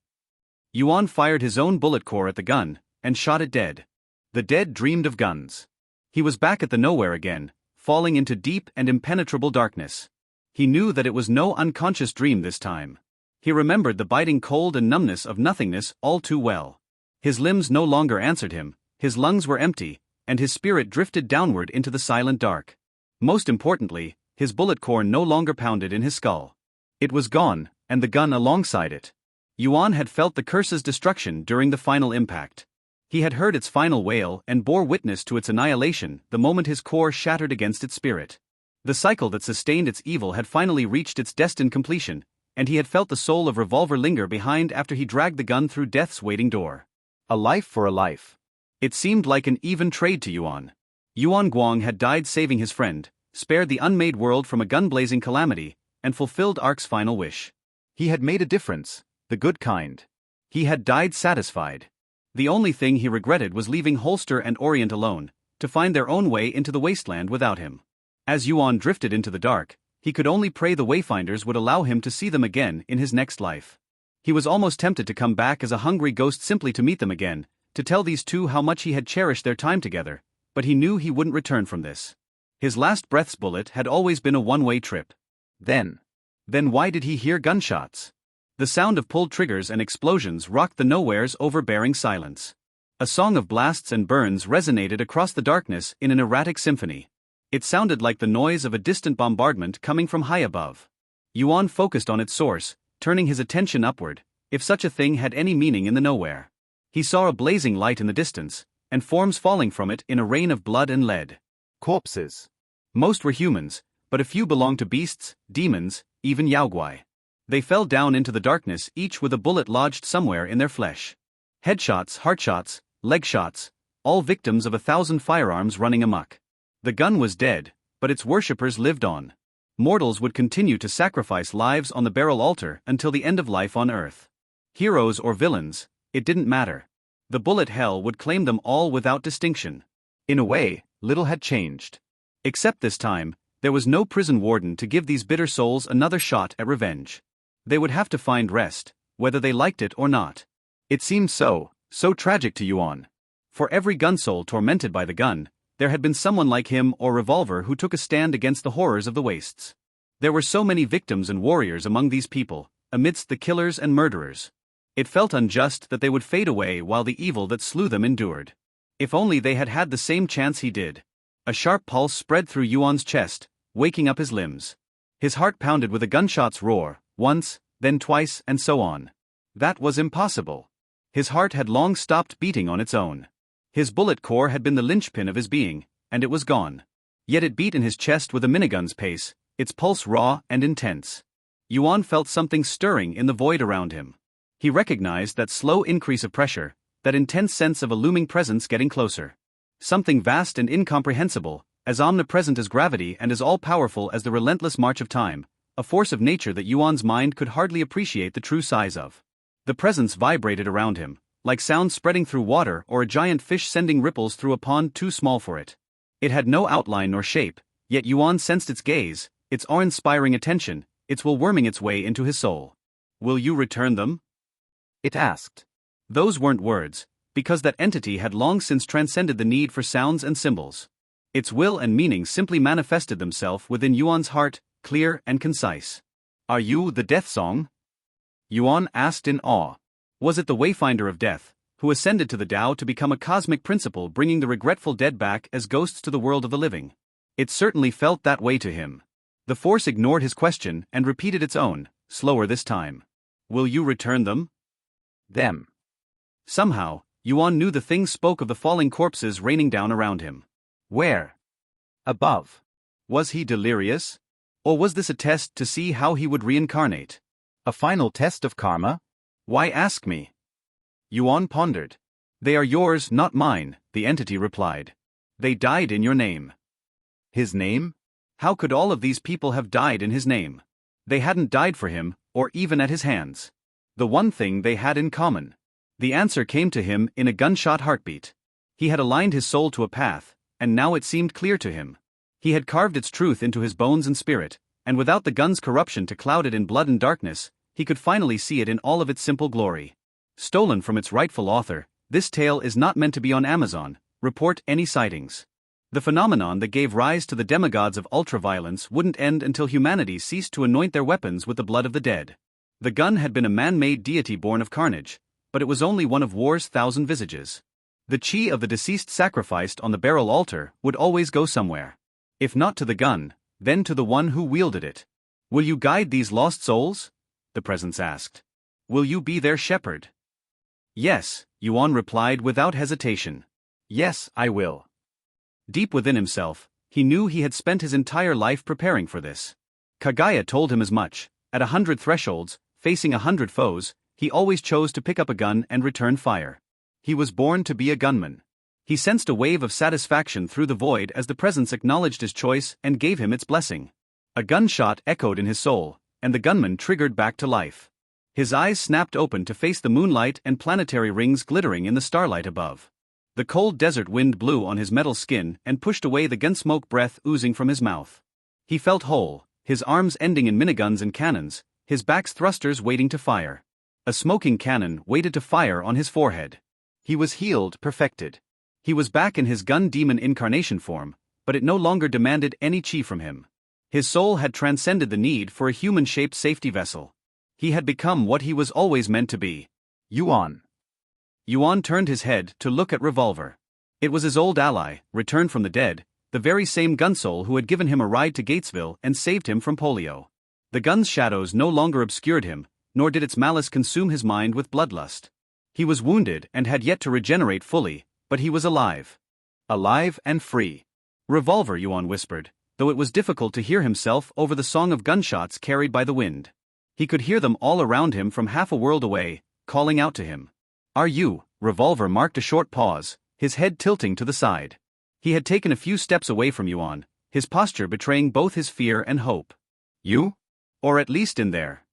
Yuan fired his own bullet core at the gun, and shot it dead. The dead dreamed of guns. He was back at the nowhere again, falling into deep and impenetrable darkness. He knew that it was no unconscious dream this time. He remembered the biting cold and numbness of nothingness all too well. His limbs no longer answered him, his lungs were empty, and his spirit drifted downward into the silent dark. Most importantly, his bullet core no longer pounded in his skull. It was gone, and the gun alongside it. Yuan had felt the curse's destruction during the final impact. He had heard its final wail and bore witness to its annihilation the moment his core shattered against its spirit. The cycle that sustained its evil had finally reached its destined completion, and he had felt the soul of Revolver linger behind after he dragged the gun through death's waiting door. A life for a life. It seemed like an even trade to Yuan. Yuan Guang had died saving his friend, spared the unmade world from a gun-blazing calamity, and fulfilled Ark's final wish. He had made a difference, the good kind. He had died satisfied. The only thing he regretted was leaving Holster and Orient alone, to find their own way into the wasteland without him. As Yuan drifted into the dark, he could only pray the Wayfinders would allow him to see them again in his next life. He was almost tempted to come back as a hungry ghost simply to meet them again, to tell these two how much he had cherished their time together, but he knew he wouldn't return from this. His last breath's bullet had always been a one-way trip. Then why did he hear gunshots? The sound of pulled triggers and explosions rocked the nowhere's overbearing silence. A song of blasts and burns resonated across the darkness in an erratic symphony. It sounded like the noise of a distant bombardment coming from high above. Yuan focused on its source, turning his attention upward, if such a thing had any meaning in the nowhere. He saw a blazing light in the distance, and forms falling from it in a rain of blood and lead. Corpses. Most were humans, but a few belonged to beasts, demons, even Yaoguai. They fell down into the darkness, each with a bullet lodged somewhere in their flesh. Headshots, heart shots, leg shots, all victims of 1,000 firearms running amok. The gun was dead, but its worshippers lived on. Mortals would continue to sacrifice lives on the barrel altar until the end of life on Earth. Heroes or villains, it didn't matter. The bullet hell would claim them all without distinction. In a way, little had changed. Except this time, there was no prison warden to give these bitter souls another shot at revenge. They would have to find rest, whether they liked it or not. It seemed so tragic to Yuan. For every gun soul tormented by the gun, there had been someone like him or Revolver who took a stand against the horrors of the wastes. There were so many victims and warriors among these people, amidst the killers and murderers. It felt unjust that they would fade away while the evil that slew them endured. If only they had had the same chance he did. A sharp pulse spread through Yuan's chest, waking up his limbs. His heart pounded with a gunshot's roar, once, then twice, and so on. That was impossible. His heart had long stopped beating on its own. His bullet core had been the linchpin of his being, and it was gone. Yet it beat in his chest with a minigun's pace, its pulse raw and intense. Yuan felt something stirring in the void around him. He recognized that slow increase of pressure, that intense sense of a looming presence getting closer. Something vast and incomprehensible, as omnipresent as gravity and as all-powerful as the relentless march of time, a force of nature that Yuan's mind could hardly appreciate the true size of. The presence vibrated around him, like sound spreading through water or a giant fish sending ripples through a pond too small for it. It had no outline nor shape, yet Yuan sensed its gaze, its awe-inspiring attention, its will worming its way into his soul. "Will you return them?" it asked. Those weren't words, because that entity had long since transcended the need for sounds and symbols. Its will and meaning simply manifested themselves within Yuan's heart, clear and concise. "Are you the death song?" Yuan asked in awe. Was it the wayfinder of death, who ascended to the Tao to become a cosmic principle bringing the regretful dead back as ghosts to the world of the living? It certainly felt that way to him. The force ignored his question and repeated its own, slower this time. "Will you return them?" Them. Somehow, Yuan knew the thing spoke of the falling corpses raining down around him. Where? Above. Was he delirious? Or was this a test to see how he would reincarnate? A final test of karma? "Why ask me?" Yuan pondered. "They are yours, not mine," the entity replied. "They died in your name." His name? How could all of these people have died in his name? They hadn't died for him, or even at his hands. The one thing they had in common. The answer came to him in a gunshot heartbeat. He had aligned his soul to a path, and now it seemed clear to him. He had carved its truth into his bones and spirit, and without the gun's corruption to cloud it in blood and darkness, he could finally see it in all of its simple glory. Stolen from its rightful author, this tale is not meant to be on Amazon. Report any sightings. The phenomenon that gave rise to the demigods of ultraviolence wouldn't end until humanity ceased to anoint their weapons with the blood of the dead. The gun had been a man-made deity born of carnage, but it was only one of war's 1,000 visages. The chi of the deceased sacrificed on the barrel altar would always go somewhere. If not to the gun, then to the one who wielded it. "Will you guide these lost souls?" the presence asked. "Will you be their shepherd?" "Yes," Yuan replied without hesitation. "Yes, I will." Deep within himself, he knew he had spent his entire life preparing for this. Kagaya told him as much. At 100 thresholds, facing 100 foes, he always chose to pick up a gun and return fire. He was born to be a gunman. He sensed a wave of satisfaction through the void as the presence acknowledged his choice and gave him its blessing. A gunshot echoed in his soul, and the gunman triggered back to life. His eyes snapped open to face the moonlight and planetary rings glittering in the starlight above. The cold desert wind blew on his metal skin and pushed away the gunsmoke breath oozing from his mouth. He felt whole, his arms ending in miniguns and cannons, his back's thrusters waiting to fire. A smoking cannon waited to fire on his forehead. He was healed, perfected. He was back in his gun demon incarnation form, but it no longer demanded any chi from him. His soul had transcended the need for a human-shaped safety vessel. He had become what he was always meant to be. Yuan. Yuan turned his head to look at Revolver. It was his old ally, returned from the dead, the very same Gunsoul who had given him a ride to Gatesville and saved him from polio. The gun's shadows no longer obscured him, nor did its malice consume his mind with bloodlust. He was wounded and had yet to regenerate fully, but he was alive. Alive and free. Revolver, Yuan whispered, though it was difficult to hear himself over the song of gunshots carried by the wind. He could hear them all around him from half a world away, calling out to him. Are you? Revolver marked a short pause, his head tilting to the side. He had taken a few steps away from Yuan, his posture betraying both his fear and hope. You? Or at least in there.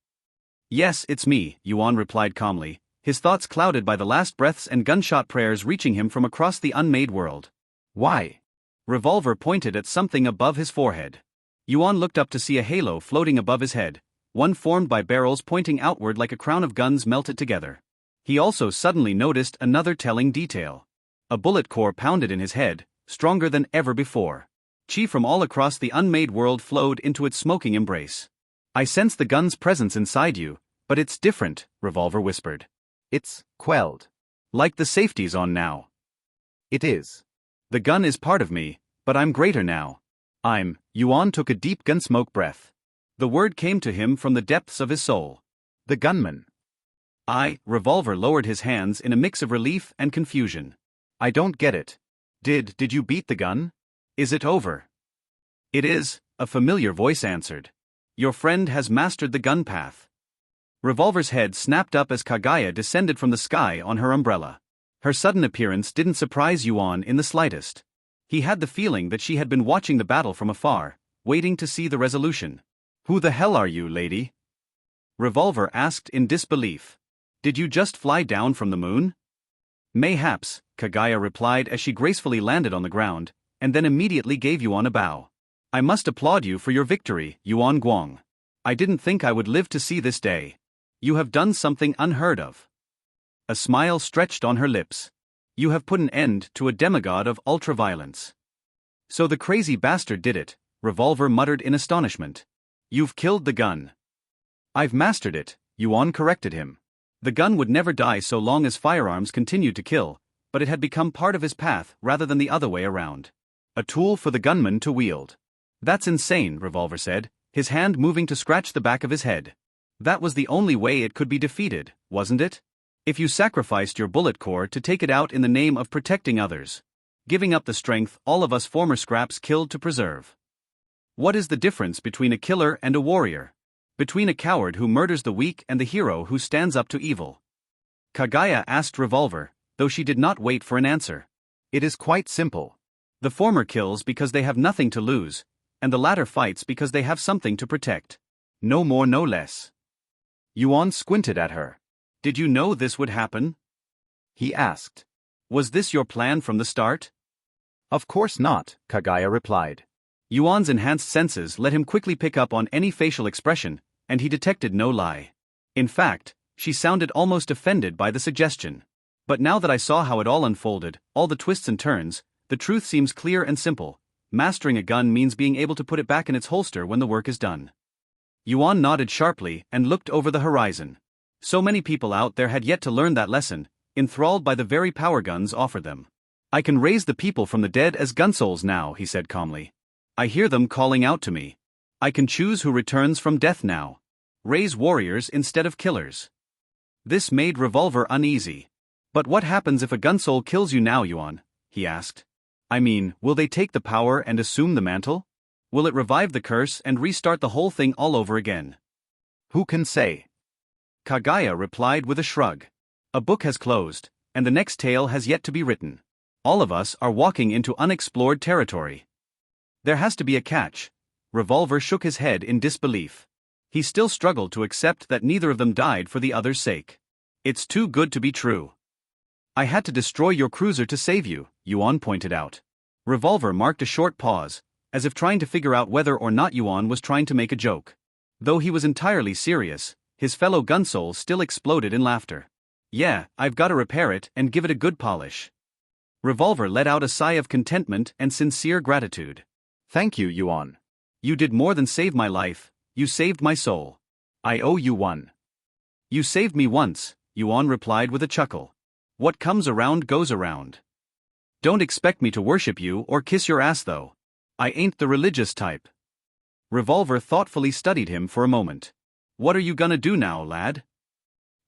Yes, it's me, Yuan replied calmly, his thoughts clouded by the last breaths and gunshot prayers reaching him from across the unmade world. Why? Revolver pointed at something above his forehead. Yuan looked up to see a halo floating above his head, one formed by barrels pointing outward like a crown of guns melted together. He also suddenly noticed another telling detail. A bullet core pounded in his head, stronger than ever before. Chi from all across the unmade world flowed into its smoking embrace. I sense the gun's presence inside you, but it's different, Revolver whispered. It's quelled. Like the safety's on now. It is. The gun is part of me, but I'm greater now. Yuan took a deep gunsmoke breath. The word came to him from the depths of his soul. The gunman. Revolver lowered his hands in a mix of relief and confusion. I don't get it. Did you beat the gun? Is it over? It is, a familiar voice answered. Your friend has mastered the gun path. Revolver's head snapped up as Kaguya descended from the sky on her umbrella. Her sudden appearance didn't surprise Yuan in the slightest. He had the feeling that she had been watching the battle from afar, waiting to see the resolution. Who the hell are you, lady? Revolver asked in disbelief. Did you just fly down from the moon? Mayhaps, Kaguya replied as she gracefully landed on the ground, and then immediately gave Yuan a bow. I must applaud you for your victory, Yuan Guang. I didn't think I would live to see this day. You have done something unheard of. A smile stretched on her lips. You have put an end to a demigod of ultraviolence. So the crazy bastard did it, Revolver muttered in astonishment. You've killed the gun. I've mastered it, Yuan corrected him. The gun would never die so long as firearms continued to kill, but it had become part of his path rather than the other way around. A tool for the gunman to wield. That's insane, Revolver said, his hand moving to scratch the back of his head. That was the only way it could be defeated, wasn't it? If you sacrificed your bullet core to take it out in the name of protecting others. Giving up the strength all of us former scraps killed to preserve. What is the difference between a killer and a warrior? Between a coward who murders the weak and the hero who stands up to evil? Kaguya asked Revolver, though she did not wait for an answer. It is quite simple. The former kills because they have nothing to lose, and the latter fights because they have something to protect. No more, no less. Yuan squinted at her. Did you know this would happen? He asked. Was this your plan from the start? Of course not, Kaguya replied. Yuan's enhanced senses let him quickly pick up on any facial expression, and he detected no lie. In fact, she sounded almost offended by the suggestion. But now that I saw how it all unfolded, all the twists and turns, the truth seems clear and simple. Mastering a gun means being able to put it back in its holster when the work is done. Yuan nodded sharply and looked over the horizon. So many people out there had yet to learn that lesson, enthralled by the very power guns offered them. I can raise the people from the dead as gunsouls now, he said calmly. I hear them calling out to me. I can choose who returns from death now. Raise warriors instead of killers. This made Revolver uneasy. But what happens if a gunsoul kills you now, Yuan? He asked. I mean, will they take the power and assume the mantle? Will it revive the curse and restart the whole thing all over again? Who can say? Kaguya replied with a shrug. A book has closed, and the next tale has yet to be written. All of us are walking into unexplored territory. There has to be a catch. Revolver shook his head in disbelief. He still struggled to accept that neither of them died for the other's sake. It's too good to be true. I had to destroy your cruiser to save you, Yuan pointed out. Revolver marked a short pause, as if trying to figure out whether or not Yuan was trying to make a joke. Though he was entirely serious, his fellow gunsoul still exploded in laughter. Yeah, I've got to repair it and give it a good polish. Revolver let out a sigh of contentment and sincere gratitude. Thank you, Yuan. You did more than save my life, you saved my soul. I owe you one. You saved me once, Yuan replied with a chuckle. What comes around goes around. Don't expect me to worship you or kiss your ass though. I ain't the religious type. Revolver thoughtfully studied him for a moment. What are you gonna do now, lad?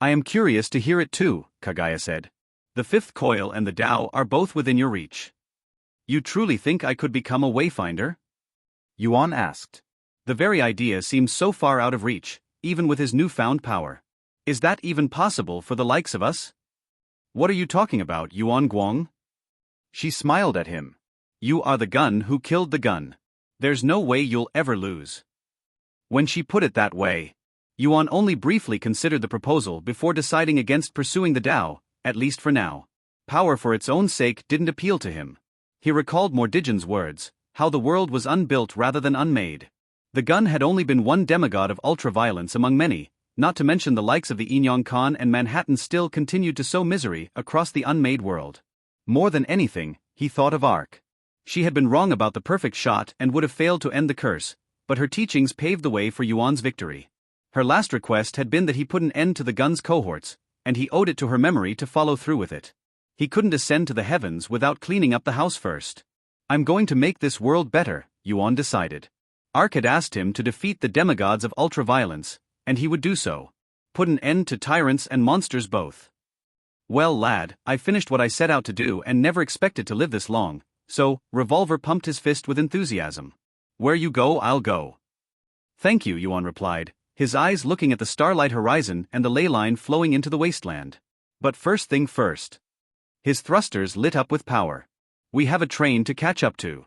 I am curious to hear it too, Kagaya said. The fifth coil and the Tao are both within your reach. You truly think I could become a wayfinder? Yuan asked. The very idea seems so far out of reach, even with his newfound power. Is that even possible for the likes of us? What are you talking about, Yuan Guang? She smiled at him. You are the gun who killed the gun. There's no way you'll ever lose. When she put it that way, Yuan only briefly considered the proposal before deciding against pursuing the Tao, at least for now. Power for its own sake didn't appeal to him. He recalled Mordigen's words, how the world was unbuilt rather than unmade. The gun had only been one demigod of ultra-violence among many, not to mention the likes of the Enyong Khan and Manhattan still continued to sow misery across the unmade world. More than anything, he thought of Ark. She had been wrong about the perfect shot and would have failed to end the curse, but her teachings paved the way for Yuan's victory. Her last request had been that he put an end to the gun's cohorts, and he owed it to her memory to follow through with it. He couldn't ascend to the heavens without cleaning up the house first. I'm going to make this world better, Yuan decided. Ark had asked him to defeat the demigods of ultra-violence, and he would do so. Put an end to tyrants and monsters both. Well, lad, I finished what I set out to do and never expected to live this long, so, Revolver pumped his fist with enthusiasm. Where you go, I'll go. Thank you, Yuan replied, his eyes looking at the starlight horizon and the ley line flowing into the wasteland. But first thing first. His thrusters lit up with power. We have a train to catch up to.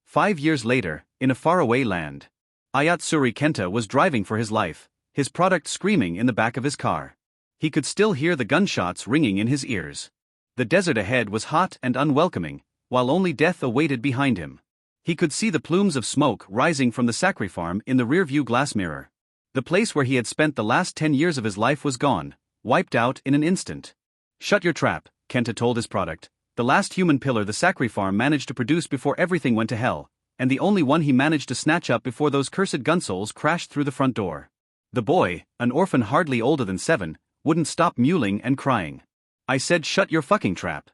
5 years later, in a faraway land, Ayatsuri Kenta was driving for his life, his product screaming in the back of his car. He could still hear the gunshots ringing in his ears. The desert ahead was hot and unwelcoming, while only death awaited behind him. He could see the plumes of smoke rising from the Sacri farm in the rearview glass mirror. The place where he had spent the last 10 years of his life was gone, wiped out in an instant. Shut your trap, Kenta told his product, the last human pillar the Sacri farm managed to produce before everything went to hell, and the only one he managed to snatch up before those cursed gunsouls crashed through the front door. The boy, an orphan hardly older than 7, wouldn't stop mewling and crying. I said shut your fucking trap.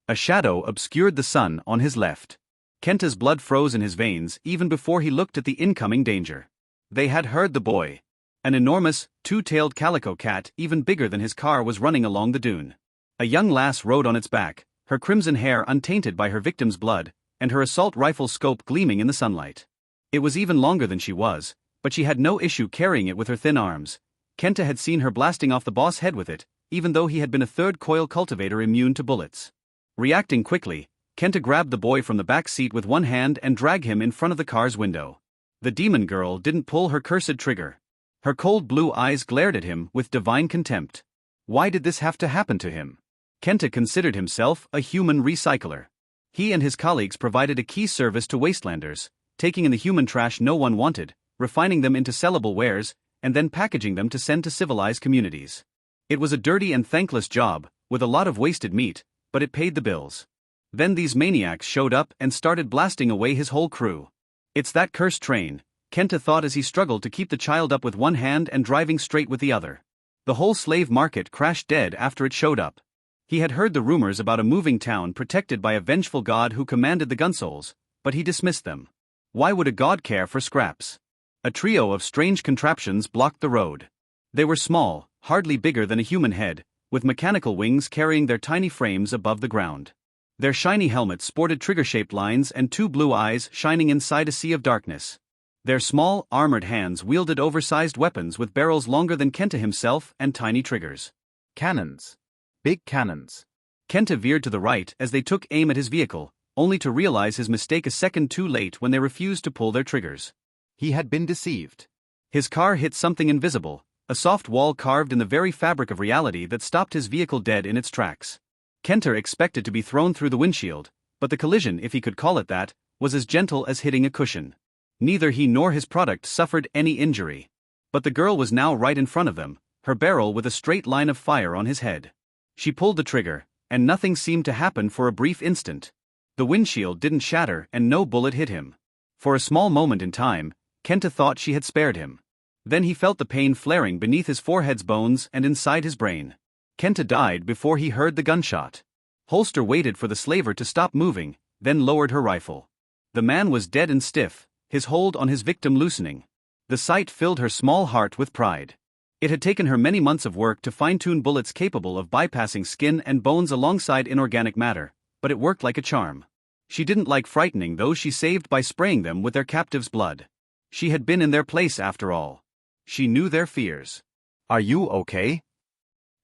A shadow obscured the sun on his left. Kenta's blood froze in his veins even before he looked at the incoming danger. They had heard the boy. An enormous, two-tailed calico cat even bigger than his car was running along the dune. A young lass rode on its back, her crimson hair untainted by her victim's blood, and her assault rifle scope gleaming in the sunlight. It was even longer than she was, but she had no issue carrying it with her thin arms. Kenta had seen her blasting off the boss head with it, even though he had been a third-coil cultivator immune to bullets. Reacting quickly, Kenta grabbed the boy from the back seat with one hand and dragged him in front of the car's window. The demon girl didn't pull her cursed trigger. Her cold blue eyes glared at him with divine contempt. Why did this have to happen to him? Kenta considered himself a human recycler. He and his colleagues provided a key service to wastelanders, taking in the human trash no one wanted, refining them into sellable wares, and then packaging them to send to civilized communities. It was a dirty and thankless job, with a lot of wasted meat, but it paid the bills. Then these maniacs showed up and started blasting away his whole crew. It's that cursed train, Kenta thought as he struggled to keep the child up with one hand and driving straight with the other. The whole slave market crashed dead after it showed up. He had heard the rumors about a moving town protected by a vengeful god who commanded the gunsouls, but he dismissed them. Why would a god care for scraps? A trio of strange contraptions blocked the road. They were small, hardly bigger than a human head, with mechanical wings carrying their tiny frames above the ground. Their shiny helmets sported trigger-shaped lines and 2 blue eyes shining inside a sea of darkness. Their small, armored hands wielded oversized weapons with barrels longer than Kenta himself and tiny triggers. Cannons. Big cannons. Kenta veered to the right as they took aim at his vehicle, only to realize his mistake a second too late when they refused to pull their triggers. He had been deceived. His car hit something invisible, a soft wall carved in the very fabric of reality that stopped his vehicle dead in its tracks. Kenta expected to be thrown through the windshield, but the collision, if he could call it that, was as gentle as hitting a cushion. Neither he nor his product suffered any injury. But the girl was now right in front of them, her barrel with a straight line of fire on his head. She pulled the trigger, and nothing seemed to happen for a brief instant. The windshield didn't shatter and no bullet hit him. For a small moment in time, Kenta thought she had spared him. Then he felt the pain flaring beneath his forehead's bones and inside his brain. Kenta died before he heard the gunshot. Holster waited for the slaver to stop moving, then lowered her rifle. The man was dead and stiff, his hold on his victim loosening. The sight filled her small heart with pride. It had taken her many months of work to fine-tune bullets capable of bypassing skin and bones alongside inorganic matter, but it worked like a charm. She didn't like frightening those she saved by spraying them with their captive's blood. She had been in their place after all. She knew their fears. Are you okay?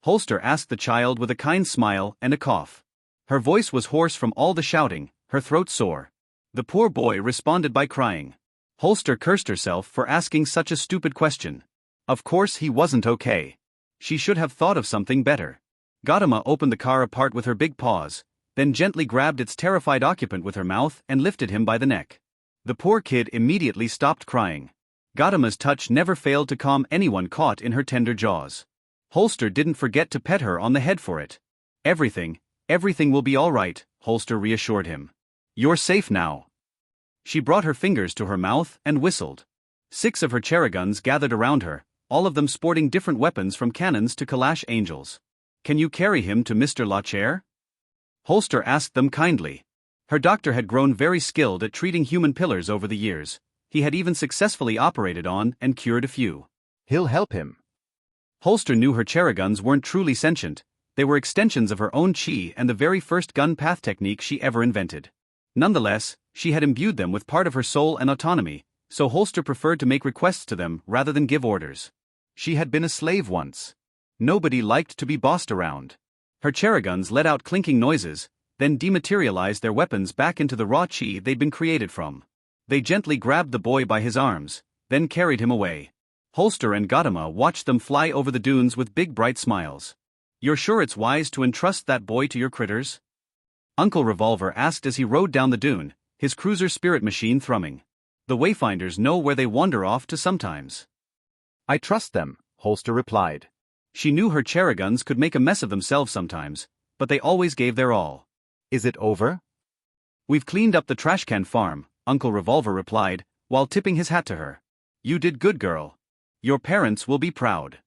Holster asked the child with a kind smile and a cough. Her voice was hoarse from all the shouting, her throat sore. The poor boy responded by crying. Holster cursed herself for asking such a stupid question. Of course he wasn't okay. She should have thought of something better. Gautama opened the car apart with her big paws, then gently grabbed its terrified occupant with her mouth and lifted him by the neck. The poor kid immediately stopped crying. Gautama's touch never failed to calm anyone caught in her tender jaws. Holster didn't forget to pet her on the head for it. Everything will be all right, Holster reassured him. You're safe now. She brought her fingers to her mouth and whistled. 6 of her Cheriguns gathered around her, all of them sporting different weapons from cannons to Kalash angels. Can you carry him to Mr. Lachair? Holster asked them kindly. Her doctor had grown very skilled at treating human pillars over the years. He had even successfully operated on and cured a few. He'll help him. Holster knew her Cheriguns weren't truly sentient. They were extensions of her own chi and the very first gun path technique she ever invented. Nonetheless, she had imbued them with part of her soul and autonomy, so Holster preferred to make requests to them rather than give orders. She had been a slave once. Nobody liked to be bossed around. Her Cheriguns let out clinking noises, then dematerialized their weapons back into the raw chi they'd been created from. They gently grabbed the boy by his arms, then carried him away. Holster and Gautama watched them fly over the dunes with big bright smiles. You're sure it's wise to entrust that boy to your critters? Uncle Revolver asked as he rode down the dune, his cruiser spirit machine thrumming. The wayfinders know where they wander off to sometimes. I trust them, Holster replied. She knew her Cheriguns could make a mess of themselves sometimes, but they always gave their all. Is it over? We've cleaned up the trash can farm, Uncle Revolver replied, while tipping his hat to her. You did good, girl. Your parents will be proud.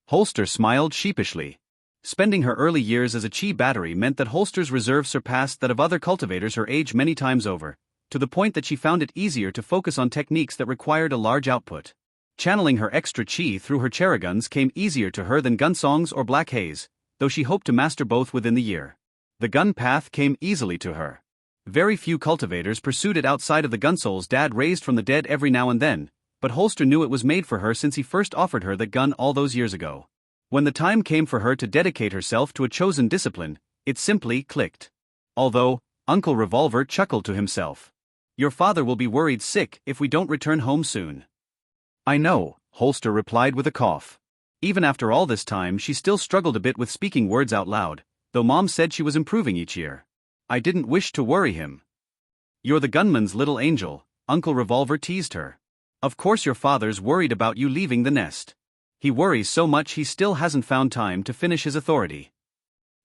Holster smiled sheepishly. Spending her early years as a chi battery meant that Holster's reserve surpassed that of other cultivators her age many times over, to the point that she found it easier to focus on techniques that required a large output. Channeling her extra chi through her Cheriguns came easier to her than gunsongs or black haze, though she hoped to master both within the year. The gun path came easily to her. Very few cultivators pursued it outside of the gun souls Dad raised from the dead every now and then, but Holster knew it was made for her since he first offered her that gun all those years ago. When the time came for her to dedicate herself to a chosen discipline, it simply clicked. Although, Uncle Revolver chuckled to himself. Your father will be worried sick if we don't return home soon. I know, Holster replied with a cough. Even after all this time she still struggled a bit with speaking words out loud, though Mom said she was improving each year. I didn't wish to worry him. You're the gunman's little angel, Uncle Revolver teased her. Of course your father's worried about you leaving the nest. He worries so much he still hasn't found time to finish his authority.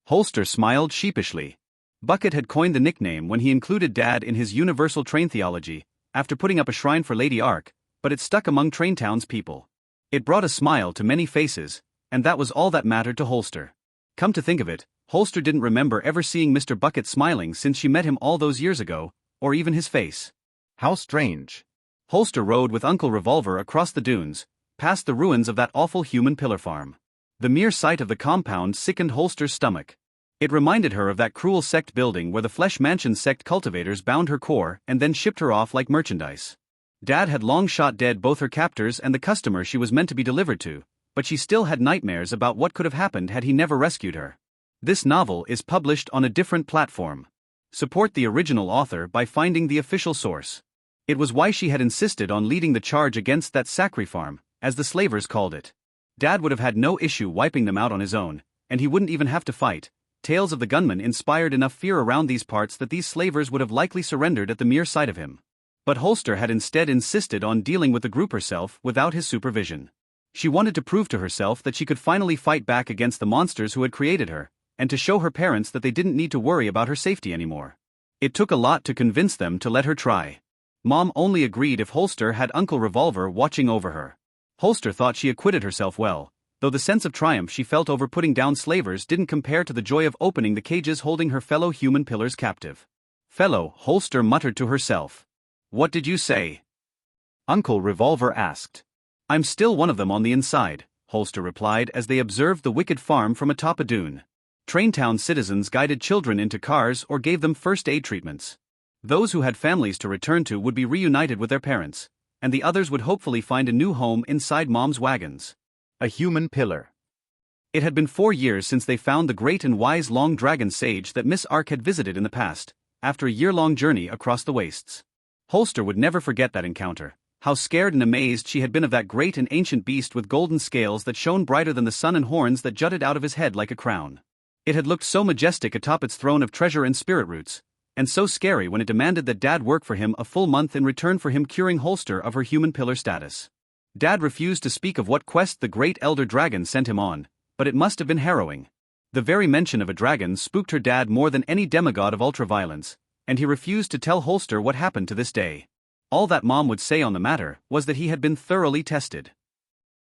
Holster smiled sheepishly. Bucket had coined the nickname when he included Dad in his universal train theology, after putting up a shrine for Lady Ark, but it stuck among Traintown's people. It brought a smile to many faces, and that was all that mattered to Holster. Come to think of it, Holster didn't remember ever seeing Mr. Bucket smiling since she met him all those years ago, or even his face. How strange. Holster rode with Uncle Revolver across the dunes, past the ruins of that awful human pillar farm. The mere sight of the compound sickened Holster's stomach. It reminded her of that cruel sect building where the Flesh Mansion sect cultivators bound her core and then shipped her off like merchandise. Dad had long shot dead both her captors and the customer she was meant to be delivered to, but she still had nightmares about what could have happened had he never rescued her. This novel is published on a different platform. Support the original author by finding the official source. It was why she had insisted on leading the charge against that Sacri farm, as the slavers called it. Dad would have had no issue wiping them out on his own, and he wouldn't even have to fight. Tales of the gunman inspired enough fear around these parts that these slavers would have likely surrendered at the mere sight of him. But Holster had instead insisted on dealing with the group herself without his supervision. She wanted to prove to herself that she could finally fight back against the monsters who had created her, and to show her parents that they didn't need to worry about her safety anymore. It took a lot to convince them to let her try. Mom only agreed if Holster had Uncle Revolver watching over her. Holster thought she acquitted herself well, though the sense of triumph she felt over putting down slavers didn't compare to the joy of opening the cages holding her fellow human pillars captive. Fellow, Holster muttered to herself. What did you say? Uncle Revolver asked. I'm still one of them on the inside, Holster replied as they observed the wicked farm from atop a dune. Traintown citizens guided children into cars or gave them first aid treatments. Those who had families to return to would be reunited with their parents, and the others would hopefully find a new home inside Mom's wagons. A human pillar. It had been 4 years since they found the great and wise long dragon sage that Miss Ark had visited in the past, after a year-long journey across the wastes. Holster would never forget that encounter. How scared and amazed she had been of that great and ancient beast with golden scales that shone brighter than the sun and horns that jutted out of his head like a crown. It had looked so majestic atop its throne of treasure and spirit roots, and so scary when it demanded that Dad work for him a full month in return for him curing Holster of her human pillar status. Dad refused to speak of what quest the great elder dragon sent him on, but it must have been harrowing. The very mention of a dragon spooked her dad more than any demigod of ultraviolence, and he refused to tell Holster what happened to this day. All that Mom would say on the matter was that he had been thoroughly tested.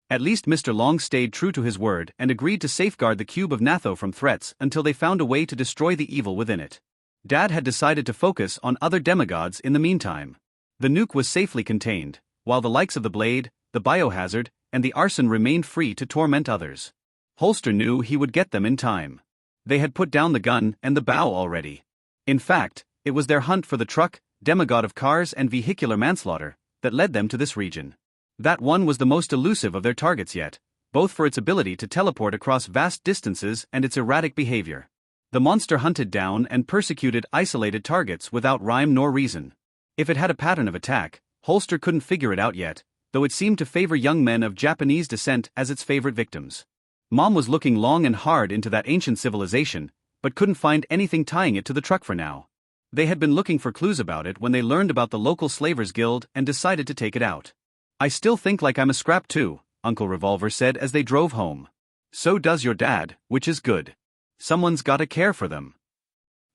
At least Mr. Long stayed true to his word and agreed to safeguard the cube of Natho from threats until they found a way to destroy the evil within it. Dad had decided to focus on other demigods in the meantime. The nuke was safely contained, while the likes of the Blade, the Biohazard, and the Arson remained free to torment others. Holster knew he would get them in time. They had put down the gun and the bow already. In fact, it was their hunt for the truck, demigod of cars and vehicular manslaughter, that led them to this region. That one was the most elusive of their targets yet, both for its ability to teleport across vast distances and its erratic behavior. The monster hunted down and persecuted isolated targets without rhyme nor reason. If it had a pattern of attack, Holster couldn't figure it out yet, though it seemed to favor young men of Japanese descent as its favorite victims. Mom was looking long and hard into that ancient civilization, but couldn't find anything tying it to the truck for now. They had been looking for clues about it when they learned about the local slavers' guild and decided to take it out. I still think like I'm a scrap too, Uncle Revolver said as they drove home. So does your dad, which is good. Someone's gotta care for them.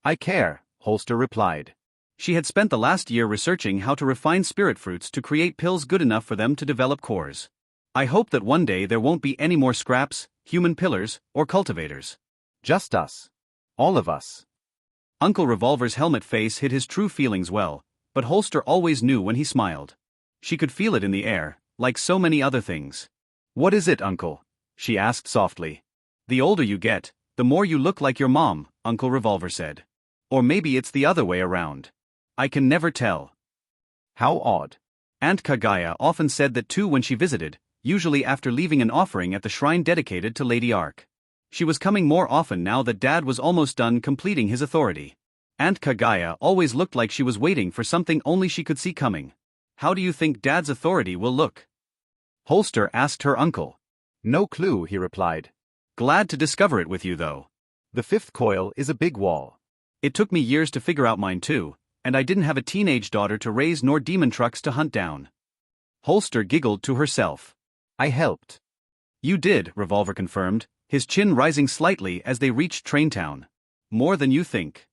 I care, Holster replied. She had spent the last year researching how to refine spirit fruits to create pills good enough for them to develop cores. I hope that one day there won't be any more scraps, human pillars, or cultivators. Just us. All of us. Uncle Revolver's helmet face hid his true feelings well, but Holster always knew when he smiled. She could feel it in the air, like so many other things. What is it, Uncle? She asked softly. The older you get, the more you look like your mom, Uncle Revolver said. Or maybe it's the other way around. I can never tell. How odd. Aunt Kagaya often said that too when she visited, usually after leaving an offering at the shrine dedicated to Lady Ark. She was coming more often now that Dad was almost done completing his authority. Aunt Kagaya always looked like she was waiting for something only she could see coming. How do you think Dad's authority will look? Holster asked her uncle. No clue, he replied. Glad to discover it with you though. The fifth coil is a big wall. It took me years to figure out mine too, and I didn't have a teenage daughter to raise nor demon trucks to hunt down. Holster giggled to herself. I helped. You did, Revolver confirmed, his chin rising slightly as they reached Traintown. More than you think.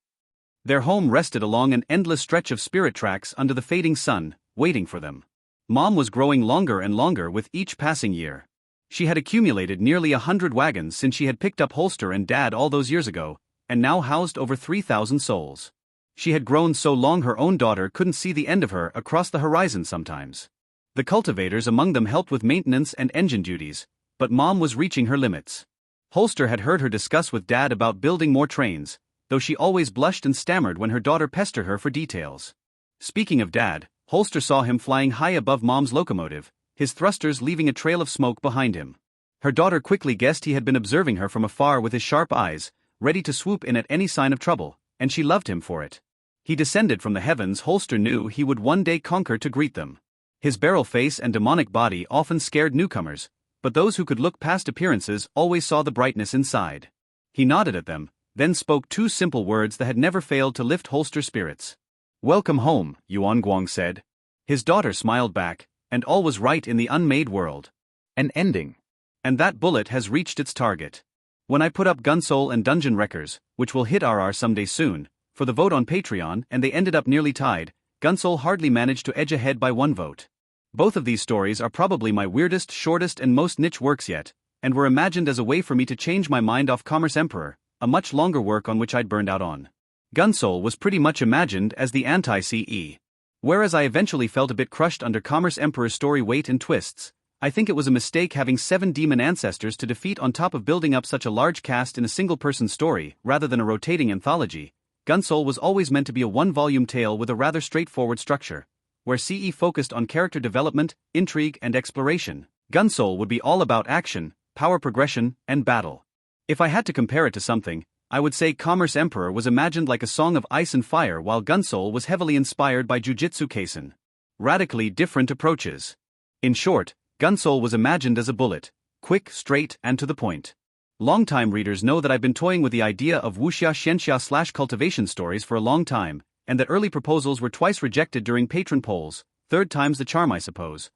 Their home rested along an endless stretch of spirit tracks under the fading sun, waiting for them. Mom was growing longer and longer with each passing year. She had accumulated nearly 100 wagons since she had picked up Holster and Dad all those years ago, and now housed over 3,000 souls. She had grown so long her own daughter couldn't see the end of her across the horizon sometimes. The cultivators among them helped with maintenance and engine duties, but Mom was reaching her limits. Holster had heard her discuss with Dad about building more trains, though she always blushed and stammered when her daughter pestered her for details. Speaking of Dad, Holster saw him flying high above Mom's locomotive, his thrusters leaving a trail of smoke behind him. Her daughter quickly guessed he had been observing her from afar with his sharp eyes, ready to swoop in at any sign of trouble, and she loved him for it. He descended from the heavens. Holster knew he would one day conquer to greet them. His barrel face and demonic body often scared newcomers, but those who could look past appearances always saw the brightness inside. He nodded at them, then spoke two simple words that had never failed to lift Holster's spirits. Welcome home, Yuan Guang said. His daughter smiled back, and all was right in the unmade world. An ending. And that bullet has reached its target. When I put up Gunsoul and Dungeon Wreckers, which will hit RR someday soon, for the vote on Patreon and they ended up nearly tied, Gunsoul hardly managed to edge ahead by 1 vote. Both of these stories are probably my weirdest, shortest and most niche works yet, and were imagined as a way for me to change my mind off Commerce Emperor, a much longer work on which I'd burned out on. Gunsoul was pretty much imagined as the anti-CE. Whereas I eventually felt a bit crushed under Commerce Emperor's story weight and twists, I think it was a mistake having 7 demon ancestors to defeat on top of building up such a large cast in a single-person story, rather than a rotating anthology. Gunsoul was always meant to be a one-volume tale with a rather straightforward structure, where CE focused on character development, intrigue, and exploration. Gunsoul would be all about action, power progression, and battle. If I had to compare it to something, I would say Commerce Emperor was imagined like a song of ice and fire, while Gunsoul was heavily inspired by Jujutsu Kaisen. Radically different approaches. In short, Gunsoul was imagined as a bullet, quick, straight, and to the point. Longtime readers know that I've been toying with the idea of wuxia xianxia / cultivation stories for a long time, and that early proposals were twice rejected during patron polls, third time's the charm I suppose.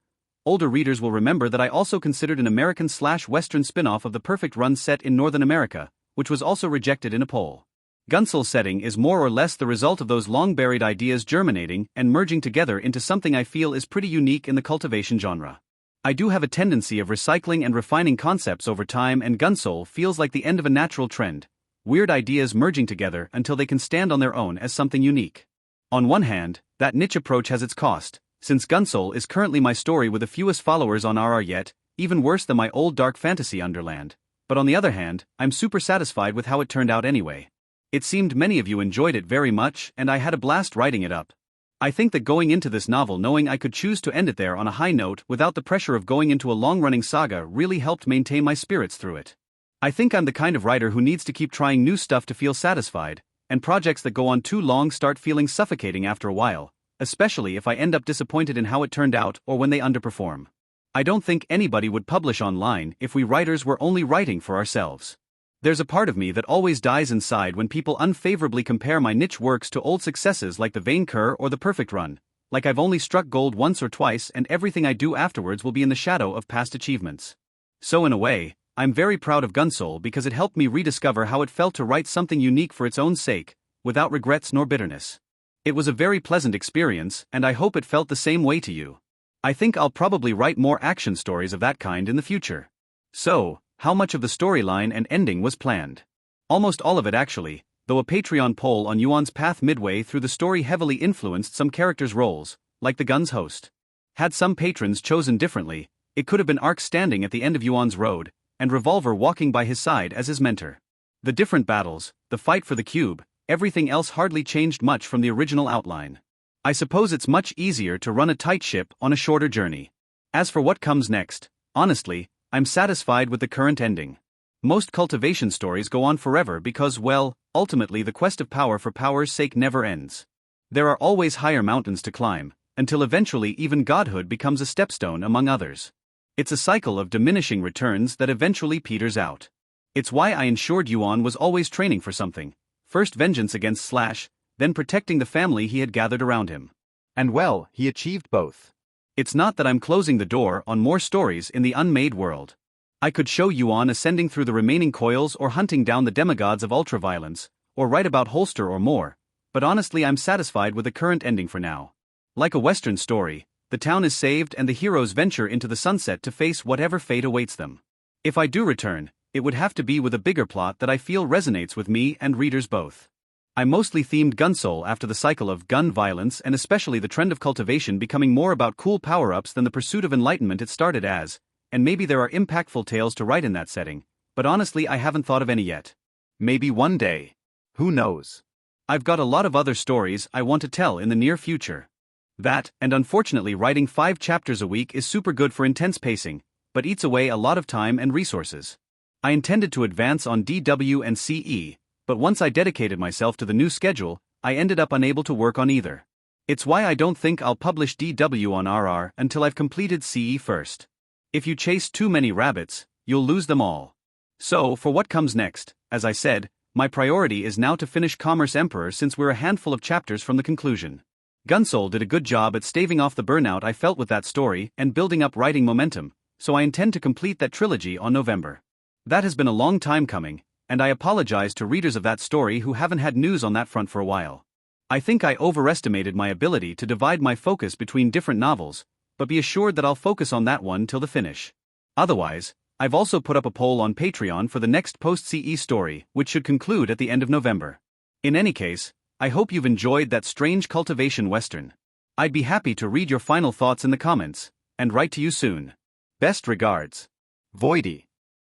Older readers will remember that I also considered an American/Western spin-off of The Perfect Run set in Northern America, which was also rejected in a poll. Gunsoul's setting is more or less the result of those long-buried ideas germinating and merging together into something I feel is pretty unique in the cultivation genre. I do have a tendency of recycling and refining concepts over time, and Gunsoul feels like the end of a natural trend, weird ideas merging together until they can stand on their own as something unique. On one hand, that niche approach has its cost, since Gunsoul is currently my story with the fewest followers on RR yet, even worse than my old dark fantasy Underland. But on the other hand, I'm super satisfied with how it turned out anyway. It seemed many of you enjoyed it very much, and I had a blast writing it up. I think that going into this novel knowing I could choose to end it there on a high note without the pressure of going into a long-running saga really helped maintain my spirits through it. I think I'm the kind of writer who needs to keep trying new stuff to feel satisfied, and projects that go on too long start feeling suffocating after a while, especially if I end up disappointed in how it turned out or when they underperform. I don't think anybody would publish online if we writers were only writing for ourselves. There's a part of me that always dies inside when people unfavorably compare my niche works to old successes like The Vain Cur or The Perfect Run, like I've only struck gold once or twice and everything I do afterwards will be in the shadow of past achievements. So in a way, I'm very proud of Gunsoul because it helped me rediscover how it felt to write something unique for its own sake, without regrets nor bitterness. It was a very pleasant experience, and I hope it felt the same way to you. I think I'll probably write more action stories of that kind in the future. So, how much of the storyline and ending was planned? Almost all of it actually, though a Patreon poll on Yuan's path midway through the story heavily influenced some characters' roles, like the gun's host. Had some patrons chosen differently, it could have been Ark standing at the end of Yuan's road, and Revolver walking by his side as his mentor. The different battles, the fight for the cube, everything else hardly changed much from the original outline. I suppose it's much easier to run a tight ship on a shorter journey. As for what comes next, honestly, I'm satisfied with the current ending. Most cultivation stories go on forever because, well, ultimately the quest of power for power's sake never ends. There are always higher mountains to climb, until eventually even godhood becomes a stepstone among others. It's a cycle of diminishing returns that eventually peters out. It's why I ensured Yuan was always training for something, first vengeance against Slash, then protecting the family he had gathered around him. And well, he achieved both. It's not that I'm closing the door on more stories in the unmade world. I could show Yuan ascending through the remaining coils or hunting down the demigods of ultraviolence, or write about Holster or more, but honestly I'm satisfied with the current ending for now. Like a Western story, the town is saved and the heroes venture into the sunset to face whatever fate awaits them. If I do return, it would have to be with a bigger plot that I feel resonates with me and readers both. I mostly themed Gunsoul after the cycle of gun violence and especially the trend of cultivation becoming more about cool power-ups than the pursuit of enlightenment it started as, and maybe there are impactful tales to write in that setting, but honestly I haven't thought of any yet. Maybe one day. Who knows? I've got a lot of other stories I want to tell in the near future. That, and unfortunately writing 5 chapters a week is super good for intense pacing, but eats away a lot of time and resources. I intended to advance on DW and CE, but once I dedicated myself to the new schedule, I ended up unable to work on either. It's why I don't think I'll publish DW on RR until I've completed CE first. If you chase too many rabbits, you'll lose them all. So, for what comes next, as I said, my priority is now to finish Commerce Emperor since we're a handful of chapters from the conclusion. Gunsoul did a good job at staving off the burnout I felt with that story and building up writing momentum, so I intend to complete that trilogy on November. That has been a long time coming, and I apologize to readers of that story who haven't had news on that front for a while. I think I overestimated my ability to divide my focus between different novels, but be assured that I'll focus on that one till the finish. Otherwise, I've also put up a poll on Patreon for the next post-CE story, which should conclude at the end of November. In any case, I hope you've enjoyed that strange cultivation western. I'd be happy to read your final thoughts in the comments, and write to you soon. Best regards. Voidy.